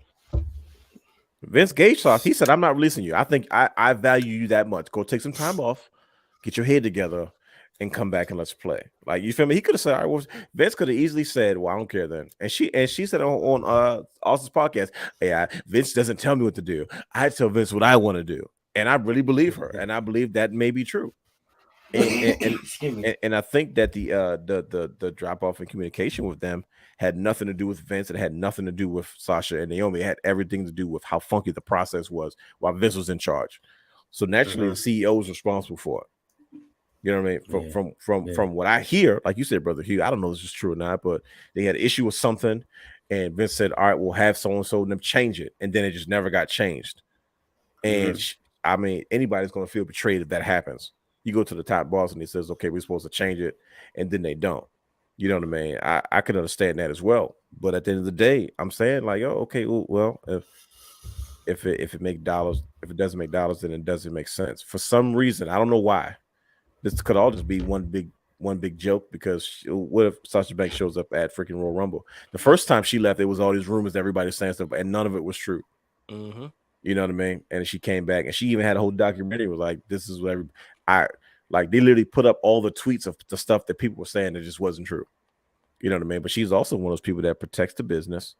Vince Gage talks. He said, I'm not releasing you. I think I value you that much. Go take some time off, get your head together, and come back and let's play. Like, you feel me? He could have said, all right, well, Vince could have easily said, well, I don't care then. And she said on Austin's podcast, hey, Vince doesn't tell me what to do. I tell Vince what I want to do. And I really believe her. And I believe that may be true. And I think that the drop off in communication with them had nothing to do with Vince. It had nothing to do with Sasha and Naomi. It had everything to do with how funky the process was while Vince was in charge. So naturally, the CEO was responsible for it. You know what I mean? From what I hear, like you said, Brother Hugh, I don't know if this is true or not, but they had an issue with something, and Vince said, all right, we'll have so and so, and them change it, and then it just never got changed. And I mean, anybody's going to feel betrayed if that happens. You go to the top boss and he says, okay, we're supposed to change it, and then they don't. You know what I mean? I could understand that as well. But at the end of the day, I'm saying, like, oh, okay, well, if it make dollars, if it doesn't make dollars, then it doesn't make sense. For some reason, I don't know why. This could all just be one big joke, because what if Sasha Banks shows up at freaking Royal Rumble? The first time she left, there was all these rumors that everybody was saying stuff, and none of it was true. You know what I mean? And she came back, and she even had a whole documentary. Was like, this is what they literally put up all the tweets of the stuff that people were saying that just wasn't true. You know what I mean? But she's also one of those people that protects the business.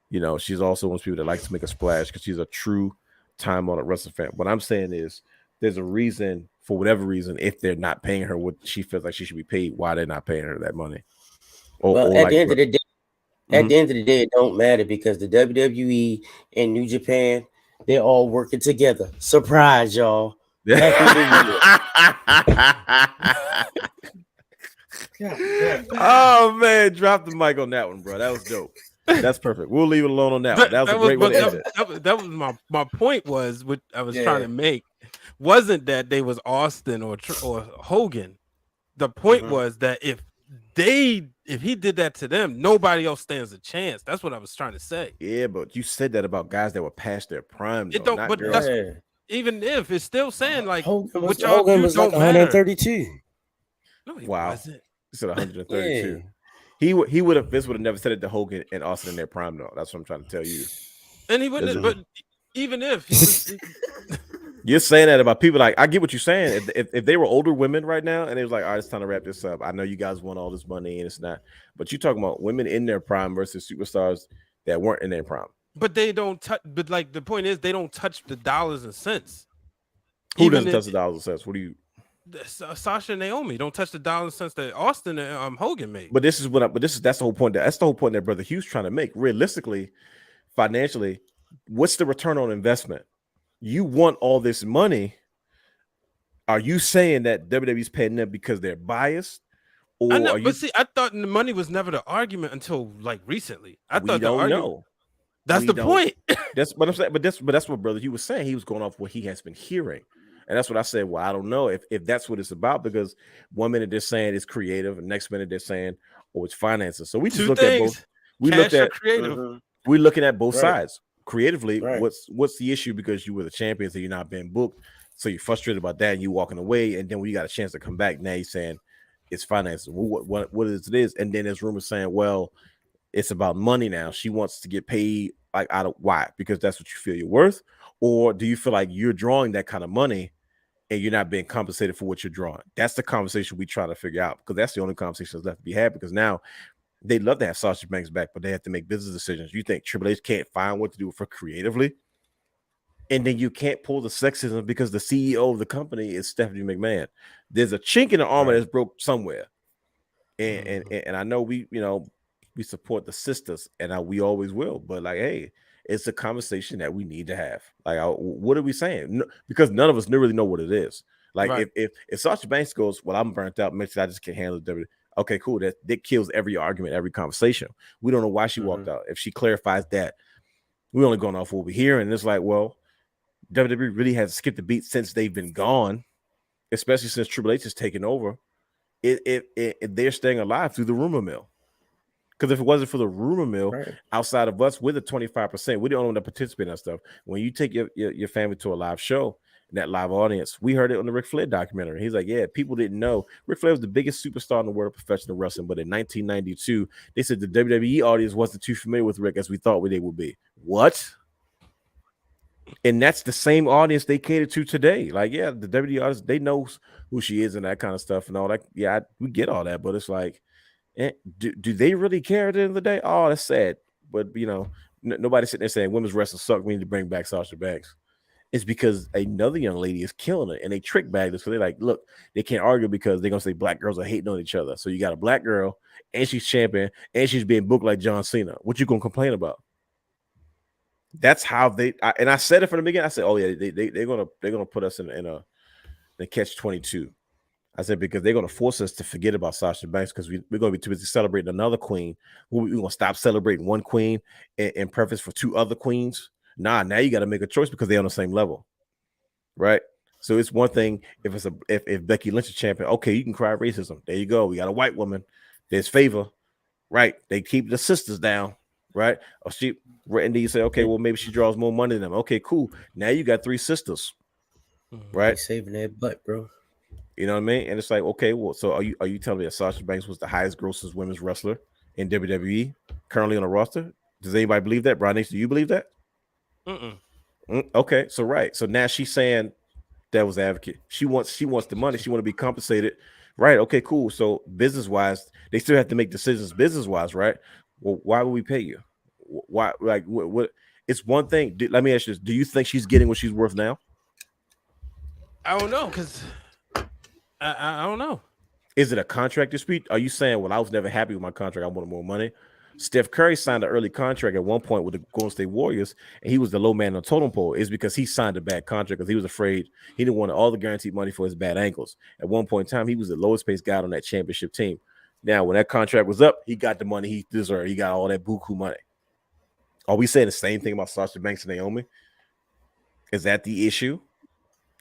You know, she's also one of those people that likes to make a splash because she's a true time-honored wrestling fan. What I'm saying is, there's a reason, for whatever reason, if they're not paying her what she feels like she should be paid, why they're not paying her that money. At the end of the day, it don't matter, because the WWE and New Japan, they're all working together. Surprise, y'all. Oh man, drop the mic on that one, bro. That was dope. That's perfect. We'll leave it alone on that one. That was a great way to end it. That was my point, was what I was trying to make. Wasn't that they was Austin or Hogan. The point was that if he did that to them, nobody else stands a chance. That's what I was trying to say. Yeah, but you said that about guys that were past their prime. Though, it don't. But that's, even if it's still saying, like, Hogan was like 132. No, he wow. wasn't. He said 132. Yeah. He would have. Vince would have never said it to Hogan and Austin in their prime, though. That's what I'm trying to tell you. And he wouldn't. But even if he was, You're saying that about people. Like, I get what you're saying. If they were older women right now and it was like, all right, it's time to wrap this up. I know you guys want all this money and it's not, but you're talking about women in their prime versus superstars that weren't in their prime. But they don't touch. But like the point is, they don't touch the dollars and cents. Who doesn't touch the dollars and cents? What do you? Sasha and Naomi don't touch the dollars and cents that Austin and Hogan made. But this is what. That's the whole point. That's the whole point that Brother Hugh's trying to make. Realistically, financially, what's the return on investment? You want all this money. Are you saying that WWE's paying them because they're biased? Or I know, are you, but see, I thought the money was never the argument until like recently. I we thought the don't argument. know. That's We the don't. point. That's what I'm saying. But that's what Brother Hugh was saying. He was going off what he has been hearing. And that's what I said. Well, I don't know if that's what it's about, because 1 minute they're saying it's creative, and next minute they're saying, oh, it's finances. So we just Two looked at things. both. We Cash looked or at creative. we're looking at both Right. sides. Creatively, Right. what's the issue? Because you were the champions and you're not being booked, so you're frustrated about that and you walking away, and then when you got a chance to come back, now you're saying it's finances. Well, what is it is? And then there's rumors saying, well, it's about money now. She wants to get paid like out of why? Because that's what you feel you're worth, or do you feel like you're drawing that kind of money and you're not being compensated for what you're drawing? That's the conversation we try to figure out, because that's the only conversation that's left to be had. Because now they'd love to have Sasha Banks back, but they have to make business decisions. You think Triple H can't find what to do for creatively? And then you can't pull the sexism because the CEO of the company is Stephanie McMahon. There's a chink in the armor that's broke somewhere. And I know we support the sisters, and we always will. But like, hey, it's a conversation that we need to have. Like, what are we saying? No, because none of us really know what it is. Like, Right. if Sasha Banks goes, well, I'm burnt out, mentally, I just can't handle WWE. Okay, cool. That kills every argument, every conversation. We don't know why she walked out. If she clarifies that, we're only going off what we hear, and it's like, well, WWE really has skipped the beat since they've been gone, especially since Triple H has taken over. They're staying alive through the rumor mill. Because if it wasn't for the rumor mill, Right. outside of us, we're the 25%. We're the only one that participate in that stuff. When you take your family to a live show, that live audience, we heard it on the Ric Flair documentary. He's like, yeah, people didn't know Ric Flair was the biggest superstar in the world of professional wrestling, but in 1992, they said the WWE audience wasn't too familiar with Rick as we thought they would be. What? And that's the same audience they cater to today. Like, yeah, the WWE audience, they know who she is and that kind of stuff and all that. Yeah, we get all that, but it's like, do they really care at the end of the day? Oh, that's sad. But nobody's sitting there saying women's wrestling suck. We need to bring back Sasha Banks. It's because another young lady is killing it, and they trick bagged us. So they're like, look, they can't argue because they're gonna say black girls are hating on each other. So you got a black girl, and she's champion, and she's being booked like John Cena. What you gonna complain about? That's how and I said it from the beginning. I said, oh yeah, they're gonna put us in a catch-22. I said, because they're going to force us to forget about Sasha Banks, because we're going to be too busy celebrating another queen. We're going to stop celebrating one queen and preference for two other queens. Now you got to make a choice because they're on the same level, right? So it's one thing if Becky Lynch is champion, okay, you can cry racism. There you go. We got a white woman. There's favor, right? They keep the sisters down, right? Or and then you say, okay, well, maybe she draws more money than them. Okay, cool. Now you got three sisters, right? They saving that butt, bro. You know what I mean? And it's like, okay, well, so are you telling me that Sasha Banks was the highest grossing women's wrestler in WWE currently on the roster? Does anybody believe that? Brian Nation, do you believe that? Okay, so right. So now she's saying that was advocate. She wants the money. She want to be compensated. Right. Okay, cool. So business-wise, they still have to make decisions business-wise, right? Well, why would we pay you? Why? Like, what? It's one thing. Let me ask you this. Do you think she's getting what she's worth now? I don't know, because I don't know. Is it a contract dispute? Are you saying, well, I was never happy with my contract, I wanted more money? Steph Curry signed an early contract at one point with the Golden State Warriors, and he was the low man on the totem pole. Is because he signed a bad contract because he was afraid he didn't want all the guaranteed money for his bad ankles. At one point in time, he was the lowest paid guy on that championship team. Now, when that contract was up, he got the money he deserved. He got all that buku money. Are we saying the same thing about Sasha Banks and Naomi? Is that the issue?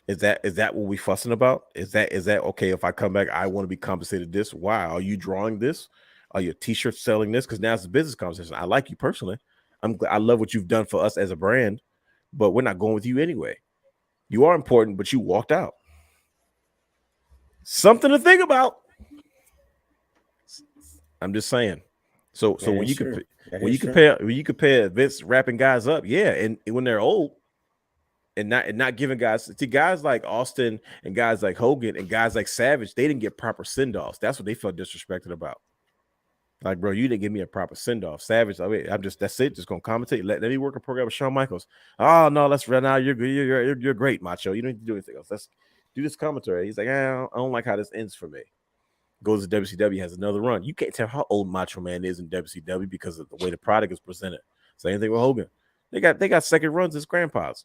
Is that what we fussing about? Is that okay? If I come back, I want to be compensated this. Why are you drawing this? Are your t-shirts selling this? Because now it's a business conversation. I like you personally. I love what you've done for us as a brand, but we're not going with you anyway. You are important, but you walked out. Something to think about. I'm just saying. So when you compare Vince wrapping guys up, yeah, and when they're old, and not giving guys like Austin and guys like Hogan and guys like Savage, they didn't get proper send-offs. That's what they felt disrespected about. Like, bro, you didn't give me a proper send-off. Savage, that's it. Just gonna commentate. Let me work a program with Shawn Michaels. Oh no, let's run out. You're good. You're great, Macho. You don't need to do anything else. Let's do this commentary. He's like, I don't like how this ends for me. Goes to WCW, has another run. You can't tell how old Macho Man is in WCW because of the way the product is presented. Same thing with Hogan. They got second runs as grandpas.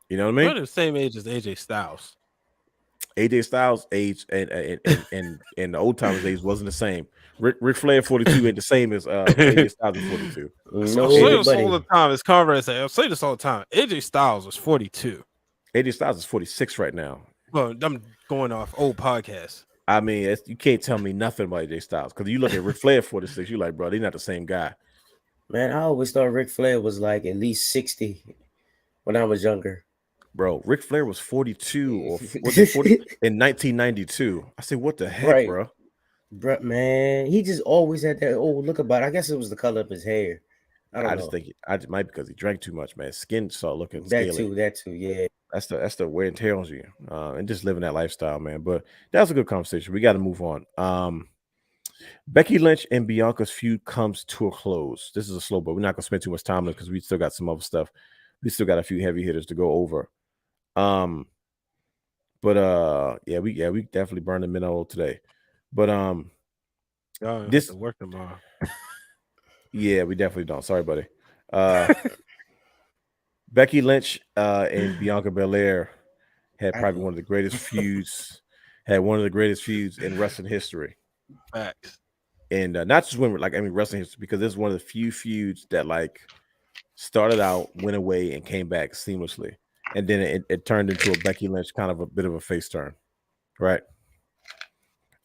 You know what I mean? They're the same age as AJ Styles. AJ Styles' age and the old timers' age wasn't the same. Ric Flair 42 ain't the same as AJ Styles is 42. I say this all the time. As Conrad say, I say this all the time. AJ Styles was 42. AJ Styles is 46 right now. Well, I'm going off old podcasts. I mean, you can't tell me nothing about AJ Styles because you look at Ric Flair 46, you're like, bro, they're not the same guy. Man, I always thought Ric Flair was like at least 60 when I was younger. Bro, Ric Flair was 42 or was it 40 in 1992. I said, what the heck, Right. bro? Bro, man, he just always had that old look about it. I guess it was the color of his hair. I just think it might because he drank too much, man. Skin started looking that scaly. that too, yeah. That's the wear and tear on you, and just living that lifestyle, man. But that was a good conversation. We got to move on. Becky Lynch and Bianca's feud comes to a close. This is a slow, but we're not gonna spend too much time on it because we still got some other stuff. We still got a few heavy hitters to go over. Yeah, we definitely burned the minnow today. But this work tomorrow. Yeah, we definitely don't. Sorry, buddy. Becky Lynch and Bianca Belair had probably one of the greatest feuds. Had one of the greatest feuds in wrestling history. Facts. And not just women, wrestling history, because this is one of the few feuds that started out, went away, and came back seamlessly. And then it turned into a Becky Lynch kind of a bit of a face turn, right?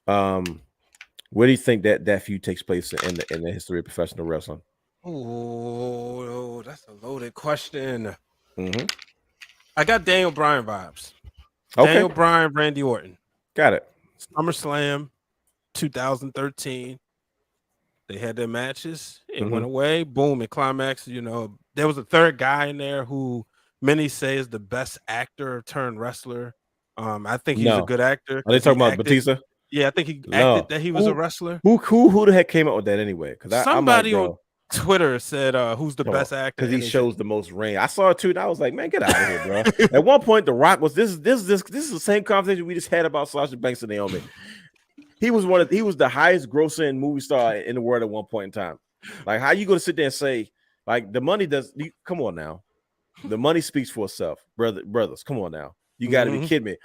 Where do you think that feud takes place in the history of professional wrestling? Oh, that's a loaded question. Mm-hmm. I got Daniel Bryan vibes. Okay. Daniel Bryan, Randy Orton. Got it. SummerSlam 2013. They had their matches. It went away. Boom. It climaxed. You know, there was a third guy in there who many say is the best actor turned wrestler. I think he's a good actor. Are they talking about Batista? Yeah, I think he acted that he was a wrestler. Who the heck came up with that anyway? Because somebody on Twitter said who's the best actor because he shows the most range. I saw it too, and I was like, man, get out of here, bro. At one point, The Rock was this is the same conversation we just had about Sasha Banks and Naomi. He was the highest grossing movie star in the world at one point in time. Like, how you gonna sit there and say like the money does? Come on now, the money speaks for itself, brothers. Come on now, you got to be kidding me.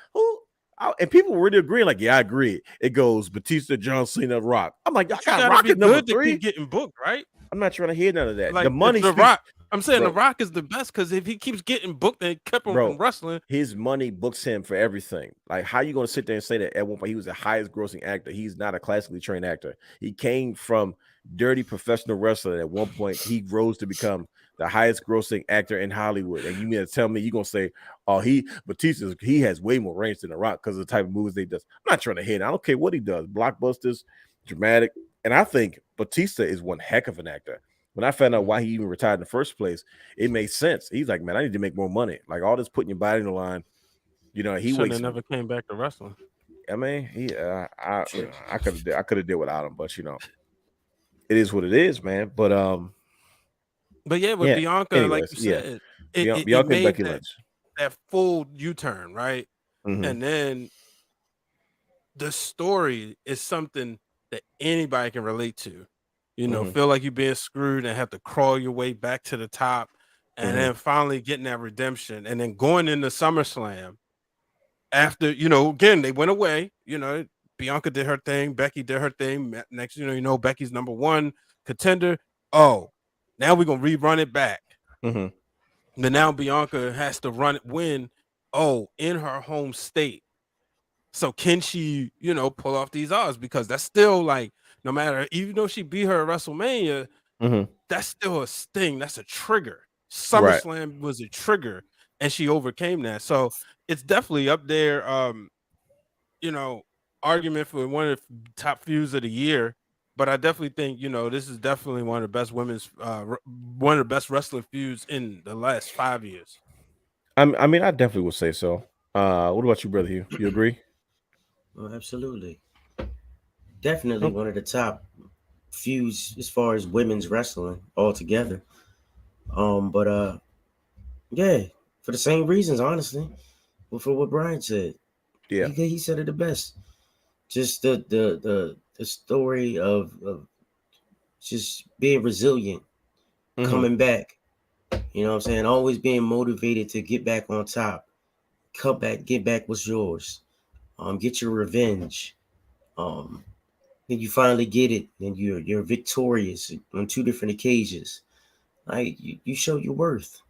And people were really agreeing, like, yeah, I agree. It goes Batista, John Cena, Rock. I'm like, y'all got Rock at number 3. Keep getting booked, right? I'm not trying to hear none of that. Like, the money, The Rock. I'm saying The Rock is the best because if he keeps getting booked and kept him from wrestling, his money books him for everything. Like, how you going to sit there and say that at one point he was the highest grossing actor? He's not a classically trained actor. He came from dirty professional wrestler. At one point, he rose to become the highest grossing actor in Hollywood. And you mean to tell me you're gonna say, oh, Batista, he has way more range than The Rock because of the type of movies they does. I'm not trying to hate it. I don't care what he does, blockbusters, dramatic. And I think Batista is one heck of an actor. When I found out why he even retired in the first place, it made sense. He's like, man, I need to make more money. Like, all this putting your body on the line, you know, he never came back to wrestling. I mean, I could have did without him, but you know, it is what it is, man. But yeah, with Bianca, anyways, like you said, Bianca and Becky Lynch, that full U-turn, right? And then the story is something that anybody can relate to. You know, feel like you're being screwed and have to crawl your way back to the top, and then finally getting that redemption, and then going into SummerSlam after, you know, again, they went away. You know, Bianca did her thing, Becky did her thing. Next, you know, Becky's number 1 contender. Oh, now we're gonna rerun it back. But now Bianca has to win. Oh, in her home state. So can she, you know, pull off these odds? Because that's still like, no matter, even though she beat her at WrestleMania, that's still a sting. That's a trigger. SummerSlam was a trigger, and she overcame that. So it's definitely up there. You know, argument for one of the top feuds of the year. But I definitely think, you know, this is definitely one of the best wrestling feuds in the last 5 years. I mean, I definitely would say so. What about you, brother? You agree? Oh, absolutely. Definitely Oh, one of the top feuds as far as women's wrestling altogether. But yeah, for the same reasons, honestly. But for what Brian said, yeah. he said it the best. Just the story of just being resilient, Hmm. coming back. You know what I'm saying? Always being motivated to get back on top. Come back, get back what's yours. Get your revenge. Um, then you finally get it, and you're victorious on two different occasions. Like you show your worth.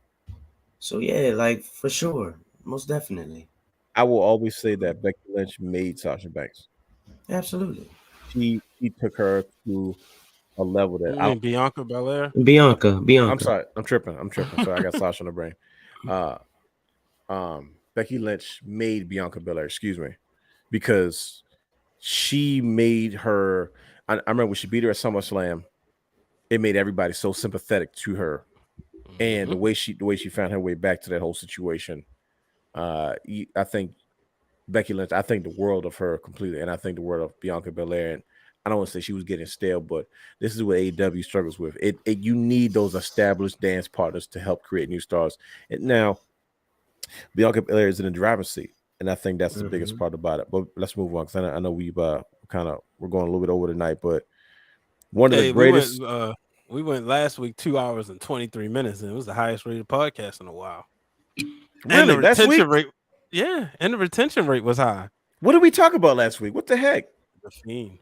So yeah, like for sure, most definitely, I will always say that Becky Lynch made Sasha Banks. absolutely. She took her to a level that You I don't. mean Bianca Belair? I'm Bianca. sorry. I'm tripping. I'm tripping. Sorry, I got Sasha on the brain. Uh, Becky Lynch made Bianca Belair. Excuse me, because she made her. I remember when she beat her at SummerSlam. It made everybody so sympathetic to her, and Mhm. the way she found her way back to that whole situation. I think Becky Lynch. I think the world of her completely, and I think the world of Bianca Belair. And I don't want to say she was getting stale, but this is what AEW struggles with. You need those established dance partners to help create new stars. And now Bianca Belair is in the driver's seat, and I think that's the biggest Mhm. part about it. But let's move on because I know we've we're going a little bit over tonight, but one of the Hey, greatest. we went last week 2 hours and 23 minutes, and it was the highest rated podcast in a while. And the Really, last retention week, rate, yeah, and the retention rate was high. what did we talk about last week? What the heck? The Fiend.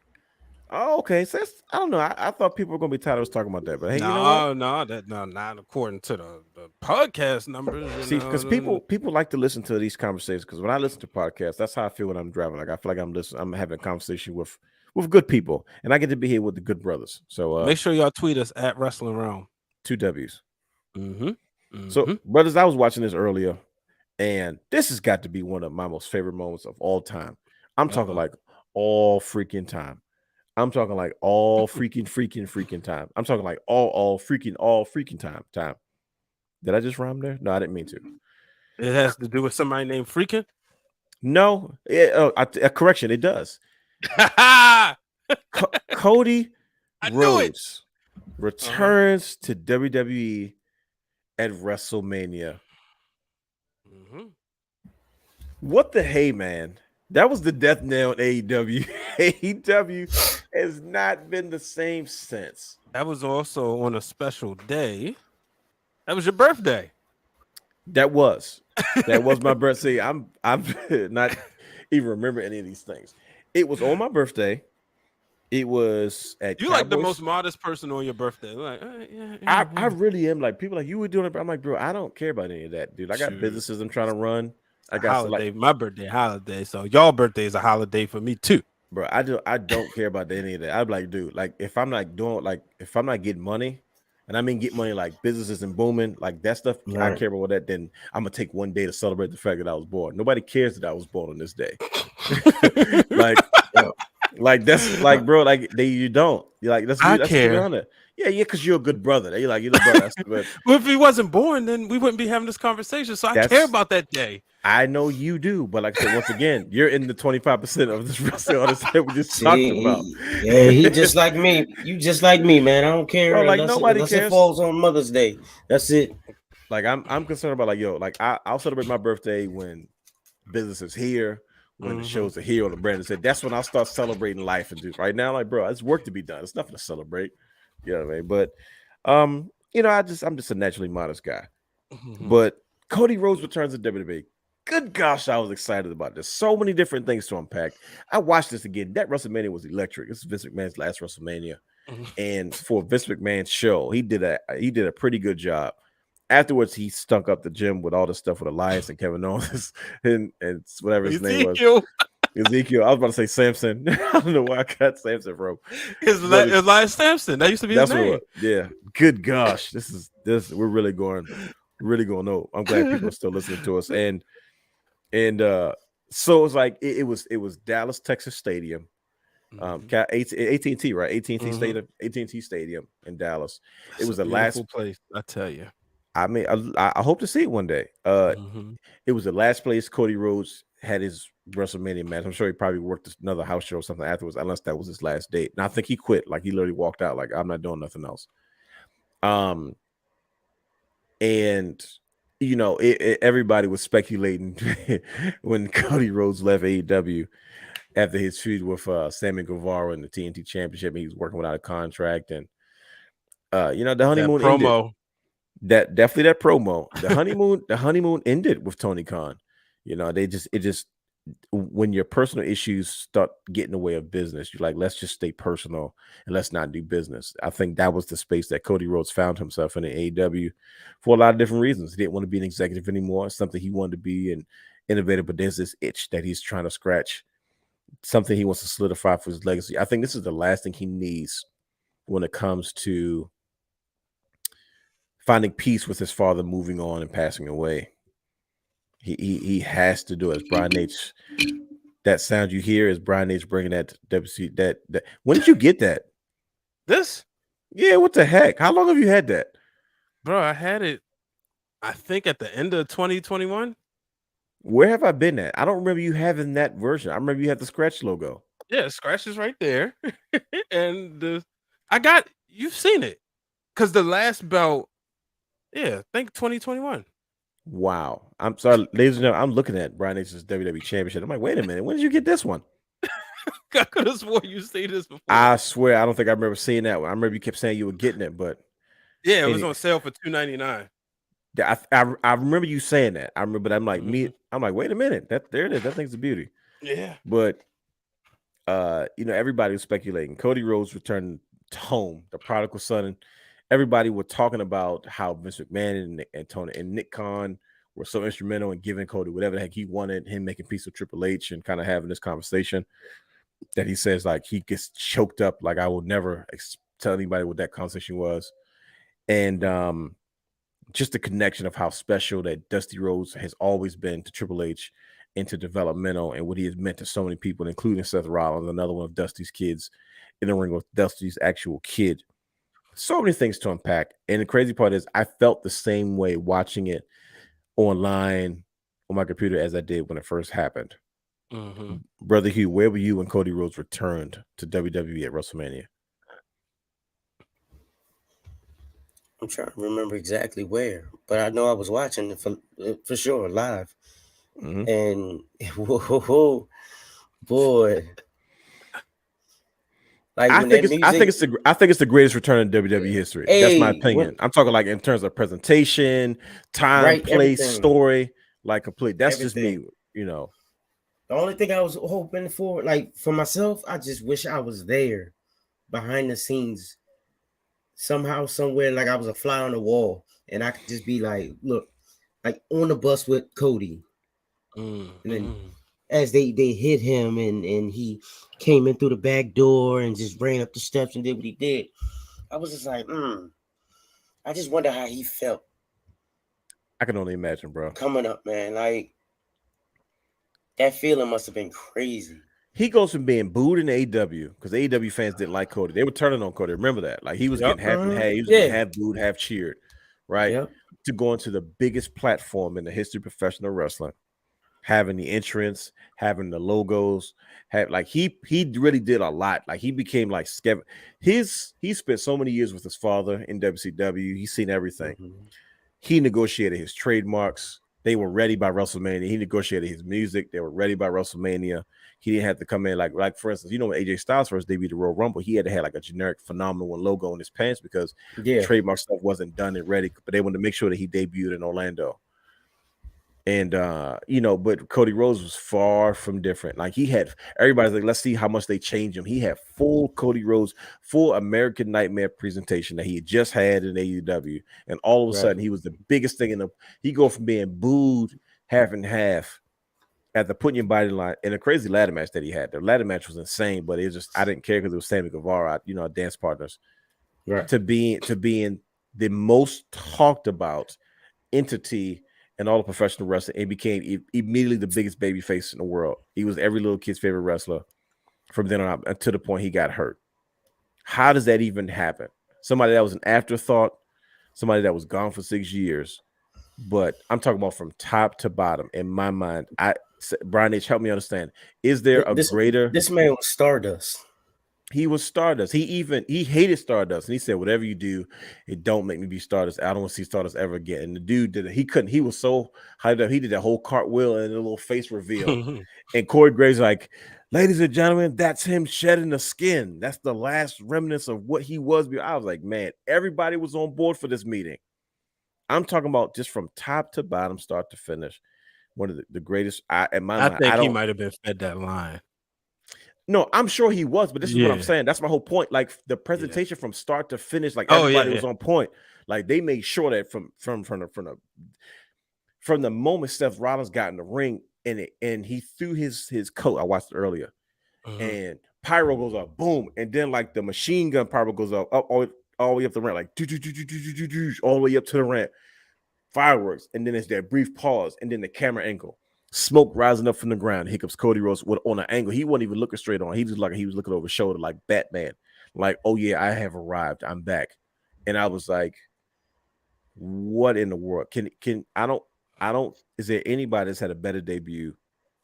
Oh, okay. So I don't know. I thought people were gonna be tired of us talking about that, but hey, you know what? No, not according to the podcast numbers. See, because people like to listen to these conversations. Because when I listen to podcasts, that's how I feel when I'm driving. Like I feel like I'm listening. I'm having a conversation with good people, and I get to be here with the good brothers. So Make sure y'all tweet us at Wrestling Wrealm. 2 W's. So, Mm-hmm. brothers, I was watching this earlier, and this has got to be one of my most favorite moments of all time. I'm talking like all freaking time. I'm talking like all freaking time. I'm talking like all freaking time. Did I just rhyme there? No, I didn't mean to. It has to do with somebody named Freaking. No, correction, it does. I Cody knew it. Rhodes returns to WWE at WrestleMania. Mm-hmm. What the hey, man? That was the death nail in AEW. AEW has not been the same since. That was also on a special day. That was your birthday. That was my birthday. I'm not even remember any of these things. It was on my birthday. It was at You Cowboys. like the most modest person on your birthday. Like, yeah. I really am. Like people like you were doing it. I'm like, bro, I don't care about any of that, dude. I got Shoot. businesses I'm trying to run. I A got holiday. My birthday, holiday. So y'all birthday is a holiday for me too. bro. I don't care about any of that. I'm like, dude, like if I'm not doing if I'm not getting money, and I mean get money like businesses and booming, like that stuff, I Right. care about that. Then I'm gonna take one day to celebrate the fact that I was born. Nobody cares that I was born on this day. like, Yeah. like that's like, bro, like you don't. You're like, I that's care. be honest. Yeah, because you're a good brother. You're like, you're the brother. But Well, if he wasn't born, then we wouldn't be having this conversation. So I care that's about that day. I know you do, but like I said, once again, you're in the 25% of this wrestling artist that we just See, talked about. yeah, he just like me. You just like me, man. I don't care Bro, like nobody unless it cares. falls on Mother's Day. That's it. Like I'm concerned about like like I'll celebrate my birthday when business is here, when the shows are here, or the brand is here. That's when I'll start celebrating life and do. Right now, like bro, it's work to be done. It's nothing to celebrate. You know what I mean? But you know, I'm just a naturally modest guy. But Cody Rhodes returns to WWE. Good gosh, I was excited about this. So many different things to unpack. I watched this again. That WrestleMania was electric. This is Vince McMahon's last WrestleMania, and for Vince McMahon's show, he did a pretty good job. Afterwards, he stunk up the gym with all the stuff with Elias and Kevin Owens and whatever his name was. Ezekiel. I was about to say Samson. I don't know why I got Samson from. It's Elias Sampson. That used to be his name. Yeah. Good gosh, we're really going over. I'm glad people are still listening to us. And so it's like it was Dallas, Texas Stadium, AT&T, right? AT&T Stadium in Dallas. It was the beautiful last place, I tell you. I mean, I hope to see it one day. Mhm. It was the last place Cody Rhodes had his WrestleMania match. I'm sure he probably worked another house show or something afterwards, unless that was his last date. And I think he quit. Like he literally walked out. Like I'm not doing nothing else. And everybody was speculating when Cody Rhodes left AEW after his feud with Sammy Guevara in the TNT Championship. He was working without a contract, and the That honeymoon ended. promo. That definitely that promo. The honeymoon ended with Tony Khan. When your personal issues start getting in the way of business, you're like, let's just stay personal and let's not do business. I think that was the space that Cody Rhodes found himself in AEW for a lot of different reasons. He didn't want to be an executive anymore. It's something he wanted to be and innovative, but there's this itch that he's trying to scratch, something he wants to solidify for his legacy. I think this is the last thing he needs when it comes to finding peace with his father moving on and passing away. He has to do it. As Brian H. That sound you hear is Brian H. bringing that WC. That when did you get that? This, Yeah, what the heck? How long have you had that, bro? I had it. I think at the end of 2021. Where have I been at? I don't remember you having that version. I remember you had the scratch logo. Yeah, scratch is right there, and you've seen it because the last belt. Yeah, I think 2021. Wow. I'm sorry, ladies and gentlemen. I'm looking at Brian H's WWE Championship. I'm like, wait a minute. When did you get this one? I could have sworn you seen this before. I swear, I don't think I remember seeing that one. I remember you kept saying you were getting it, but yeah, it was on sale for $2.99. I remember you saying that. I remember, but I'm like, I'm like, wait a minute. There it is. That thing's a beauty. Yeah. But everybody was speculating. Cody Rhodes returned home, the prodigal son, and everybody were talking about how Vince McMahon and Tony and Nick Khan were so instrumental in giving Cody whatever the heck he wanted, him making peace with Triple H and kind of having this conversation that he says like he gets choked up. Like I will never tell anybody what that conversation was. And just the connection of how special that Dusty Rhodes has always been to Triple H and to developmental and what he has meant to so many people, including Seth Rollins, another one of Dusty's kids in the ring with Dusty's actual kid. So many things to unpack. And the crazy part is I felt the same way watching it online on my computer as I did when it first happened. Mm-hmm. Brother Hugh, where were you when Cody Rhodes returned to WWE at WrestleMania? I'm trying to remember exactly where, but I know I was watching it for sure live. Mm-hmm. And whoa, boy. Like I think it's the greatest return in WWE history. That's my opinion. I'm talking like in terms of presentation, time, place, everything. story, like complete. That's Everything. Just me, The only thing I was hoping for, like for myself, I just wish I was there behind the scenes somehow, somewhere, like I was a fly on the wall and I could just be like, look, like on the bus with Cody. And then as they hit him and he came in through the back door and just ran up the steps and did what he did, I was just like, I just wonder how he felt. I can only imagine, bro. Coming up, man, like that feeling must have been crazy. He goes from being booed in AEW because AEW fans didn't like Cody. They were turning on Cody. Remember that? Like he was getting half and half. He was getting half booed, half cheered, right? Yep. To go into the biggest platform in the history of professional wrestling, having the entrance, having the logos, he really did a lot. Like he became like he spent so many years with his father in WCW. He's seen everything. Mm-hmm. He negotiated his trademarks. They were ready by WrestleMania. He negotiated his music. They were ready by WrestleMania. He didn't have to come in like for instance, when AJ Styles first debuted the Royal Rumble, he had to have like a generic phenomenal one logo on his pants because trademark stuff wasn't done and ready. But they wanted to make sure that he debuted in Orlando. And but Cody Rhodes was far from different. Like he had everybody's like, let's see how much they change him. He had full Cody Rhodes, full American Nightmare presentation that he had just had in AEW, and all of a sudden he was the biggest thing in the. He go from being booed half and half at the putting your body line in a crazy ladder match that he had. The ladder match was insane, but it was just I didn't care because it was Sammy Guevara, our dance partners, to being the most talked about entity and all the professional wrestling, and became immediately the biggest baby face in the world. He was every little kid's favorite wrestler from then on up to the point he got hurt. How does that even happen? Somebody that was an afterthought, somebody that was gone for 6 years. But I'm talking about from top to bottom. In my mind, Brian H, help me understand. Is there a greater? This man was Stardust. He was Stardust. He hated Stardust, and he said, "Whatever you do, it don't make me be Stardust. I don't want to see Stardust ever again." And the dude did it. He couldn't. He was so hyped up. He did that whole cartwheel and a little face reveal. And Corey Graves like, "Ladies and gentlemen, that's him shedding the skin. That's the last remnants of what he was." I was like, man, everybody was on board for this meeting. I'm talking about just from top to bottom, start to finish. One of the greatest. I think he might have been fed that line. No, I'm sure he was, but this is what I'm saying. That's my whole point. Like the presentation from start to finish, like everybody was on point. Like they made sure that from the moment Seth Rollins got in the ring and he threw his coat. I watched it earlier, and pyro goes up, boom, and then like the machine gun pyro goes up all the way up the ramp, like all the way up to the ramp. Fireworks, and then it's that brief pause, and then the camera angle. Smoke rising up from the ground. Here comes Cody Rhodes on an angle. He wasn't even looking straight on. He was looking over his shoulder like Batman. Like, oh yeah, I have arrived. I'm back. And I was like, what in the world? I don't is there anybody that's had a better debut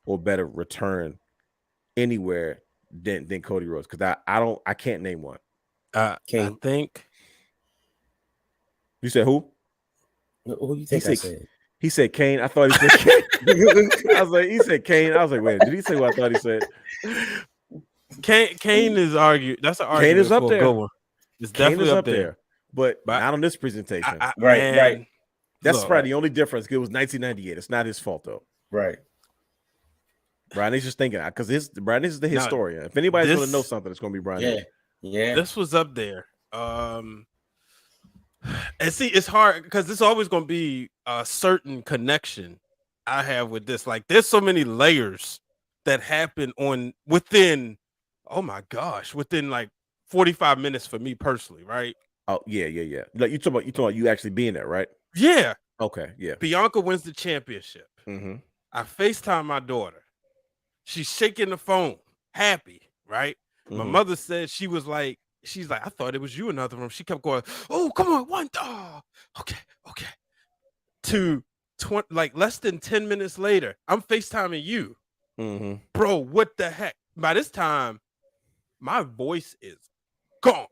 or better return anywhere than Cody Rhodes? Because I can't name one. I think you said who? Who you think I said? He said Kane. I thought he said Kane. I was like, he said Kane. I was like, wait, did he say what I thought he said? Kane is argued. That's an argument. Kane is up there. It's definitely up there. But not on this presentation. Right. That's probably the only difference. It was 1998. It's not his fault though. Right. Brian is just thinking because Brian is the historian. If anybody's going to know something, it's going to be Brian. Yeah. This was up there. And see, it's hard because there's always going to be a certain connection I have with this. Like, there's so many layers that happen within like 45 minutes for me personally, right? Oh yeah. Like you talking about you actually being there, right? Yeah. Okay. Yeah. Bianca wins the championship. I FaceTime my daughter. She's shaking the phone, happy, right? My mother said she's like, I thought it was you in the other room. She kept going, oh, come on, one dog. Okay. To like less than 10 minutes later, I'm FaceTiming you. Bro, what the heck? By this time, my voice is gone.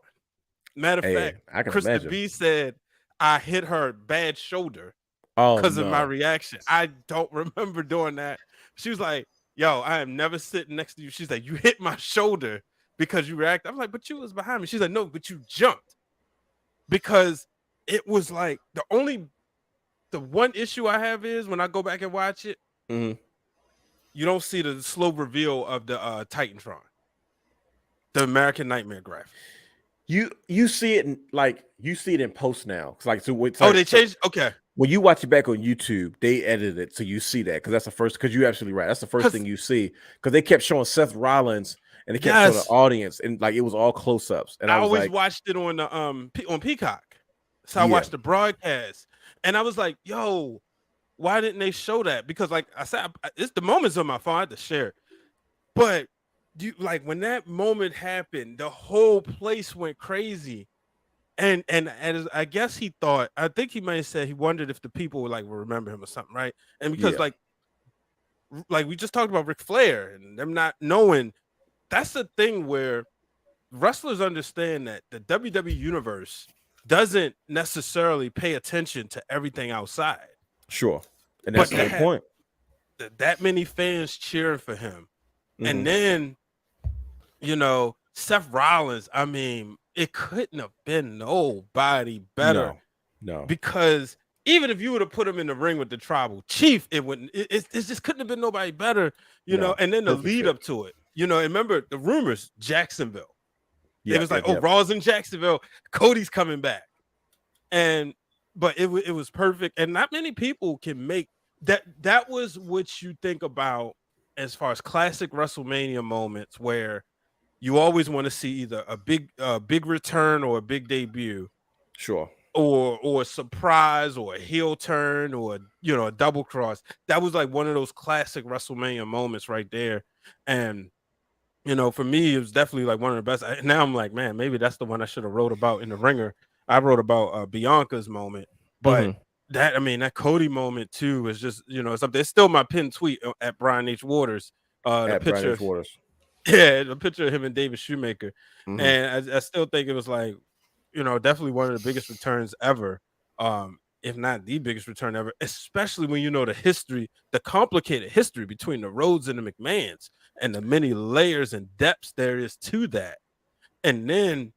Matter of fact, Krista B said I hit her bad shoulder because of my reaction. I don't remember doing that. She was like, yo, I am never sitting next to you. She's like, you hit my shoulder because you reacted. I'm like, but you was behind me. She's like, no, but you jumped. Because it was like the one issue I have is when I go back and watch it, you don't see the slow reveal of the Titantron, the American Nightmare graphic. You see it in post now. They changed. Okay. When you watch it back on YouTube, they edited it so you see that because that's the first. Because you're absolutely right. That's the first thing you see because they kept showing Seth Rollins and they kept showing the audience and like it was all close ups. And I always watched it on the on Peacock. So I watched the broadcast and I was like, yo, why didn't they show that? Because like I said, it's the moments on my phone I had to share. But when that moment happened, the whole place went crazy. And as I guess I think he might have said he wondered if the people would remember him or something, right? And because like we just talked about Ric Flair and them not knowing, that's the thing where wrestlers understand that the WWE universe doesn't necessarily pay attention to everything outside. Sure. And that's the point. That many fans cheering for him. And then, Seth Rollins, I mean, it couldn't have been nobody better. No. Because even if you would have put him in the ring with the Tribal Chief, it just couldn't have been nobody better, know. And then the lead up to it, and remember the rumors, Jacksonville. It was Raw's in Jacksonville, Cody's coming back. But it was perfect. And not many people can make that. That was what you think about as far as classic WrestleMania moments where you always want to see either a big return or a big debut. Sure. Or a surprise or a heel turn or a double cross. That was like one of those classic WrestleMania moments right there. And for me, it was definitely like one of the best. Now I'm like, man, maybe that's the one I should have wrote about in the Ringer I wrote about Bianca's moment, but Mhm. that Cody moment too is just it's up there. It's still my pinned tweet at Brian H. Waters. The At Brian picture, H. Waters. yeah, the picture of him and David Shoemaker, Mhm. and I still think it was like, definitely one of the biggest returns ever. If not the biggest return ever, especially when you know the complicated history between the Rhodes and the McMahons, and the many layers and depths there is to that. And then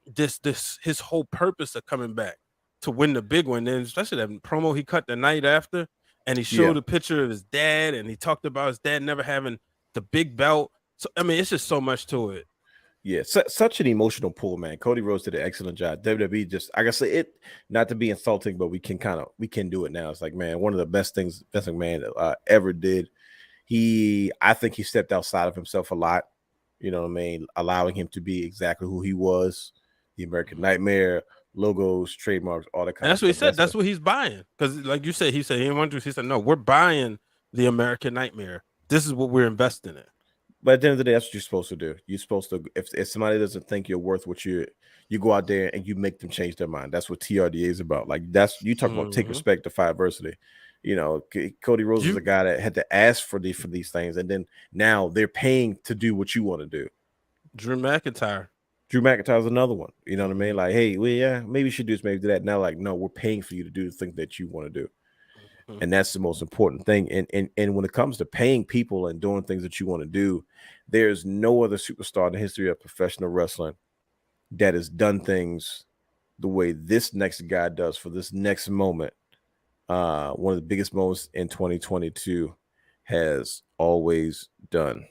this his whole purpose of coming back to win the big one, and especially that promo he cut the night after, and he showed Yeah. a picture of his dad, and he talked about his dad never having the big belt. So I mean, it's just so much to it. Yeah, such an emotional pull, man. Cody Rhodes did an excellent job. WWE just, like I say, it not to be insulting, but we can do it now. It's like, man, one of the best things Vince McMahon ever did. I think he stepped outside of himself a lot. You know what I mean? Allowing him to be exactly who he was, the American Nightmare, logos, trademarks, all that kind And of that's what he stuff. said. That's what he's buying. Because, like you said, he didn't want to. He said, "No, we're buying the American Nightmare. This is what we're investing in." But at the end of the day, that's what you're supposed to do. You're supposed to, if somebody doesn't think you're worth what you go out there and you make them change their mind. That's what TRDA is about. Like you talk about take respect to fight adversity. Cody Rhodes is a guy that had to ask for these things, and then now they're paying to do what you want to do. Drew McIntyre's another one. You know what I mean? Like, hey, well, yeah, maybe you should do this, maybe do that. Now, like, no, we're paying for you to do the thing that you want to do. And that's the most important thing. And when it comes to paying people and doing things that you want to do, there's no other superstar in the history of professional wrestling that has done things the way this next guy does for this next moment. One of the biggest moments in 2022 has always done.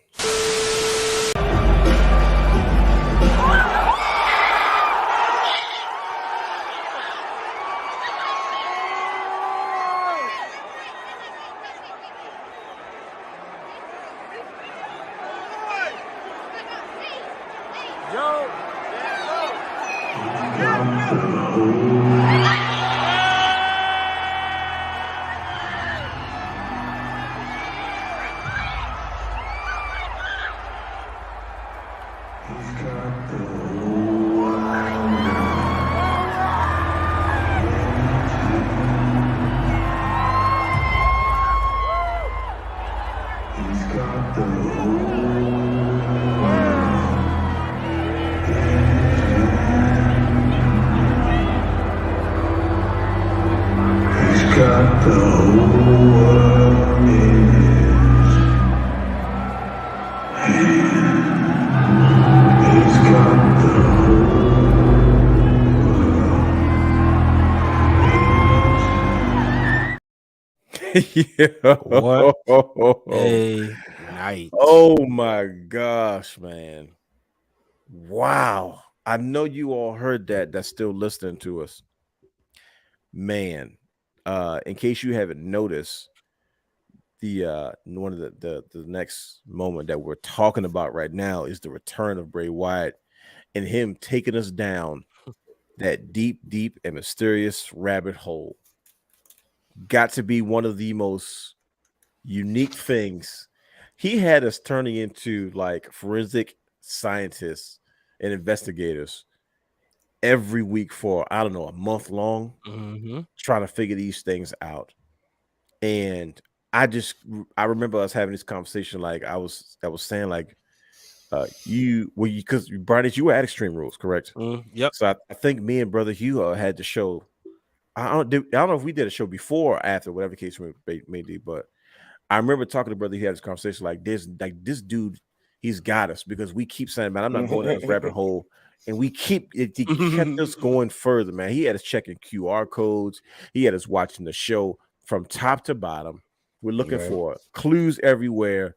What a night. Oh my gosh, man. Wow. I know you all heard that's still listening to us. Man, in case you haven't noticed, the one of the next moment that we're talking about right now is the return of Bray Wyatt and him taking us down that deep and mysterious rabbit hole. Got to be one of the most unique things. He had us turning into like forensic scientists and investigators every week for, I don't know, a month long, trying to figure these things out. And I remember us having this conversation. Like I was saying, like, because Brian, you were at Extreme Rules, correct? Yep. So I think me and Brother Hugh had the show. I don't know if we did a show before or after, whatever the case may be, but I remember talking to Brother. He had this conversation like this dude, he's got us because we keep saying, man, I'm not going down this rabbit hole. And he kept us going further, man. He had us checking QR codes. He had us watching the show from top to bottom. We're looking for clues everywhere.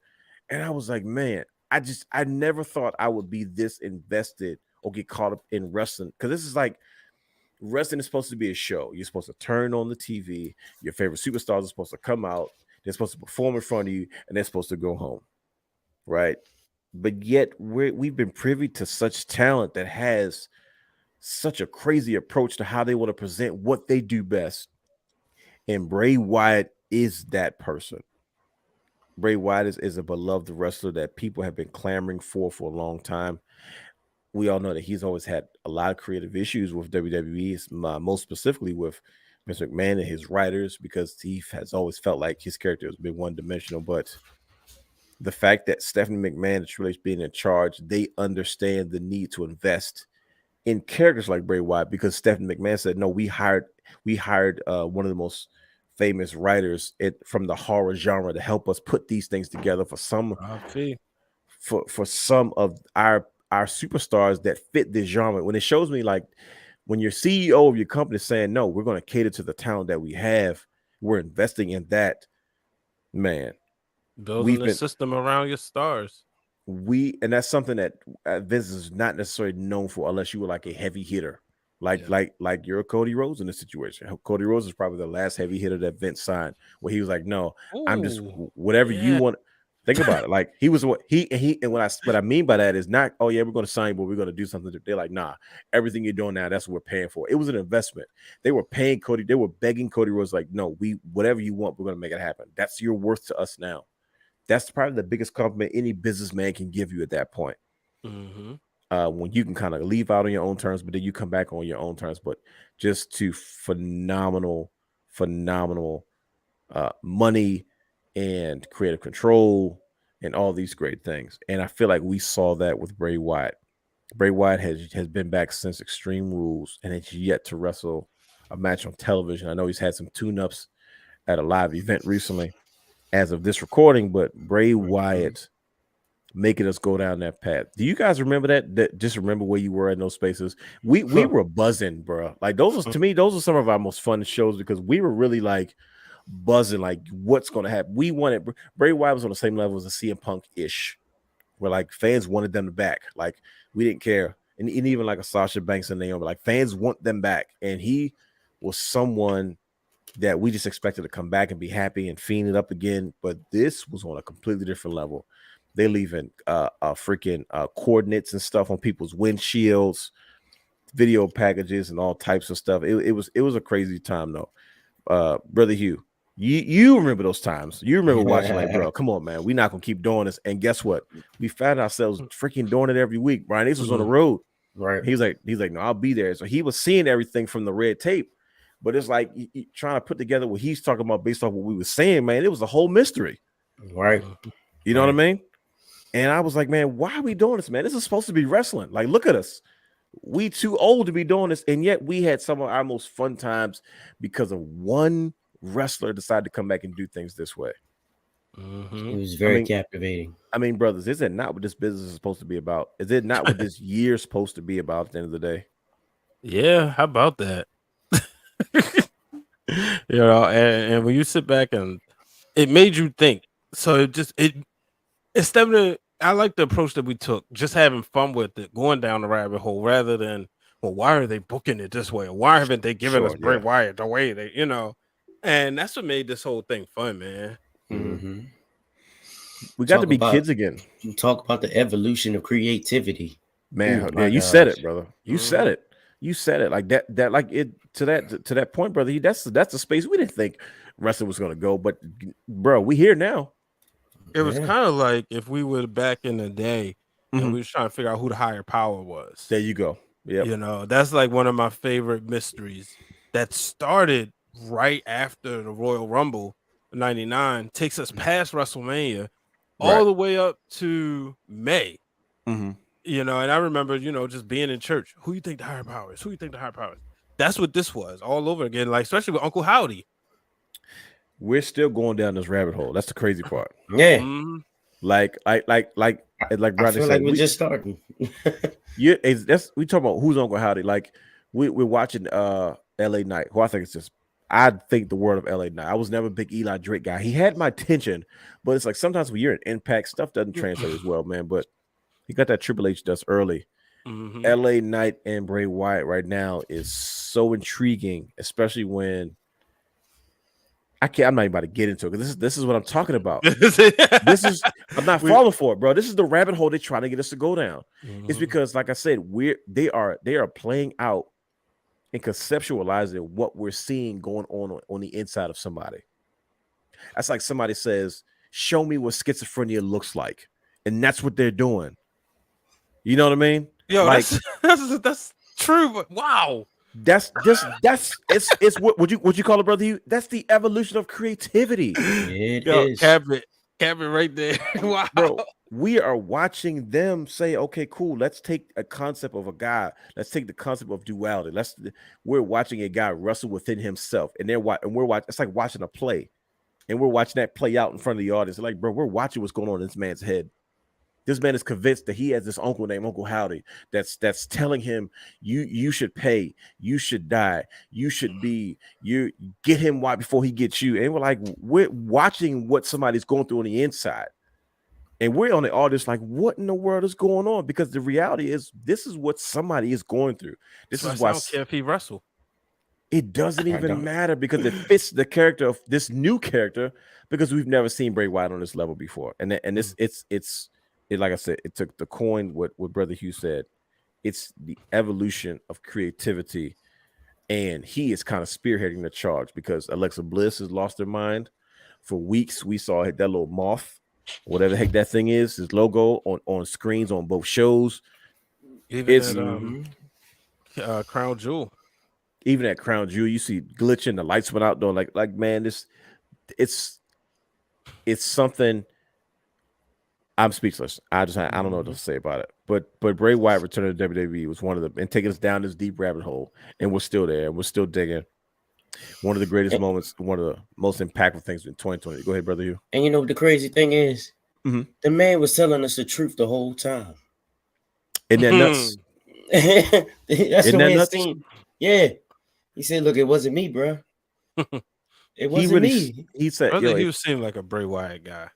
And I was like, man, I never thought I would be this invested or get caught up in wrestling. Because this is like, wrestling is supposed to be a show. You're supposed to turn on the TV. Your favorite superstars are supposed to come out. They're supposed to perform in front of you, and they're supposed to go home, right? But yet we've been privy to such talent that has such a crazy approach to how they want to present what they do best. And Bray Wyatt is that person. Bray Wyatt is a beloved wrestler that people have been clamoring for a long time. we all know that he's always had a lot of creative issues with WWE, most specifically with Mr. McMahon and his writers, because he has always felt like his character has been one-dimensional. But the fact that Stephanie McMahon is really being in charge, they understand the need to invest in characters like Bray Wyatt, because Stephanie McMahon said, no, we hired one of the most famous writers from the horror genre to help us put these things together for some of our superstars that fit this genre. When it shows me, like, when your CEO of your company is saying, no, we're going to cater to the talent that we have, we're investing in that, man. Building a system around your stars. And that's something that Vince is not necessarily known for, unless you were like a heavy hitter, like you're a Cody Rhodes in this situation. Cody Rhodes is probably the last heavy hitter that Vince signed, where he was like, no, I'm just whatever you want. Think about it. Like, he was what I mean by that is not, oh yeah, we're going to sign you, but we're going to do something. They're like, nah, everything you're doing now, that's what we're paying for. It was an investment. They were paying Cody. They were begging Cody Rhodes, like, no, whatever you want, we're going to make it happen. That's your worth to us now. That's probably the biggest compliment any businessman can give you at that point. When you can kind of leave out on your own terms, but then you come back on your own terms. But just to phenomenal money and creative control and all these great things. And I feel like we saw that with Bray Wyatt. Bray Wyatt has been back since Extreme Rules and has yet to wrestle a match on television. I know he's had some tune-ups at a live event recently, as of this recording, but Bray Wyatt making us go down that path. Do you guys remember that? Just remember where you were in those spaces. We were buzzing, bro. Like, those are some of our most fun shows, because we were really like buzzing, like, what's going to happen. We wanted Bray Wyatt was on the same level as a CM Punk ish, where like fans wanted them back. Like, we didn't care, and even like a Sasha Banks and Naomi, like, fans want them back, and he was someone that we just expected to come back and be happy and fiend it up again. But this was on a completely different level. They leaving freaking coordinates and stuff on people's windshields, video packages, and all types of stuff. It was a crazy time, though. Brother Hugh, you remember those times? You remember watching, like, bro, come on, man, we're not gonna keep doing this. And guess what? We found ourselves freaking doing it every week. Brian Ace was on the road, right? He's like, no, I'll be there. So he was seeing everything from the red tape. But it's like trying to put together what he's talking about based off what we were saying, man. It was a whole mystery, right? You know what I mean? And I was like, man, why are we doing this, man? This is supposed to be wrestling. Like, look at us. We too old to be doing this, and yet we had some of our most fun times because of one wrestler decided to come back and do things this way. It was very captivating. I mean, brothers, is it not what this business is supposed to be about? Is it not what this year's supposed to be about at the end of the day? Yeah, how about that? You know, and when you sit back and it made you think, so instead of I like the approach that we took, just having fun with it, going down the rabbit hole, rather than, well, why are they booking it this way, or why haven't they given us Bray Wyatt the way they, and that's what made this whole thing fun, man. We got to be kids again. You talk about the evolution of creativity, man. You said it, brother. You said it. You said it like that. Like it to that point, brother. That's the space we didn't think wrestling was going to go, but bro, we here now. It was kind of like if we were back in the day and we were trying to figure out who the higher power was. There you go. Yeah, that's like one of my favorite mysteries that started right after the Royal Rumble '99, takes us past WrestleMania all the way up to May. And I remember, just being in church. Who you think the higher power is? Who you think the higher power is? That's what this was all over again, like especially with Uncle Howdy. We're still going down this rabbit hole. That's the crazy part. Yeah. Like Brother said, like we're just starting. We talk about who's Uncle Howdy. Like we're watching LA Knight, who I think the word of LA Knight. I was never a big Eli Drake guy. He had my attention, but it's like sometimes when you're in Impact, stuff doesn't translate as well, man. But he got that Triple H dust early. LA Knight and Bray Wyatt right now is so intriguing, especially when I'm not even about to get into it because this is what I'm talking about. I'm not falling for it, bro. This is the rabbit hole they're trying to get us to go down. It's because, like I said, they are playing out and conceptualizing what we're seeing going on the inside of somebody. That's like somebody says, "Show me what schizophrenia looks like," and that's what they're doing. You know what I mean? Yo, Like- that's true, but wow. That's it's what would you call it, brother? You that's the evolution of creativity, It Yo, is. cap it right there. Wow. bro. We are watching them say, okay, cool. Let's take a concept of a guy. Let's take the concept of duality. We're watching a guy wrestle within himself, and we're watching. It's like watching a play, and we're watching that play out in front of the audience. Like, bro, we're watching what's going on in this man's head. This man is convinced that he has this uncle named Uncle Howdy that's telling him you should pay, you should die, you get him why before he gets you. And we're watching what somebody's going through on the inside. And we're on the audience like, what in the world is going on? Because the reality is this is what somebody is going through. This is why I don't care if he wrestle. it doesn't even don't. matter because it fits the character of this new character because we've never seen Bray Wyatt on this level before. And it's like I said, it took the coin what Brother Hugh said. It's the evolution of creativity, and he is kind of spearheading the charge because Alexa Bliss has lost her mind. For weeks, we saw that little moth, whatever the heck that thing is, his logo on screens on both shows. Even It's at Crown Jewel. even at Crown Jewel, you see glitching, the lights went out, though. Like man, it's something. I'm speechless. I don't know what to say about it. But Bray Wyatt returning to WWE was one of them, and taking us down this deep rabbit hole, and we're still there, and we're still digging. One of the greatest moments, one of the most impactful things in 2020. Go ahead, brother. You. And you know what the crazy thing is? Mhm. The man was telling us the truth the whole time. Isn't that nuts? That's Isn't the that way it nuts? seemed. Yeah. He said, look, it wasn't me, bro. It wasn't me. He said, Brother yo, Hugh seemed like a Bray Wyatt guy.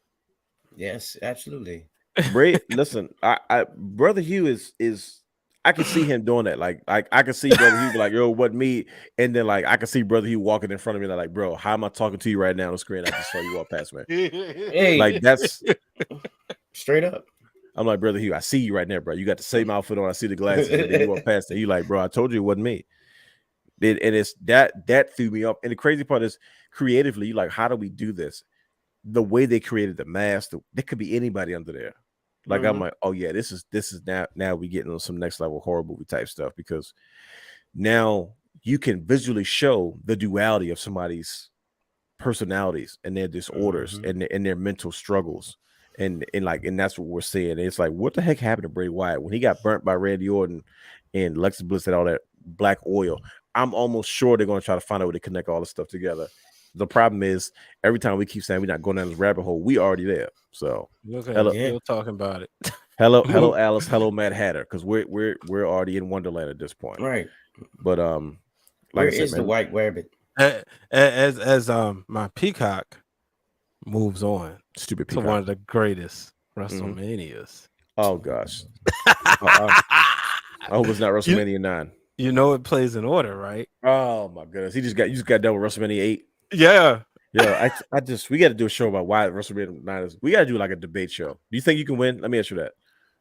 Yes, absolutely. Bray, listen, I brother Hugh is I can see him doing that. Like I can see brother Hugh be like, yo, what me? And then like I can see brother Hugh walking in front of me like, bro, how am I talking to you right now on the screen? I just saw you walk past me. Hey, Like that's straight up. I'm like, brother Hugh, I see you right now, bro. You got the same outfit on. I see the glasses. And then you walk past it. You like, bro, I told you it wasn't me. And it's that threw me up. And the crazy part is creatively, you like, how do we do this? The way they created the mask, there could be anybody under there. Like I'm like, oh yeah, this is now we getting on some next level horror movie type stuff because now you can visually show the duality of somebody's personalities and their disorders and their mental struggles. And that's what we're seeing. It's like, what the heck happened to Bray Wyatt when he got burnt by Randy Orton and Alexa Bliss and all that black oil? I'm almost sure they're going to try to find a way to connect all this stuff together. The problem is every time we keep saying we're not going down this rabbit hole, we already there. So Hello, still talking about it. hello, Alice, hello, Mad Hatter, because we're already in Wonderland at this point. Right. But Where like I said, is the white rabbit? As my peacock moves on stupid to people. one of the greatest WrestleManias. Oh gosh. I hope it's not WrestleMania 9. You know it plays in order, right? Oh my goodness. You just got done with WrestleMania 8. Yeah. Yeah, we got to do a show about why WrestleMania 9 is. We got to do like a debate show. Do you think you can win? Let me ask you that.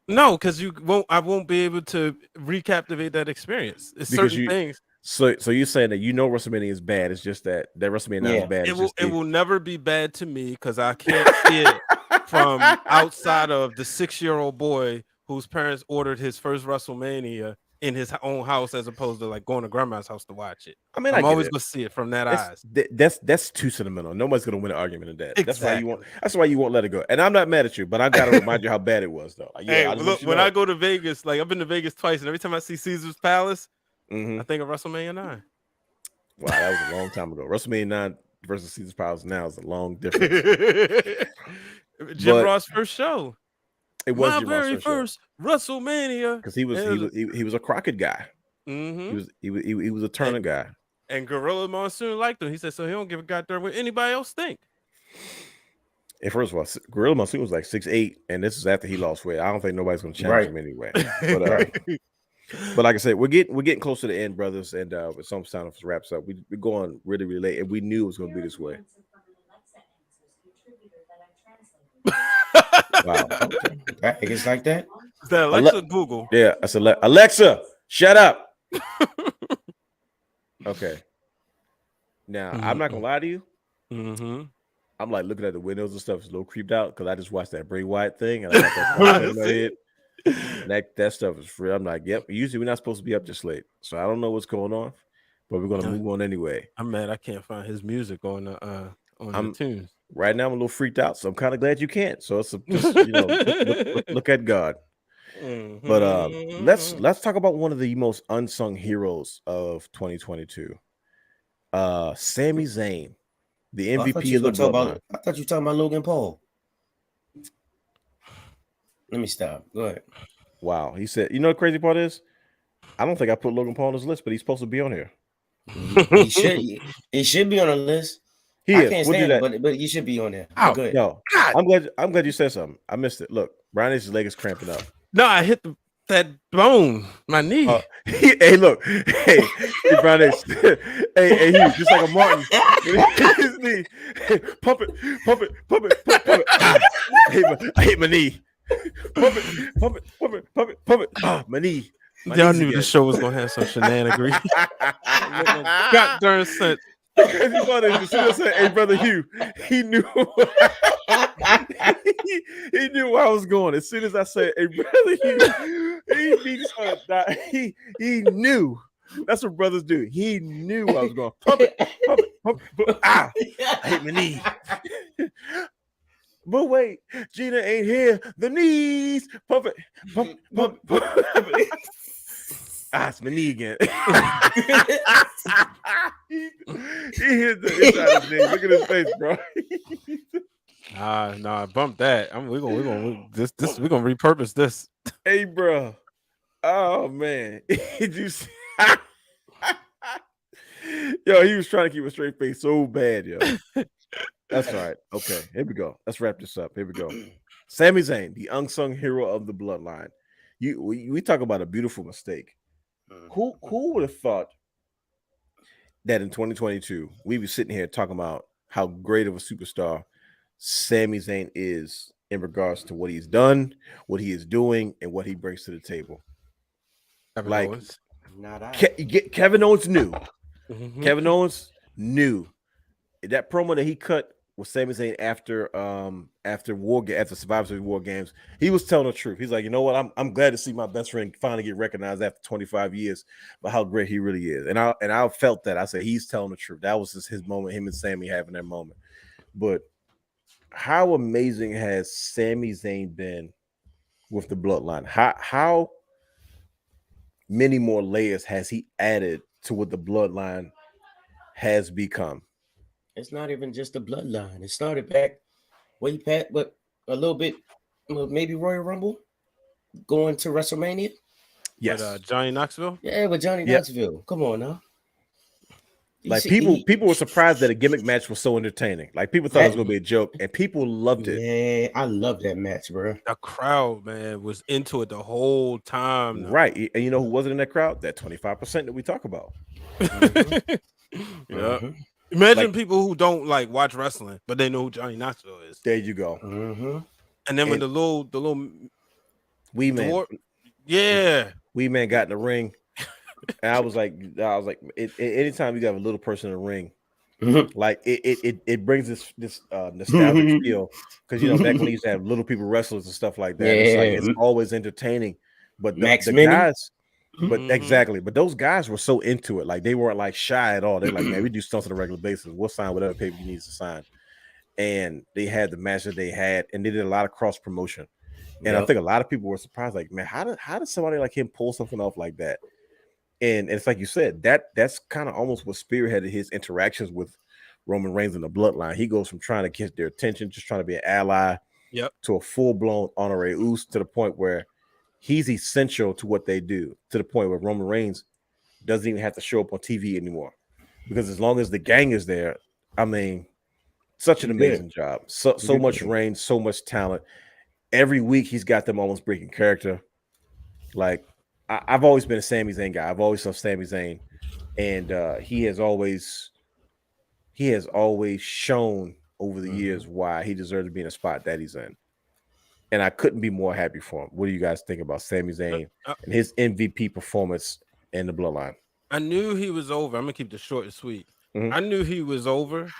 No, because I won't be able to recaptivate that experience. It's Because certain things. So you're saying that WrestleMania is bad. It's just that WrestleMania 9 is bad. It will never be bad to me because I can't see it from outside of the 6-year-old boy whose parents ordered his first WrestleMania in his own house as opposed to like going to grandma's house to watch it. I mean, I'm always gonna see it from that eyes. That's too sentimental. Nobody's gonna win an argument in that. Exactly. That's why you won't let it go. And I'm not mad at you, but I gotta remind you how bad it was, though. Like, Hey, look, when I go to Vegas, like I've been to Vegas twice, and every time I see Caesar's Palace, I think of WrestleMania 9. Wow, that was a long time ago. WrestleMania 9 versus Caesar's Palace now is a long difference. Jim Ross' first show. It was my Jim very Ross' first WrestleMania because he was a Crockett guy. Mm-hmm. He was a Turner guy. And Gorilla Monsoon liked him. He said so he don't give a goddamn what anybody else think. And first of all, Gorilla Monsoon was like 6'8", and this is after he lost weight. I don't think nobody's gonna challenge him anyway. But like I said, we're getting close to the end, brothers, and with some sound of wraps up. We're going really, really late, and we knew it was gonna be this way. Wow. Okay. It's like that. Is that Alexa Google? Yeah, that's Alexa, shut up. Okay. Now, I'm not gonna lie to you. I'm like looking at the windows and stuff. It's a little creeped out because I just watched that Bray Wyatt thing and I got that in my head. That stuff is free. I'm like, yep. Usually we're not supposed to be up this late, so I don't know what's going on, but we're gonna move on anyway. I'm mad I can't find his music on the tunes. Right now I'm a little freaked out, so I'm kind of glad you can't. So it's just look at God. But let's talk about one of the most unsung heroes of 2022. Sami Zayn, the MVP of the Bloodline. I thought you were talking about Logan Paul. Let me stop. Go ahead. Wow, he said. You know the crazy part is, I don't think I put Logan Paul on this list, but he's supposed to be on here. He should. He should be on the list. I can't stand it, but he should be on there. Oh, good. No, I'm glad you said something. I missed it. Look, Brian H's leg is cramping up. No, I hit that bone, my knee. Hey, look, hey, Brian H. hey, he just like a Martin. His knee, pump it. I hit my knee. Pump it. Ah, my knee. Y'all knew the show was gonna have some shenanigans. God darn sense. Crazy part is, as soon as I said, "Hey, brother Hugh," he knew. he knew where I was going. As soon as I said, "Hey, brother Hugh," he knew. That's what brothers do. He knew I was going. Pump it. Ah, I hit my knee. But wait, Gina ain't here. The knees. Pump it. Ah, it's my knee again. he hit the inside of his knee. Look at his face, bro. Nah, bump that. We're gonna repurpose this. Hey, bro. Oh man. Yo, he was trying to keep a straight face so bad, yo. That's all right. Okay, here we go. Let's wrap this up. Here we go. Sami Zayn, the unsung hero of the Bloodline. We talk about a beautiful mistake. Who would have thought that in 2022 we'd be sitting here talking about how great of a superstar Sami Zayn is in regards to what he's done, what he is doing, and what he brings to the table? Owens. Kevin Owens knew. Mm-hmm. Kevin Owens knew that promo that he cut with Sami Zayn after Survivor Series War Games. He was telling the truth. He's like, you know what? I'm glad to see my best friend finally get recognized after 25 years, but how great he really is. And I felt that. I said he's telling the truth. That was just his moment. Him and Sami having that moment. But how amazing has Sami Zayn been with the Bloodline? How many more layers has he added to what the Bloodline has become? It's not even just the Bloodline. It started back way back, but a little bit, maybe Royal Rumble, going to WrestleMania. Yes, with, Johnny Knoxville. Yeah, with Johnny Knoxville. Come on now. Like people were surprised that a gimmick match was so entertaining. Like people thought it was gonna be a joke, and people loved it. Yeah, I love that match, bro. The crowd, man, was into it the whole time. Right, and you know who wasn't in that crowd? That 25% that we talk about. Mm-hmm. Yeah. Mm-hmm. Imagine people who don't like watch wrestling, but they know who Johnny Knoxville is. There you go. Mm-hmm. And then when the little Wee Man, Wee Man got in the ring, and I was like, anytime you got a little person in the ring, like it brings this nostalgic feel, because you know back when we used to have little people wrestlers and stuff like that. It's always entertaining, but the guys. But exactly, but those guys were so into it, like they weren't like shy at all. They're like, man, we do stunts on a regular basis. We'll sign whatever paper you need to sign. And they had the match that they had, and they did a lot of cross promotion. And I think a lot of people were surprised, like, man, how did somebody like him pull something off like that? And it's like you said, that's kind of almost what spearheaded his interactions with Roman Reigns and the Bloodline. He goes from trying to get their attention, just trying to be an ally, to a full blown honorary oos, to the point where he's essential to what they do, to the point where Roman Reigns doesn't even have to show up on TV anymore, because as long as the gang is there, I mean, such an amazing job. So much Reigns, so much talent. Every week he's got them almost breaking character. Like I've always been a Sami Zayn guy. I've always loved Sami Zayn, and he has always shown over the years why he deserves to be in a spot that he's in. And I couldn't be more happy for him. What do you guys think about Sami Zayn and his MVP performance in the Bloodline? I knew he was over. I'm gonna keep this short and sweet. I knew he was over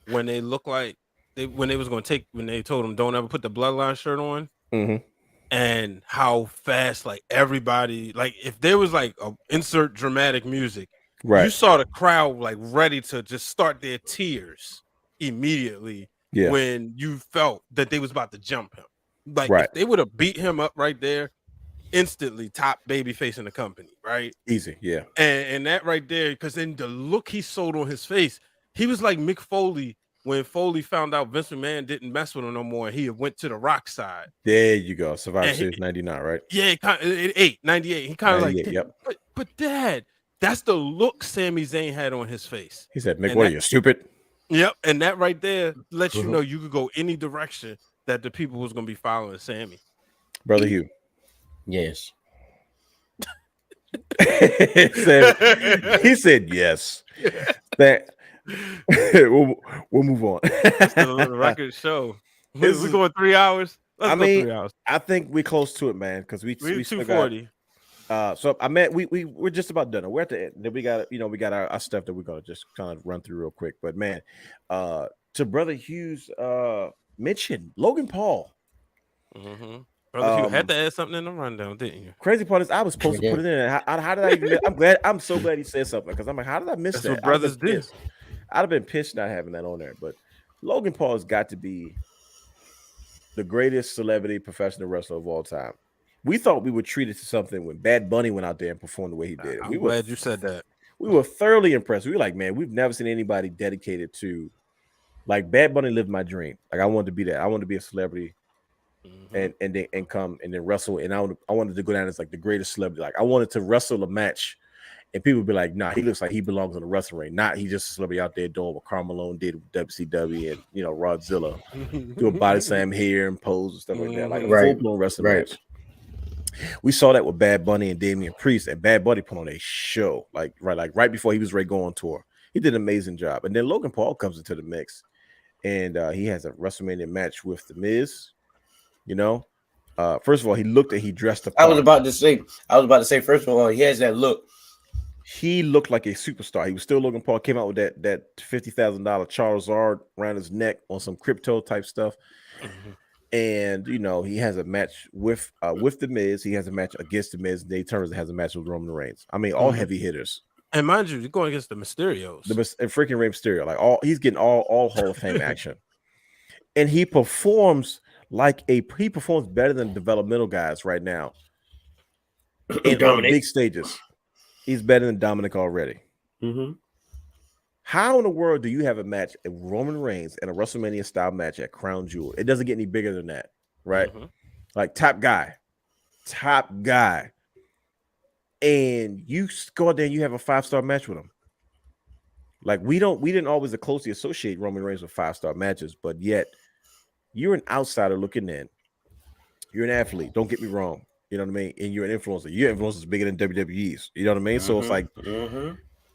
when they looked like when they told him don't ever put the Bloodline shirt on, and and how fast like everybody, like if there was like a insert dramatic music, Right. you saw the crowd like ready to just start their tears immediately Yeah. when you felt that they was about to jump him. Like Right. if they would have beat him up right there, instantly top baby face in the company, right? Easy. Yeah. And that right there, because then the look he sold on his face, he was like Mick Foley when Foley found out Vince McMahon didn't mess with him no more, and he went to the Rock side. There you go. Survivor And he- Series 99, right? Yeah, 98. He kind of like, 98, yep. but Dad, that's the look Sami Zayn had on his face. He said, Mick, And what that- are you, stupid? Yep, and that right there lets you Mhm. know you could go any direction that the people was gonna be following Sammy. Brother Hugh. Yes. he said yes. That we'll move on. The record show. We going 3 hours. Let's go 3 hours. I think we're close to it, man, because we We still got 240. so I meant we're just about done. We're at the end. Then we got our stuff that we're gonna just kind of run through real quick. But man, to Brother Hugh's mention, Logan Paul. Mm-hmm. Brother Hugh had to add something in the rundown, didn't you? Crazy part is I was supposed to put it in. How did I even I'm so glad he said something, because I'm like, how did I miss That's that? what brothers do. I'd have been pissed not having that on there. But Logan Paul has got to be the greatest celebrity professional wrestler of all time. We thought we were treated to something when Bad Bunny went out there and performed the way he did. I'm glad you said that. We were thoroughly impressed. We were like, man, we've never seen anybody dedicated to, like, Bad Bunny lived my dream. Like, I wanted to be that. I wanted to be a celebrity and come and then wrestle. And I wanted to go down as like the greatest celebrity. Like, I wanted to wrestle a match and people would be like, nah, he looks like he belongs on the wrestling ring. Not he just a celebrity out there doing what Karl Malone did with WCW and, you know, Rodzilla. Do a body slam here and pose and stuff like that. Like a full-blown wrestling match. We saw that with Bad Bunny and Damian Priest, and Bad Bunny put on a show right before he was ready to go on tour. He did an amazing job. And then Logan Paul comes into the mix, and he has a WrestleMania match with The Miz. You know, first of all, he dressed up. I was about to say, first of all, he has that look. He looked like a superstar. He was still Logan Paul. Came out with that $50,000 Charizard around his neck on some crypto type stuff. Mm-hmm. And you know, he has a match with The Miz. He has a match against The Miz. They turns has a match with Roman Reigns. I mean, all heavy hitters. And mind you, you're going against the Mysterios. And freaking Rey Mysterio. Like he's getting all Hall of Fame action. And he performs better than developmental guys right now. And on big stages. He's better than Dominic already. Mm-hmm. How in the world do you have a match at Roman Reigns and a WrestleMania style match at Crown Jewel? It doesn't get any bigger than that, right? Mm-hmm. Like top guy, and you go out there and you have a 5-star match with him. Like we didn't always closely associate Roman Reigns with 5-star matches, but yet you're an outsider looking in. You're an athlete. Don't get me wrong. You know what I mean? And you're an influencer. Your influence is bigger than WWE's. You know what I mean? Mm-hmm. So it's like,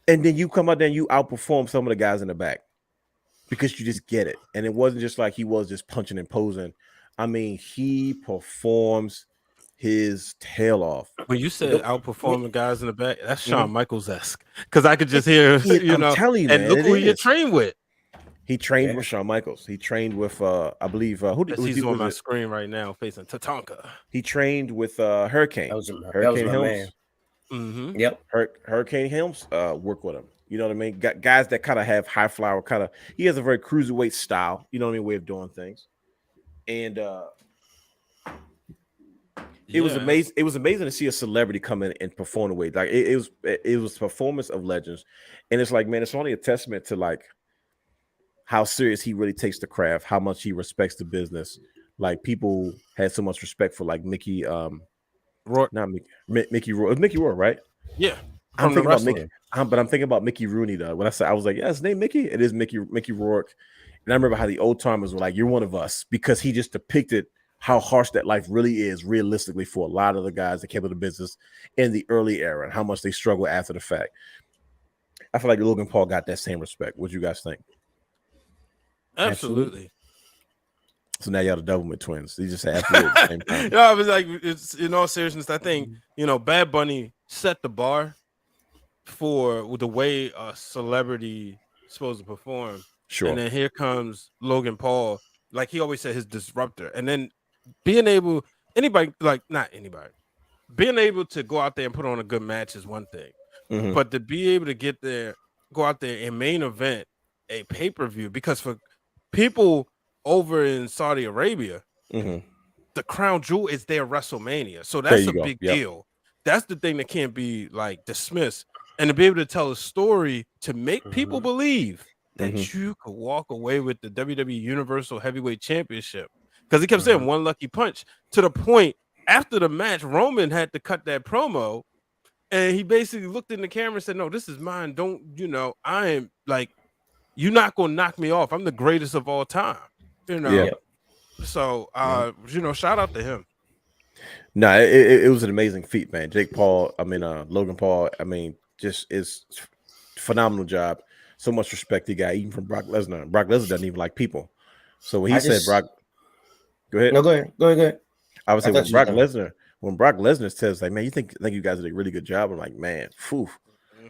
and then you come out there and you outperform some of the guys in the back because you just get it. And it wasn't just like he was just punching and posing. I mean, he performs his tail off. When you said outperforming guys in the back, that's Shawn Michaels-esque. Because I could just hear, I'm telling you, man, and look who you trained with. He trained with Shawn Michaels. He trained with, I believe, he's on my screen right now facing Tatanka. He trained with Hurricane. Hurricane Helms. Mm-hmm. Yep. Hurricane Helms work with him. You know what I mean? Got guys that kind of have high flower kind of. He has a very cruiserweight style. You know what I mean? Way of doing things. And it was amazing. It was amazing to see a celebrity come in and perform the way. Like it was performance of legends. And it's like, man, it's only a testament to like how serious he really takes the craft, how much he respects the business. Like people had so much respect for like Mickey, Rourke. Not Mickey Rourke. It's Mickey Rourke, right? Yeah. I'm thinking about Mickey, but I'm thinking about Mickey Rooney though. When I was like, yeah, his name Mickey. It is Mickey Rourke. And I remember how the old timers were like, "You're one of us," because he just depicted how harsh that life really is, realistically, for a lot of the guys that came to the business in the early era and how much they struggle after the fact. I feel like Logan Paul got that same respect. What do you guys think? Absolutely. So now y'all the Doublemint twins. They just have at the same time. I was like, it's in all seriousness, I think, Bad Bunny set the bar for the way a celebrity is supposed to perform. Sure. And then here comes Logan Paul, like he always said, his disruptor. And then being able anybody, like not anybody, being able to go out there and put on a good match is one thing, Mhm. but to be able to get there, go out there and main event a pay-per-view, because for people over in Saudi Arabia, Mhm. the crown jewel is their WrestleMania. So There that's you a go. big Yep. deal. That's the thing that can't be like dismissed. And to be able to tell a story to make people believe that Mhm. you could walk away with the WWE Universal Heavyweight Championship. Because he kept saying one lucky punch, to the point after the match, Roman had to cut that promo, and he basically looked in the camera and said, "No, this is mine. Don't, I am like, you're not gonna knock me off. I'm the greatest of all time." You know. Yeah. Yep. So shout out to him. No, it was an amazing feat, man. Logan Paul, just is phenomenal job. So much respect he got, even from Brock Lesnar. Brock Lesnar doesn't even like people. So when he said Brock, go ahead. No, go ahead. Go ahead. I would say thought you were when Brock Lesnar says, like, man, you think you guys did a really good job. I'm like, man, phew.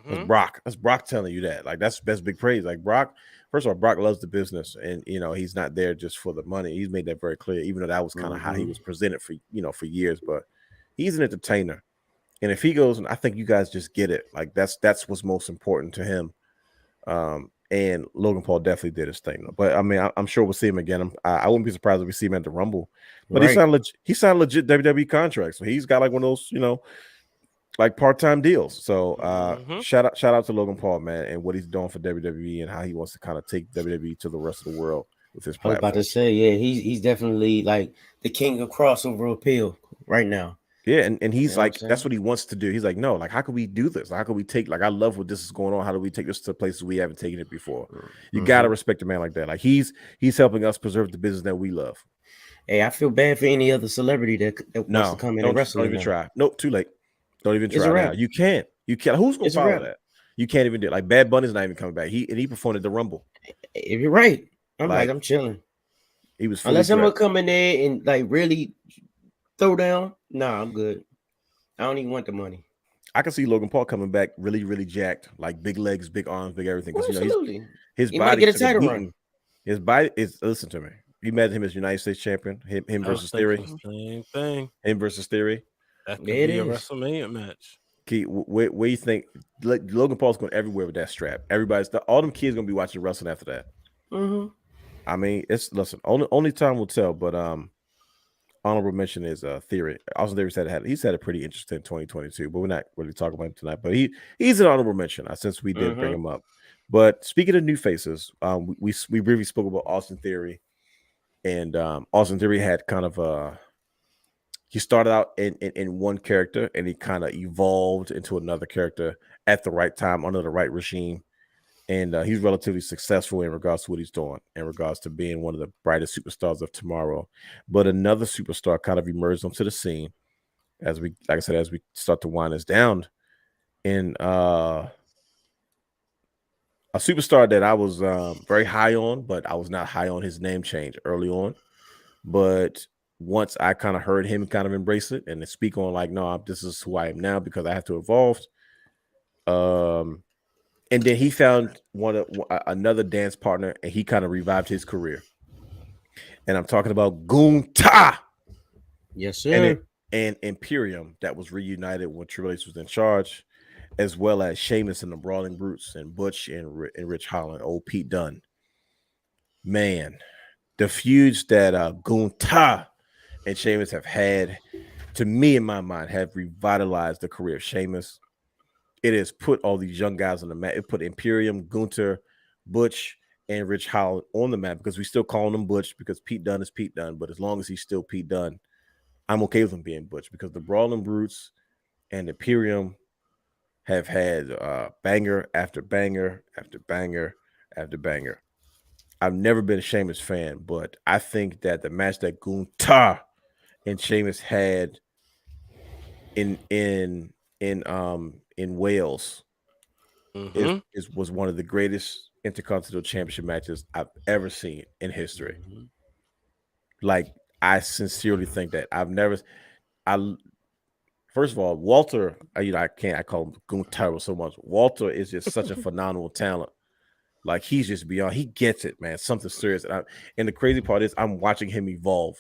That's Brock. That's Brock telling you that. Like, that's big praise. Like, Brock, first of all, Brock loves the business, and he's not there just for the money. He's made that very clear, even though that was kind of how he was presented for years. But he's an entertainer. And if he goes, and I think you guys just get it. Like, that's what's most important to him. And Logan Paul definitely did his thing. But I mean, I'm sure we'll see him again. I wouldn't be surprised if we see him at the Rumble. But he signed legit WWE contracts. So he's got like one of those, like part-time deals. So shout out to Logan Paul, man, and what he's doing for WWE and how he wants to kind of take WWE to the rest of the world with his platform. I was about to say, yeah, he's definitely like the king of crossover appeal right now. Yeah, and he's like, that's what he wants to do. He's like, no, like, how can we do this? How can we take, like, I love what this is going on. How do we take this to places we haven't taken it before? You got to respect a man like that. Like, he's helping us preserve the business that we love. Hey, I feel bad for any other celebrity that wants to come in and wrestle. Don't even try. Nope, too late. Don't even try now. You can't. Who's going to follow that? You can't even do it. Like, Bad Bunny's not even coming back. He performed at the Rumble. If you're right, I'm chilling. He was unless I'm gonna come in there and like really throw down. Nah, I'm good. I don't even want the money. I can see Logan Paul coming back really, really jacked, like big legs, big arms, big everything. Absolutely. His he body might get a title run. His body is. Listen to me. You met him as United States champion. Him versus Theory. Same thing. Him versus Theory. That could be a WrestleMania match. Key, where you think Logan Paul's going everywhere with that strap? All them kids gonna be watching wrestling after that. I mean, only time will tell. But honorable mention is Theory. Austin Theory he's had a pretty interesting 2022, but we're not really talking about him tonight. But he's an honorable mention since we did bring him up. But speaking of new faces, we briefly spoke about Austin Theory, and Austin Theory had kind of he started out in one character, and he kind of evolved into another character at the right time under the right regime. And he's relatively successful in regards to what he's doing, in regards to being one of the brightest superstars of tomorrow. But another superstar kind of emerged onto the scene as we start to wind this down. And a superstar that I was very high on, but I was not high on his name change early on. But once I kind of heard him kind of embrace it and speak on like, no, this is who I am now because I have to evolve. And then he found another dance partner, and he kind of revived his career. And I'm talking about Gunther. Yes, sir. And Imperium that was reunited when Triple H was in charge, as well as Sheamus and the Brawling Brutes and Butch and Rich Holland, old Pete Dunne. Man, the feuds that Gunther and Sheamus have had, to me, in my mind, have revitalized the career of Sheamus. It has put all these young guys on the map. It put Imperium, Gunther, Butch, and Rich Holland on the map because we still call him Butch because Pete Dunne is Pete Dunne. But as long as he's still Pete Dunne, I'm okay with him being Butch because the Brawling Brutes and Imperium have had banger after banger after banger after banger. I've never been a Sheamus fan, but I think that the match that Gunther and Sheamus had in Wales was one of the greatest Intercontinental Championship matches I've ever seen in history. Like, I sincerely think that first of all, Walter, I call him Gunther so much. Walter is just such a phenomenal talent. Like, he's just beyond, he gets it, man. Something serious. And the crazy part is I'm watching him evolve.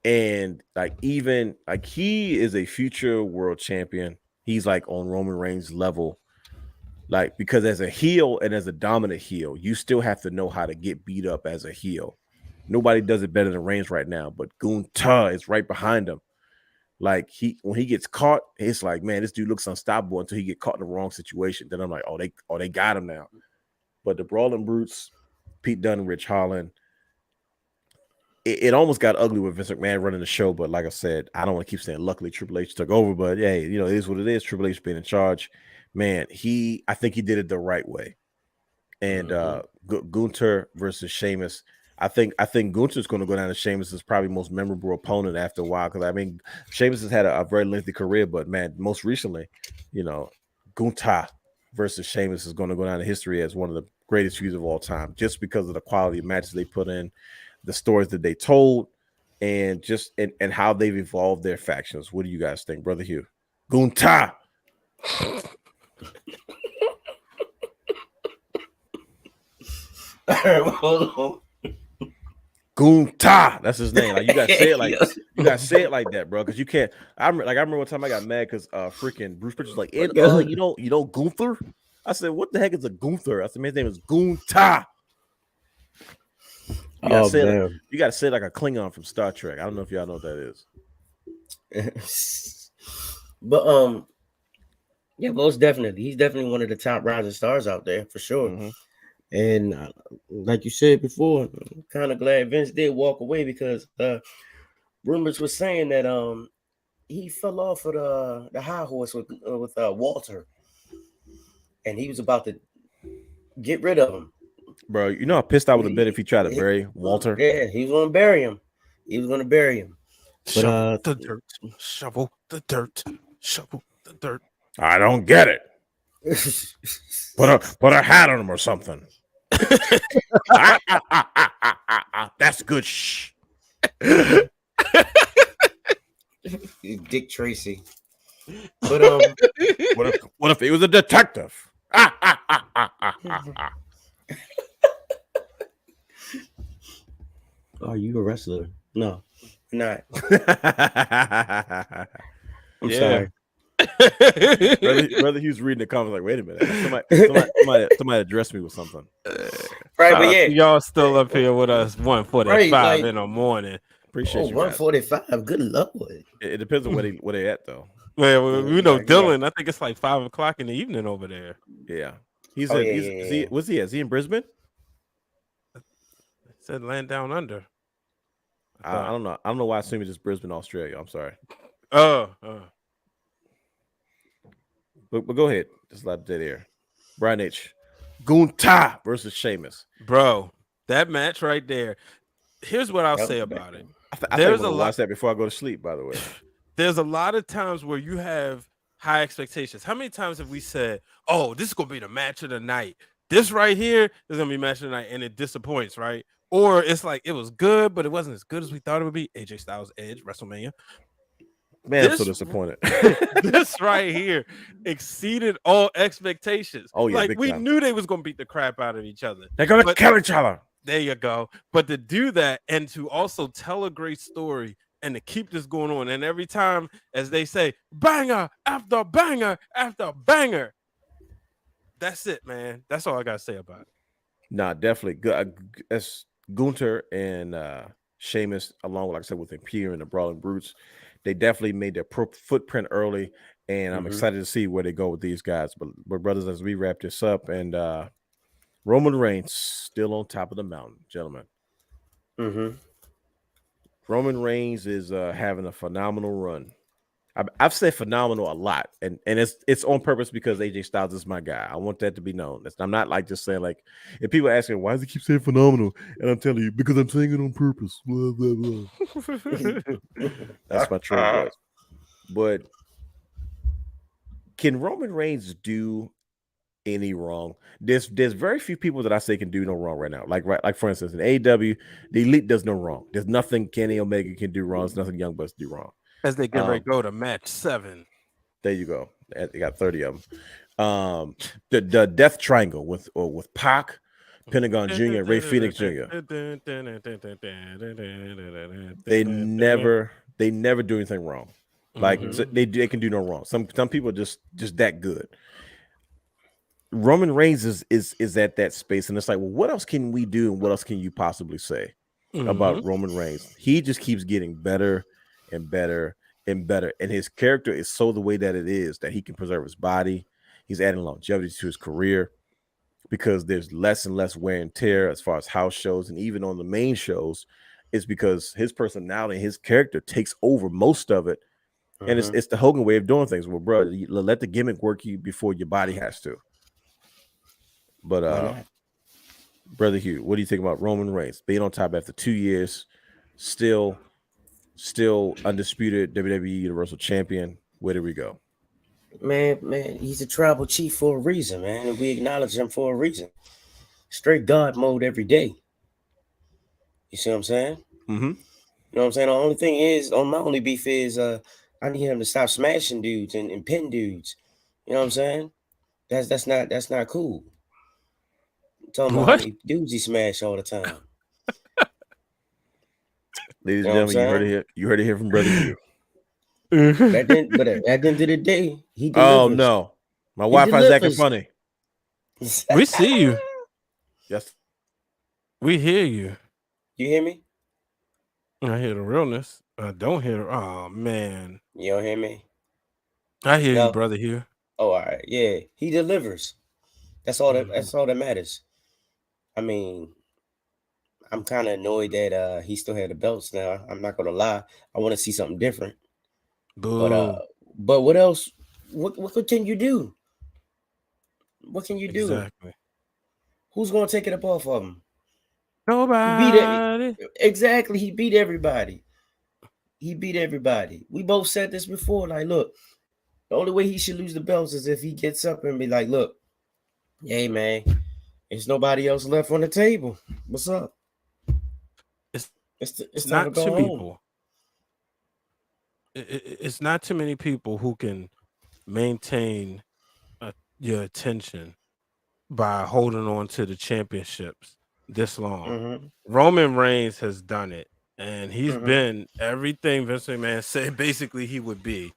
And like even like he is a future world champion. He's like on Roman Reigns level. Like, because as a heel and as a dominant heel, you still have to know how to get beat up as a heel. Nobody does it better than Reigns right now, but Gunther is right behind him. Like when he gets caught, it's like, man, this dude looks unstoppable until he get caught in the wrong situation. Then I'm like, they got him now. But the Brawling Brutes, Pete Dunne, Rich Holland, it almost got ugly with Vince McMahon running the show. But like I said, I don't want to keep saying luckily Triple H took over, but yeah, it is what it is. Triple H being in charge. Man, I think he did it the right way. And Gunther versus Sheamus. I think Gunther's going to go down as Sheamus' probably most memorable opponent after a while. Because I mean, Sheamus has had a very lengthy career, but man, most recently, Gunther versus Sheamus is going to go down in history as one of the greatest feuds of all time, just because of the quality of matches they put in, the stories that they told, and just and how they've evolved their factions. What do you guys think, Brother Hugh? Gunther. Hold on. Gunther, that's his name. Like, you gotta say it like that, bro. Because you can't. I remember one time I got mad because freaking Bruce Pritchard's like, you know Gunther. I said, what the heck is a Gunther? I said, man's name is Gunther. You gotta say it like a Klingon from Star Trek. I don't know if y'all know what that is. But yeah, most definitely, he's definitely one of the top rising stars out there for sure. Mm-hmm. And like you said before, I'm kind of glad Vince did walk away, because rumors were saying that he fell off of the high horse with Walter, and he was about to get rid of him. Bro, you know how pissed I would have been if he tried to bury Walter. Yeah, he was going to bury him. But, shovel the dirt, shovel the dirt, shovel the dirt. I don't get it. Put a hat on him or something. That's good. Shh. Dick Tracy. But what if he was a detective? Are you a wrestler? No, not. I'm sorry. Brother Hugh's reading the comments like, wait a minute, somebody address me with something. Right, but yeah, y'all still up here with us 1:45 in the morning. Appreciate you. 1:45. Good lord. It depends on where they at though. Well, we know Dylan. I think it's like 5:00 in the evening over there. Yeah, was he? Is he in Brisbane? It said land down under. I don't know. I don't know why I assume it's just Brisbane, Australia. I'm sorry. But go ahead. Just let dead air. Brian H. Gunther versus Sheamus. Bro, that match right there. Here's what I'll say about it. There's a lot. Watch that before I go to sleep, by the way. There's a lot of times where you have high expectations. How many times have we said, oh, this is going to be the match of the night? This right here is going to be match of the night, and it disappoints, right? Or it's like it was good, but it wasn't as good as we thought it would be. AJ Styles, Edge, WrestleMania. Man, I'm so disappointed. This right here exceeded all expectations. Oh, yeah. Like we knew they was going to beat the crap out of each other. They're going to kill each other. There you go. But to do that and to also tell a great story and to keep this going on. And every time, as they say, banger after banger after banger. That's it, man. That's all I got to say about it. Nah, definitely. Good. As Gunther and Sheamus, along with, like I said, with Imperium and the Brawling Brutes, they definitely made their footprint early, and I'm excited to see where they go with these guys. But brothers, as we wrap this up, and Roman Reigns still on top of the mountain, gentlemen. Roman Reigns is having a phenomenal run. I've said phenomenal a lot, and it's on purpose because AJ Styles is my guy. I want that to be known. I'm not like just saying like if people ask me why does he keep saying phenomenal, and I'm telling you because I'm saying it on purpose. Blah, blah, blah. That's my true voice. But can Roman Reigns do any wrong? There's very few people that I say can do no wrong right now. Like for instance, in AEW, the Elite does no wrong. There's nothing Kenny Omega can do wrong. There's nothing Young Bucks do wrong. As they get ready to go to match 7. There you go. They got 30 of them. The Death Triangle with Pac, Pentagon Jr. and Ray Phoenix Jr. They never do anything wrong. Like they can do no wrong. Some people are just that good. Roman Reigns is at that space, and it's like, well, what else can we do, and what else can you possibly say about Roman Reigns? He just keeps getting better and better and better, and his character is so the way that it is that he can preserve his body. He's adding longevity to his career because there's less and less wear and tear as far as house shows, and even on the main shows, it's because his personality, his character takes over most of it, and it's the Hogan way of doing things. Well, bro, let the gimmick work you before your body has to. But Brother Hugh, what do you think about Roman Reigns being on top after 2 years, still undisputed WWE Universal Champion? Where do we go? Man, he's a tribal chief for a reason, man, and we acknowledge him for a reason. Straight God mode every day. You see what I'm saying? Mm-hmm. You know what I'm saying? The only thing is, my only beef is, I need him to stop smashing dudes and pin dudes. You know what I'm saying? That's not cool. I'm talking about how many dudes he smash all the time. Ladies and gentlemen, you heard it here from Brother Hugh. But at the end of the day, he delivers. Oh no, my Wi-Fi's acting funny. We see you. Yes, we hear you. You hear me? I hear the realness. I don't hear. Oh man, you don't hear me? I hear you, Brother Hugh. Oh, all right, yeah, he delivers. That's all that matters. I mean, I'm kind of annoyed that he still had the belts now. I'm not gonna lie. I want to see something different. Boo. But what else? What can you do? What can you do? Exactly. Who's gonna take it up off of him? Nobody. Exactly. He beat everybody. We both said this before. Like, look, the only way he should lose the belts is if he gets up and be like, look, hey man, there's nobody else left on the table. What's up? It's not too many people. It's not too many people who can maintain your attention by holding on to the championships this long. Roman Reigns has done it, and he's been everything Vince McMahon said basically he would be.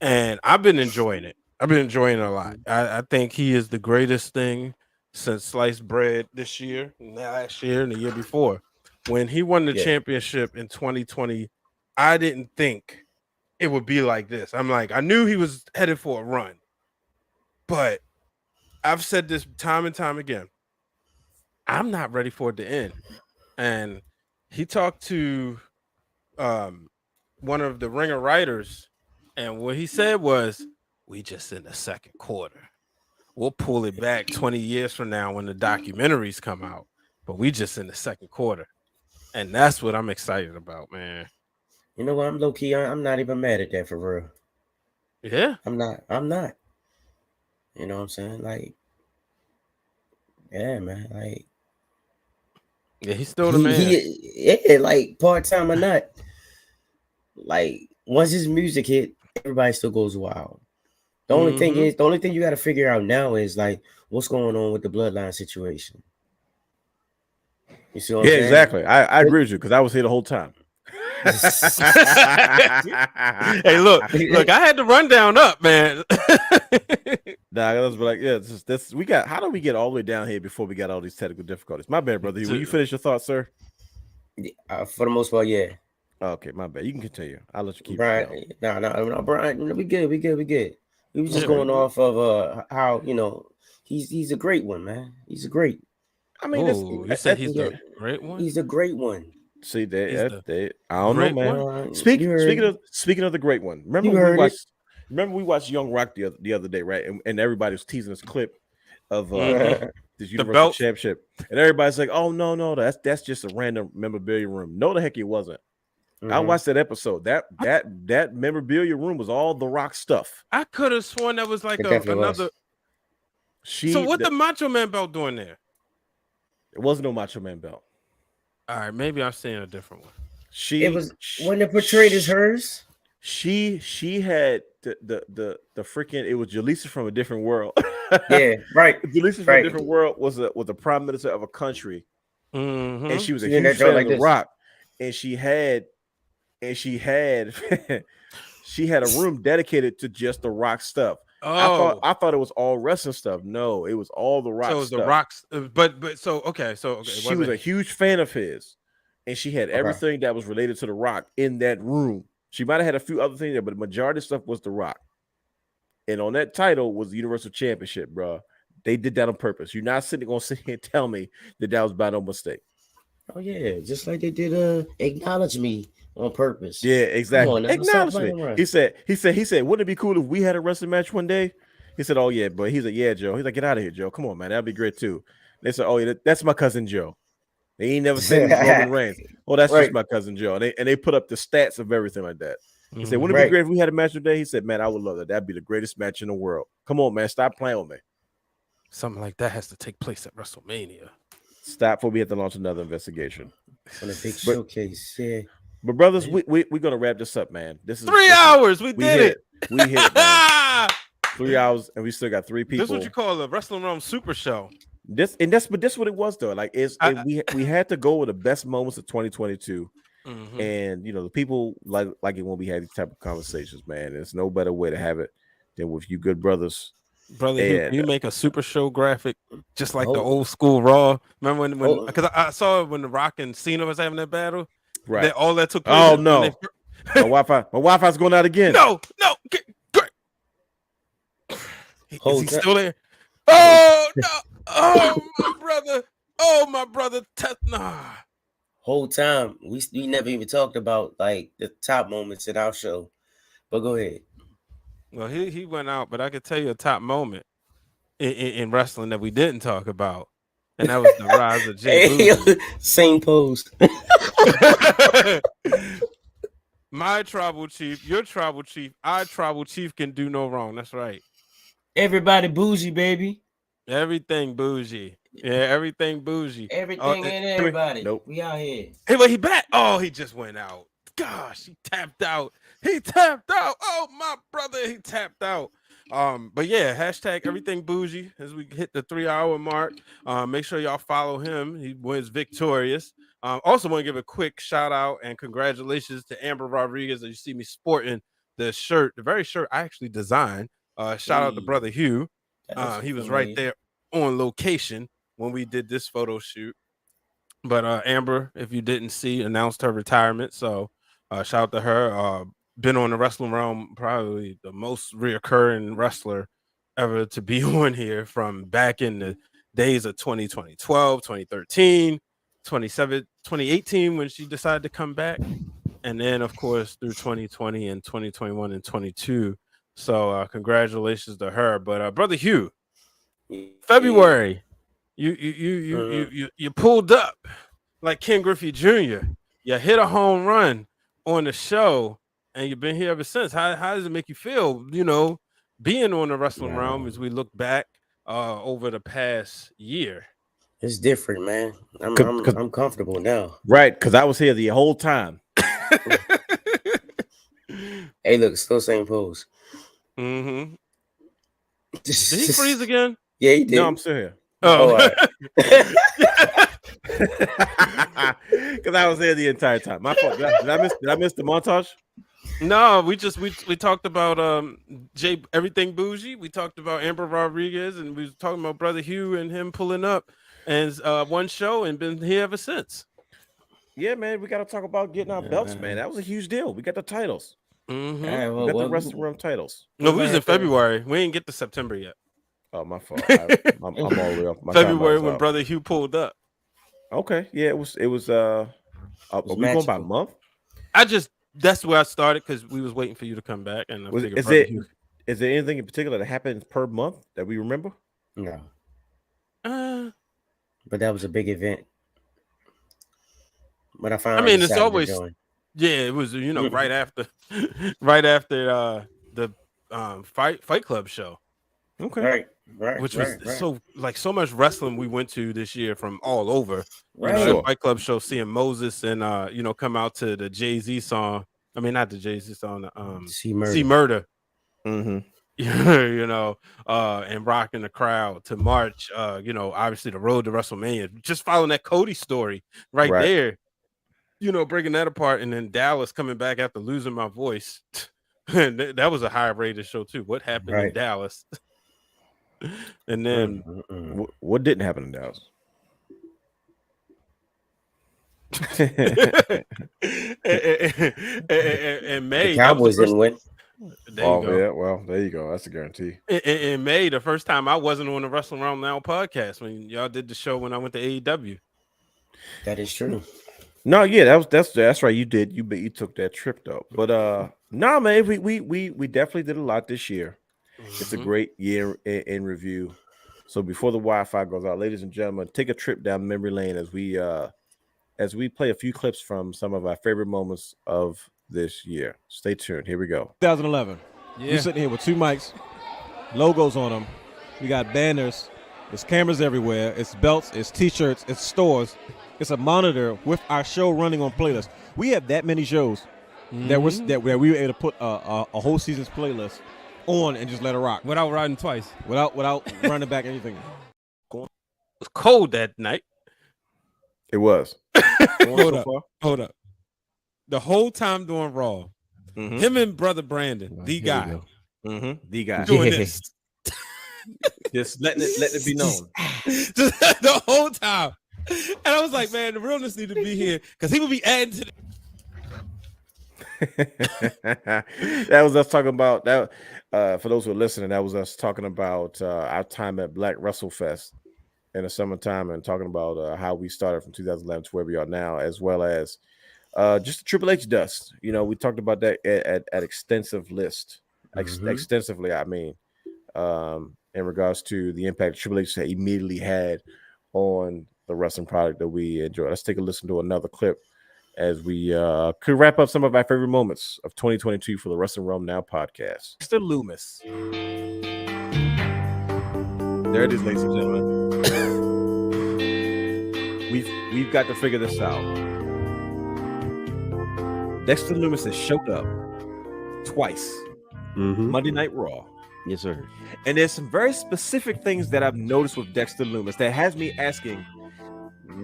And I've been enjoying it. I've been enjoying it a lot. I think he is the greatest thing since sliced bread this year, last year, and the year before. When he won the championship in 2020, I didn't think it would be like this. I'm like, I knew he was headed for a run, but I've said this time and time again. I'm not ready for it to end. And he talked to one of the Ringer writers, and what he said was, we just in the second quarter. We'll pull it back 20 years from now when the documentaries come out, but we just in the second quarter. And that's what I'm excited about, man. You know what? I'm low key. I'm not even mad at that for real. Yeah, I'm not. You know what I'm saying? Like, yeah, man. Like, yeah, he's still the man. Like part-time or not. Like, once his music hit, everybody still goes wild. The only thing you got to figure out now is like what's going on with the bloodline situation. You see what I'm saying? Exactly. I agree with you because I was here the whole time. Hey, look, I had the rundown up, man. Nah, I was like, yeah, we got. How do we get all the way down here before we got all these technical difficulties? My bad, brother. Will you finish your thoughts, sir? For the most part, yeah. Okay, my bad. You can continue. I'll let you keep. Brian, no, Brian. We good. We was just going off of how he's a great one, man. He's a great. I mean, you said he's the great one. He's a great one. See that? I don't know, man. Speaking of the great one, remember we watched Young Rock the other day, right? And everybody was teasing this clip of this Universal Championship, and everybody's like, "Oh no, that's just a random memorabilia room." No, the heck it wasn't. I watched that episode. That memorabilia room was all the Rock stuff. I could have sworn that was like another. So what the Macho Man belt doing there? It wasn't no Macho Man belt. All right, maybe I'm seeing a different one. When it portrayed as hers. She had the freaking. It was Jaleesa from a different world. Yeah, right. Delicious from a different world was a prime minister of a country, and she was a huge fan of The Rock, and she had she had a room dedicated to just The Rock stuff. Oh, I thought it was all wrestling stuff. No, it was all The Rock. so it was stuff. The Rock's, but okay. She was a huge fan of his, and she had everything that was related to The Rock in that room. She might have had a few other things there, but the majority of stuff was The Rock. And on that title was the Universal Championship, bro. They did that on purpose. You're not gonna sit here and tell me that was by no mistake. Oh yeah, just like they did acknowledge me on purpose. Yeah, exactly. Now, acknowledge me. He said, wouldn't it be cool if we had a wrestling match one day? He said, oh yeah, but he's like, yeah, Joe. He's like, get out of here, Joe. Come on, man. That'd be great too. They said, oh yeah, that's my cousin Joe. They ain't never seen Roman Reigns. Oh, that's just my cousin Joe. And they put up the stats of everything like that. He said, wouldn't it be great if we had a match today? He said, man, I would love that. That'd be the greatest match in the world. Come on, man. Stop playing with me. Something like that has to take place at WrestleMania. Stop before we have to launch another investigation. On a big showcase, yeah. But brothers, we're gonna wrap this up, man. This is 3 hours. We did it. We hit it, man. 3 hours, and we still got 3 people. This is what you call a Wrestling Wrealm Super Show. That's what it was though. Like we had to go with the best moments of 2022. Mm-hmm. And the people like it when we had these type of conversations, man. There's no better way to have it than with you good brothers. Brother, you make a Super Show graphic just like the old school Raw. Remember when because I saw it when The Rock and Cena was having that battle, right? All that took place. Oh no, my Wi-Fi's going out again. No, great. Is he still there? Oh no! Oh my brother! Nah. Whole time we never even talked about like the top moments in our show, but go ahead. Well, he went out, but I could tell you a top moment in wrestling that we didn't talk about, and that was the rise of Jay. Same pose. My tribal chief, your tribal chief, our tribal chief can do no wrong. That's right. Everybody bougie, baby. Everything bougie. Yeah, everything bougie. Everything and everybody. Nope. We out here. Hey, but he back. Oh, he just went out. Gosh, he tapped out. Oh, my brother, he tapped out. But yeah, hashtag everything bougie as we hit the 3 hour mark. Make sure y'all follow him. He wins victorious. Also want to give a quick shout out and congratulations to Amber Rodriguez. As you see me sporting the shirt, the very shirt I actually designed. Shout out to brother Hugh. He was right there on location when we did this photo shoot. But Amber, if you didn't see, announced her retirement. So shout out to her. Been on the Wrestling Wrealm, probably the most reoccurring wrestler ever to be on here from back in the days of 2012, 2013, 2018 when she decided to come back. And then, of course, through 2020 and 2021 and 22. So congratulations to her. But brother Hugh, February, you pulled up like Ken Griffey Jr. You hit a home run on the show, and you've been here ever since. How does it make you feel? Being on the Wrestling Wrealm as we look back over the past year. It's different, man. I'm comfortable now. Right, because I was here the whole time. Hey, look, still same pose. Mm-hmm. Did he freeze again? Yeah, he did. No, I'm still here. Oh, all right. Because I was here the entire time. My fault. Did I miss the montage? No, we talked about everything bougie. We talked about Amber Rodriguez, and we was talking about brother Hugh and him pulling up and one show and been here ever since. Yeah, man, we got to talk about getting our belts, man. That was a huge deal. We got the titles. Mm-hmm. Right, We got the Wrestling Wrealm titles. No, we was in February. We didn't get to September yet. Oh, my fault. I'm all the way off. My February when brother Hugh pulled up. Okay, yeah, it was. Are we going by month? That's where I started because we was waiting for you to come back. And is there anything in particular that happens per month that we remember? No. But that was a big event. But I found. I mean, it's always. Yeah, it was right after the Fight Club show. Okay. Right. Which was so much wrestling we went to this year from all over. Right. The Fight Club show, seeing Moses and come out to the Jay-Z song. I mean, not the Jay-Z song. See Murder. Mm-hmm. you know, and rocking the crowd to March. You know, obviously the road to WrestleMania. Just following that Cody story right there. You know, breaking that apart, and then Dallas coming back after losing my voice. And that was a high rated show too. What happened in Dallas? And then what didn't happen in Dallas? In May, the Cowboys didn't win. There you go. Yeah, well, there you go. That's a guarantee. In May, the first time I wasn't on the Wrestling Wrealm Now podcast when y'all did the show when I went to AEW. That is true. No, yeah, that's right. You did. You took that trip though. But no, man, we definitely did a lot this year. It's a great year in review. So before the Wi-Fi goes out, ladies and gentlemen, take a trip down memory lane as we play a few clips from some of our favorite moments of this year. Stay tuned. Here we go. 2011. We're sitting here with 2 mics, logos on them. We got banners. There's cameras everywhere. It's belts. It's T-shirts. It's stores. It's a monitor with our show running on playlist. We have that many shows that we were able to put a whole season's playlist on and just let it rock without riding twice, without running back anything. It was cold that night. It was. Hold up. The whole time doing Raw, him and brother Brandon, the guy, doing this, just letting it be known, just the whole time. And I was like, man, the realness need to be here because he would be adding to that was us talking about that. For those who are listening, that was us talking about our time at Black WrestleFest in the summertime and talking about how we started from 2011 to where we are now, as well as just the Triple H dust. You know, we talked about that at extensive list, extensively. I mean, in regards to the impact Triple H immediately had on the wrestling product that we enjoy. Let's take a listen to another clip as we could wrap up some of our favorite moments of 2022 for the Wrestling Wrealm Now podcast. Dexter Loomis. There it is, ladies and gentlemen. We've got to figure this out. Dexter Loomis has showed up twice. Monday Night Raw. Yes, sir. And there's some very specific things that I've noticed with Dexter Loomis that has me asking,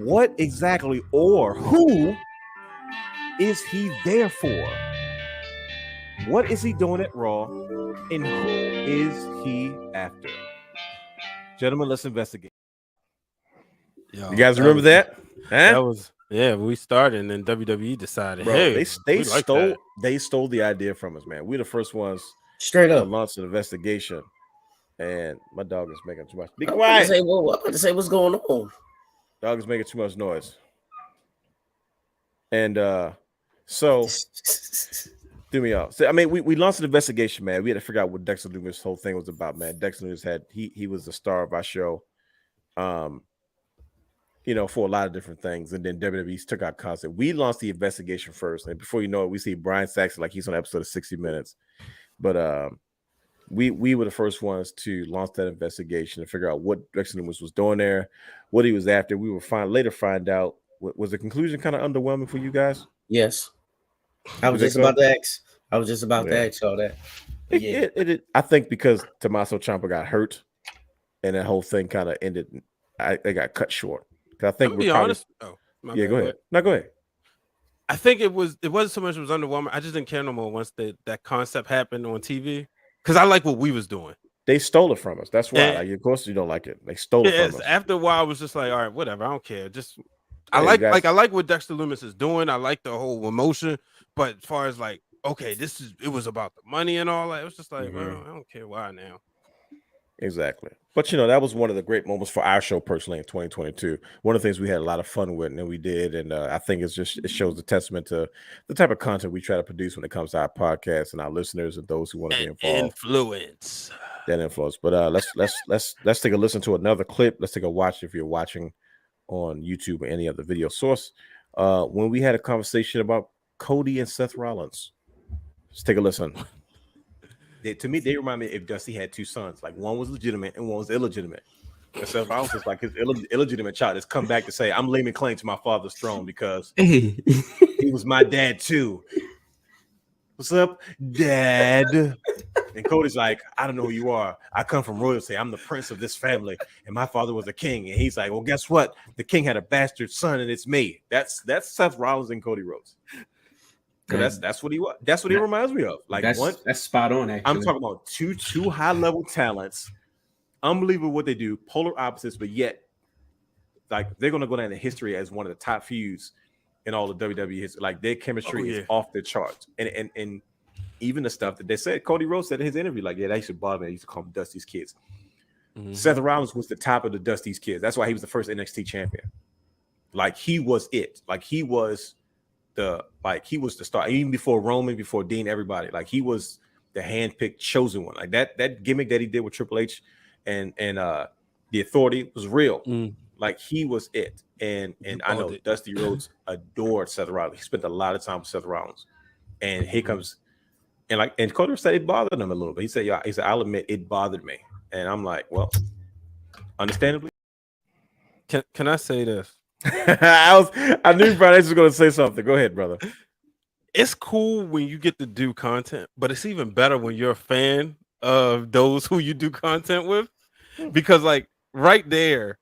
what exactly or who is he there for? What is he doing at Raw? And who is he after? Gentlemen, let's investigate. You guys remember that? Huh? That was we started and then WWE decided. Bro, hey, they stole the idea from us, man. We're the first ones straight up launched an investigation. And my dog is making too much. Be I'm quiet. I'm about to say what's going on. Dog is making too much noise. And so threw me off. So, I mean, we launched an investigation, man. We had to figure out what Dexter Loomis' whole thing was about, man. Dexter Loomis he was the star of our show, you know, for a lot of different things. And then WWE took our concept. We launched the investigation first, and before you know it, we see Brian Saxon like he's on an episode of 60 Minutes. But we were the first ones to launch that investigation and figure out what Dexter Loomis was doing there, what he was after. We will later find out. Was the conclusion kind of underwhelming for you guys? Yes. I was just about to ask. I was just about to ask all that. I think because Tommaso Ciampa got hurt, and that whole thing kind of ended. They got cut short. I think. I'm be honest. Oh, yeah, go ahead. No, go ahead. I think it wasn't so much it was underwhelming. I just didn't care no more once that concept happened on TV because I like what we was doing. They stole it from us. That's why. Like, of course, you don't like it. They stole it from us. After a while, I was just like, all right, whatever. I don't care. Just I like what Dexter Loomis is doing. I like the whole emotion. But as far as like, okay, it was about the money and all that. It was just like, well, I don't care why now. Exactly. But, you know, that was one of the great moments for our show personally in 2022. One of the things we had a lot of fun with and we did. And I think it shows the testament to the type of content we try to produce when it comes to our podcast and our listeners and those who want to be involved. That influence. But let's take a listen to another clip. Let's take a watch if you're watching on YouTube or any other video source. When we had a conversation about Cody and Seth Rollins. Let's take a listen. To me, they remind me if Dusty had two sons. Like one was legitimate and one was illegitimate. And Seth Rollins is like his illegitimate child has come back to say, I'm laying claim to my father's throne because he was my dad too. What's up, Dad? And Cody's like, I don't know who you are. I come from royalty. I'm the prince of this family, and my father was a king. And he's like, well, guess what? The king had a bastard son, and it's me. That's Seth Rollins and Cody Rhodes. Because that's what he was. That's what he reminds me of. Like that's spot on. Actually, I'm talking about two high level talents. Unbelievable what they do. Polar opposites, but yet, like they're gonna go down in history as one of the top feuds in all the WWE history. Like their chemistry is off the charts, and even the stuff that they said. Cody Rhodes said in his interview, like, yeah, that used to bother me. I used to call him Dusty's Kids. Seth Rollins was the top of the Dusty's Kids. That's why he was the first NXT champion. Like he was it. Like he was the star. Even before Roman, before Dean, everybody. Like he was the handpicked, chosen one. Like that gimmick that he did with Triple H and the Authority was real. Like he was it. And I know Dusty Rhodes adored Seth Rollins. He spent a lot of time with Seth Rollins. And here comes and Cody said it bothered him a little bit. He said, I'll admit it bothered me. And I'm like, well, understandably. Can I say this? I knew Brian was going to say something. Go ahead, brother. It's cool when you get to do content, but it's even better when you're a fan of those who you do content with. Because like right there,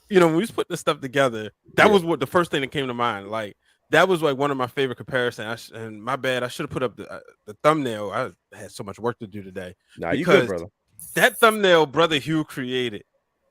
when we was putting this stuff together, that was what the first thing that came to mind. Like that was like one of my favorite comparisons. And my bad, I should have put up the thumbnail. I had so much work to do today. Nah, you good, brother. That thumbnail Brother Hugh created,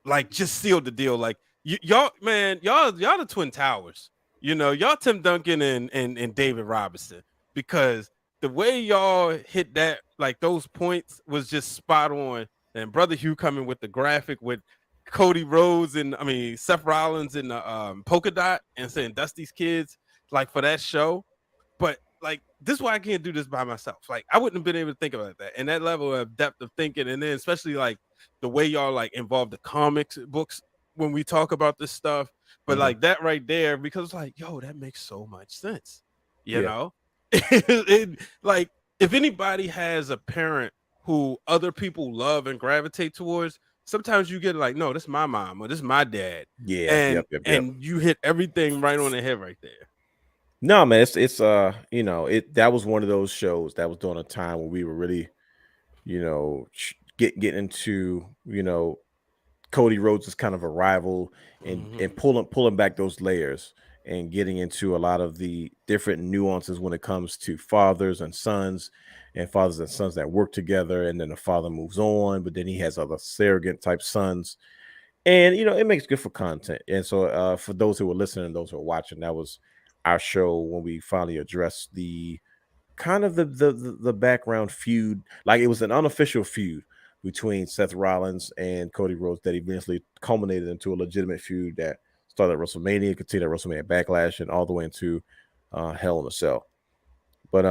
like, just sealed the deal. Like y'all the Twin Towers. Y'all Tim Duncan and David Robinson, because the way y'all hit that, like those points was just spot on. And Brother Hugh coming with the graphic with Cody Rhodes and Seth Rollins in the polka dot and saying Dusty's Kids, like for that show. But like this is why I can't do this by myself. Like I wouldn't have been able to think about that and that level of depth of thinking, and then especially like the way y'all like involve the comics books when we talk about this stuff. But like that right there, because like, yo, that makes so much sense. You know? Like if anybody has a parent who other people love and gravitate towards, sometimes you get like, no, this is my mom or this is my dad. Yeah. And you hit everything right on the head right there. No, man, it's that was one of those shows that was during a time when we were really, getting into, Cody Rhodes is kind of a rival and pulling back those layers and getting into a lot of the different nuances when it comes to fathers and sons that work together, and then the father moves on, but then he has other surrogate type sons, and it makes good for content. And so for those who were listening, those who are watching, that was our show when we finally addressed the kind of the background feud. Like it was an unofficial feud between Seth Rollins and Cody Rhodes that eventually culminated into a legitimate feud that started at WrestleMania, continued at WrestleMania Backlash, and all the way into Hell in a Cell. But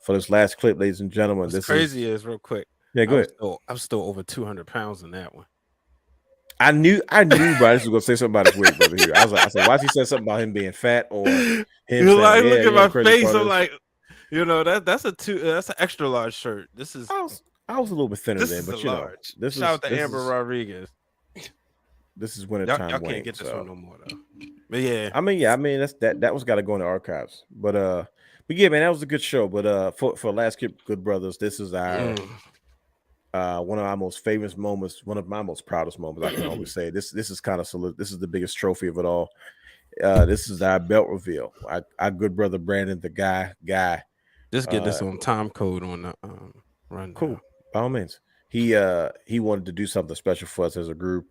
for this last clip, ladies and gentlemen, this crazy is real quick. Yeah, go ahead. I'm still over 200 pounds in that one. I knew Bryce was gonna say something about his weight, brother. Here, I said, why he said something about him being fat or him? You're like, look at my face. I'm like, that's an extra large shirt. This is. I was a little bit thinner then, but large. Shout out to Amber Rodriguez. This is winter time. Y'all can't get this one no more though. But yeah, I mean, that was got to go in the archives. But yeah, man, that was a good show. But for last Good Brothers, this is our one of our most famous moments, one of my most proudest moments. I can always say this is kind of this is the biggest trophy of it all. This is our belt reveal. Our good brother Brandon, the guy. Just get this on time code on the run. Cool, by all means. He wanted to do something special for us as a group.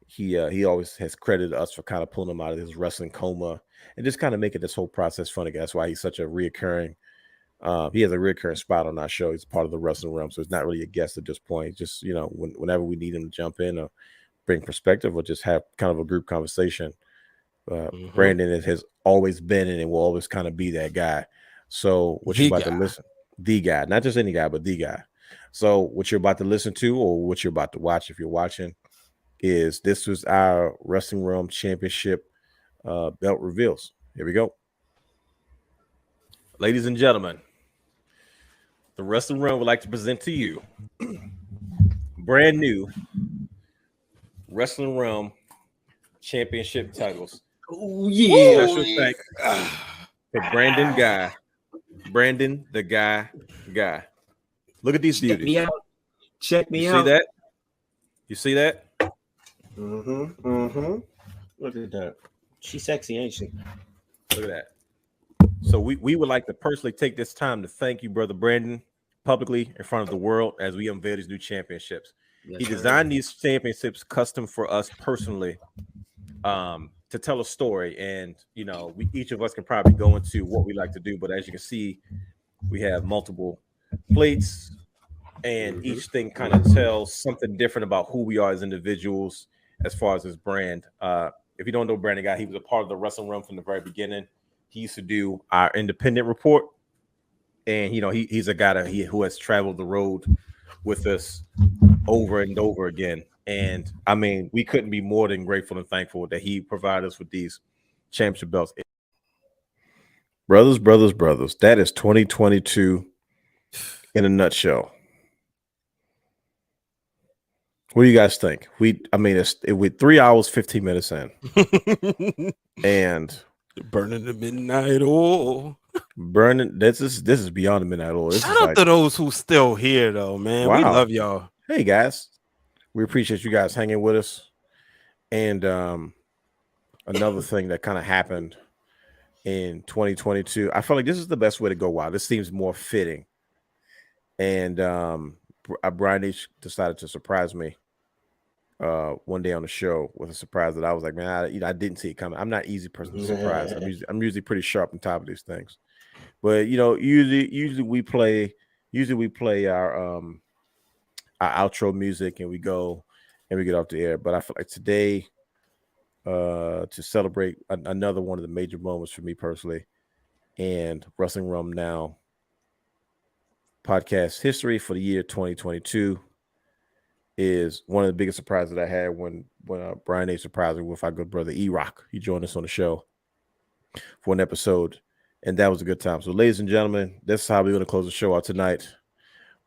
He always has credited us for kind of pulling him out of his wrestling coma and just kind of making this whole process fun again. That's why he's such a reoccurring. He has a reoccurring spot on our show. He's part of the Wrestling Wrealm, so it's not really a guest at this point. Just whenever we need him to jump in or bring perspective or just have kind of a group conversation. Brandon has always been and will always kind of be that guy. So what you're about to listen, the guy, not just any guy, but the guy. So what you're about to listen to or what you're about to watch, if you're watching, this was our Wrestling Wrealm Championship belt reveals. Here we go. Ladies and gentlemen, the Wrestling Wrealm would like to present to you brand new Wrestling Wrealm Championship titles. Oh yeah! Special thanks for Brandon the guy. Look at these beauties. Check me You out. see that? You see that? Look at that. She's sexy, ain't she? Look at that. So we would like to personally take this time to thank you, Brother Brandon, publicly in front of the world as we unveil these new championships. Yes, He sir. designed these championships custom for us personally, to tell a story. And each of us can probably go into what we like to do. But as you can see, we have multiple plates, and each thing kind of tells something different about who we are as individuals as far as his brand. If you don't know Brandon Guy, he was a part of the Wrestling Wrealm from the very beginning. He used to do our independent report, and he's a guy who has traveled the road with us over and over again. And I mean, we couldn't be more than grateful and thankful that he provided us with these championship belts. Brothers, that is 2022 in a nutshell. What do you guys think? We're 3 hours, 15 minutes in, and Burning the midnight oil. This is beyond the midnight oil. Shout out to those who still here though, man. Wow. We love y'all. Hey guys, we appreciate you guys hanging with us. And another thing that kind of happened in 2022, I feel like this is the best way to go. Wow, this seems more fitting. And Brian H decided to surprise me one day on the show with a surprise that I was like, man, I didn't see it coming. I'm not an easy person to surprise. I'm usually pretty sharp on top of these things. But usually we play our outro music and we go and we get off the air. But I feel like today, to celebrate another one of the major moments for me personally and Wrestling Wrealm Now podcast history for the year 2022 is one of the biggest surprises that I had when Brian A surprised me with our good brother E-Rock. He joined us on the show for an episode, and that was a good time. So, ladies and gentlemen, this is how we're going to close the show out tonight,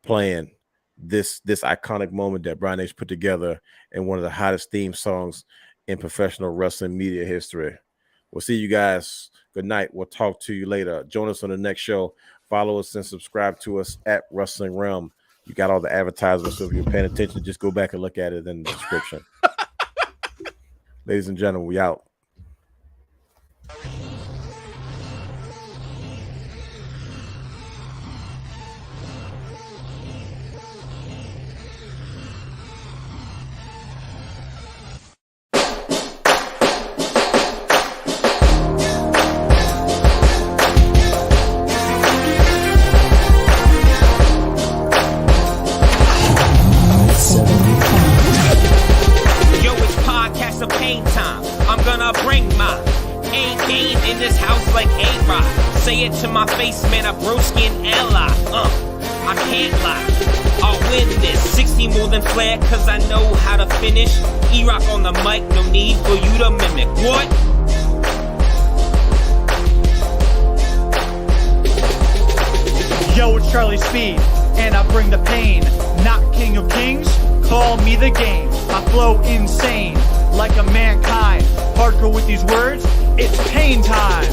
playing this iconic moment that Brian H put together in one of the hottest theme songs in professional wrestling media history. We'll see you guys. Good night. We'll talk to you later. Join us on the next show. Follow us and subscribe to us at Wrestling Wrealm. You got all the advertisements, so if you're paying attention, just go back and look at it in the description. Ladies and gentlemen, we out. Say it to my face, man, a broski and ally. I can't lie. I'll win this. 60 more than Flair, cause I know how to finish. E-Rock on the mic, no need for you to mimic. What? Yo, it's Charlie Speed, and I bring the pain. Not King of Kings, call me the game. I flow insane, like a mankind. Hardcore with these words, it's pain time.